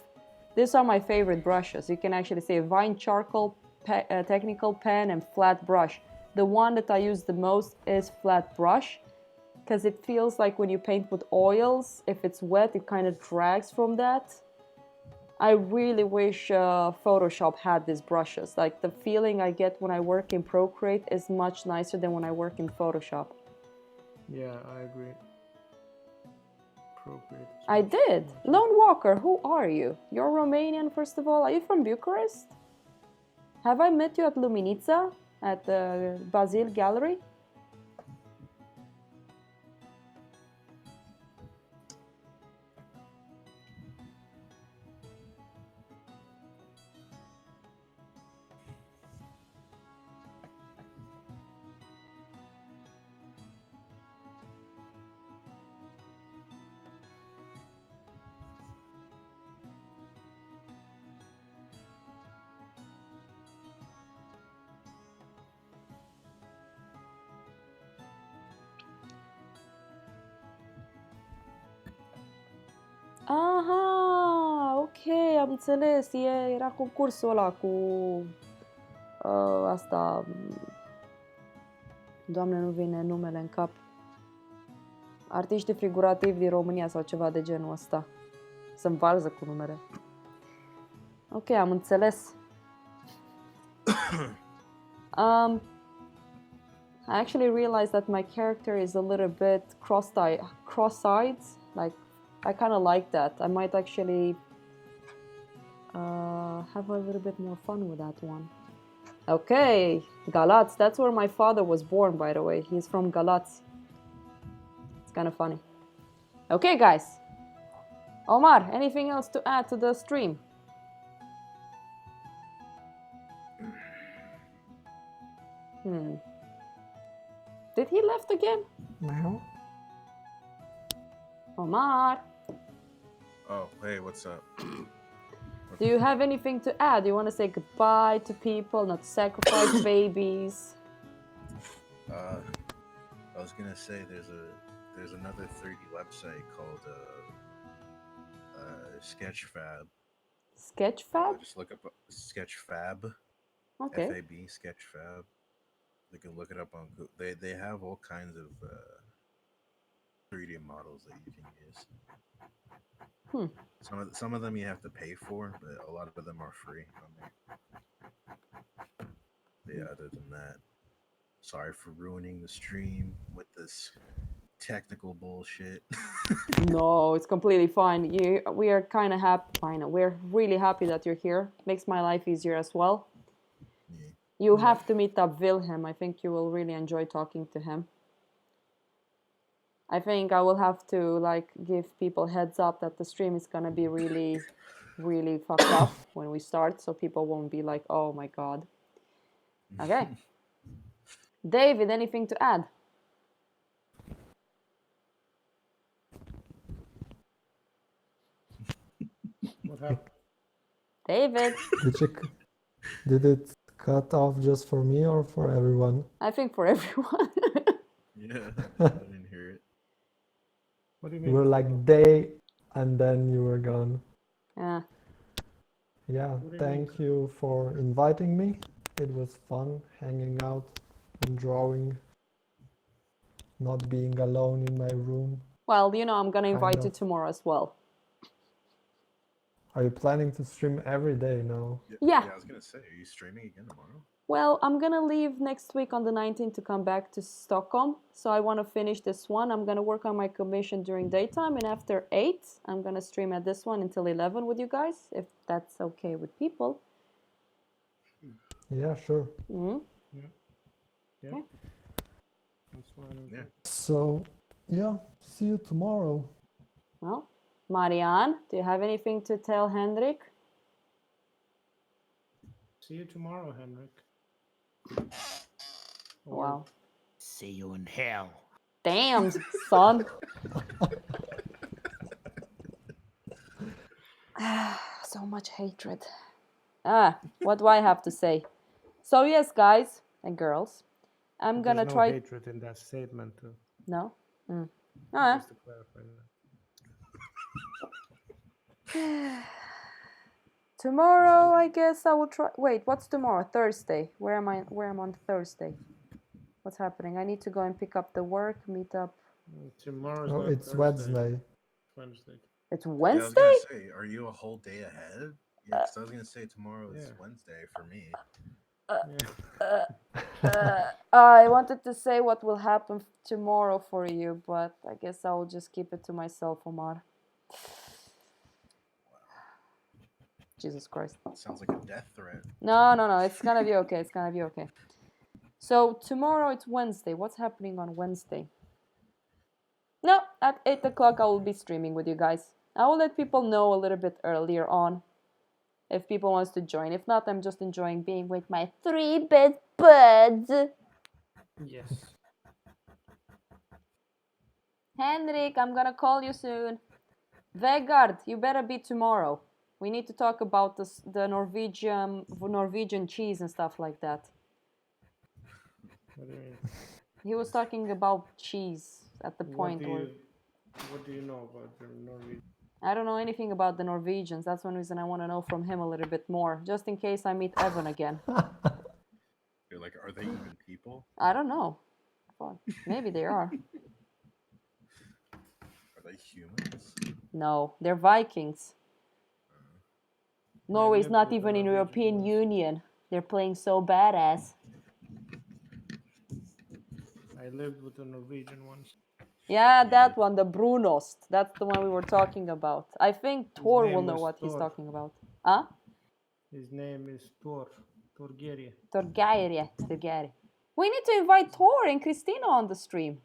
these are my favorite brushes. You can actually say Vine Charcoal, Technical Pen, and Flat Brush. The one that I use the most is Flat Brush, because it feels like when you paint with oils, if it's wet, it kind of drags from that. I really wish Photoshop had these brushes. Like, the feeling I get when I work in Procreate is much nicer than when I work in Photoshop. Yeah, I agree. Procreate. I did. Lone Walker, who are you? You're Romanian, first of all. Are you from Bucharest? Have I met you at Luminița, at the Basil Gallery? Aha, ok, am înțeles. Era concursul ăla cu asta. Doamne, nu vine numele în cap. Artiști figurativi din România sau ceva de genul ăsta. Să-mi varză cu numere. Ok, am înțeles. I actually realized that my character is a little bit cross-eyed. Like, I kind of like that. I might actually have a little bit more fun with that one. Okay, Galați. That's where my father was born, by the way. He's from Galați. It's kind of funny. Okay, guys. Omar, anything else to add to the stream? Did he left again? Now? Omar, Oh, hey, what's up? do you have anything to add? Do you want to say goodbye to people, not sacrifice babies? I was gonna say there's another 3D website called Sketchfab. Sketchfab? Just look up Sketchfab. Okay. FAB Sketchfab. They can look it up on Google. They have all kinds of 3D models that you can use. Some of them you have to pay for, but a lot of them are free on there. Yeah, other than that, sorry for ruining the stream with this technical bullshit. No, it's completely fine. We are kind of happy. We're really happy that you're here. Makes my life easier as well. Yeah. You have to meet up Wilhelm. I think you will really enjoy talking to him. I think I will have to give people heads up that the stream is gonna be really, really fucked up when we start, so people won't be like, "Oh my god." Okay. David, anything to add? What happened? David, Did it cut off just for me or for everyone? I think for everyone. Yeah, I didn't hear it. What do you You mean? were like day and then you were gone. Yeah. Yeah, What do you mean? thank you for inviting me. It was fun hanging out and drawing, not being alone in my room. Well, you know, I'm gonna Kind invite you of. tomorrow as well. Are you planning to stream every day now? Yeah. I was gonna say, are you streaming again tomorrow? Well, I'm gonna leave next week on the 19th to come back to Stockholm. So I want to finish this one. I'm gonna work on my commission during daytime, and after 8, I'm gonna stream at this one until 11 with you guys, if that's okay with people. Yeah, sure. Mm-hmm. Yeah. Okay. That's fine. Yeah. So, yeah, see you tomorrow. Well, Marianne, do you have anything to tell Hendrik? See you tomorrow, Henrik. Or Wow. See you in hell. Damn, son. So much hatred. What do I have to say? So yes, guys and girls, I'm there's gonna no try. hatred in that statement, too. No. Ah. Just to clarify that. Tomorrow, I guess I will try. Wait, what's tomorrow? Thursday. Where am I? Where am I on Thursday? What's happening? I need to go and pick up the work, meet up. Tomorrow's Oh, not it's Thursday. Wednesday. Wednesday. It's Yeah, I was Wednesday? gonna say, are you a whole day ahead? Yeah, 'cause I was gonna say tomorrow is Yeah. Wednesday for me. Yeah. I wanted to say what will happen tomorrow for you, but I guess I will just keep it to myself, Omar. Jesus Christ. Sounds like a death threat. No. It's gonna be okay. It's gonna be okay. So tomorrow it's Wednesday. What's happening on Wednesday? No, at 8 o'clock I will be streaming with you guys. I will let people know a little bit earlier on if people wants to join. If not, I'm just enjoying being with my 3-bit buds. Yes. Henrik, I'm gonna call you soon. Vegard, you better be tomorrow. We need to talk about the Norwegian cheese and stuff like that. What do you mean? He was talking about cheese at the point where What do you know about the Norwegian? I don't know anything about the Norwegians. That's one reason I want to know from him a little bit more, just in case I meet Evan again. You're like, are they even people? I don't know. Well, maybe they are. Are they humans? No, they're Vikings. Norway's lived not with the even in Norwegian European ones. Union. They're playing so badass. I lived with the Norwegian ones. Yeah, that one, the Brunost. That's the one we were talking about. I think Thor will name know was what he's Thor. talking about. Huh? His name is Torgeri. Torgeir. We need to invite Thor and Christina on the stream.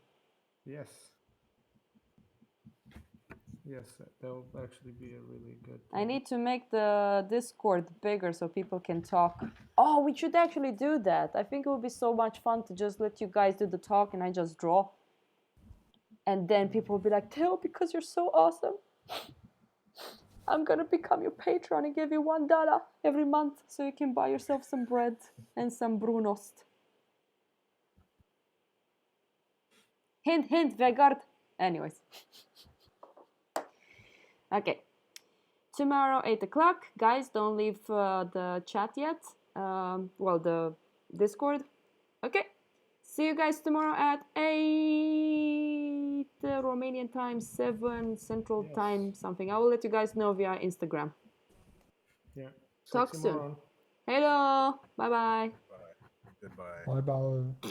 Yes. Yes, that will actually be a really good. I need to make the Discord bigger so people can talk. Oh, we should actually do that. I think it would be so much fun to just let you guys do the talk and I just draw. And then people will be like, Theo, because you're so awesome, I'm gonna become your patron and give you $1 every month so you can buy yourself some bread and some Brunost. Hint, Vegard. Anyways. Okay. Tomorrow, 8 o'clock. Guys, don't leave the chat yet. Well, the Discord. Okay. See you guys tomorrow at 8 Romanian time, 7 Central time, something. I will let you guys know via Instagram. Yeah. Talk soon. Hello. Bye-bye. Bye. Goodbye. Bye bye.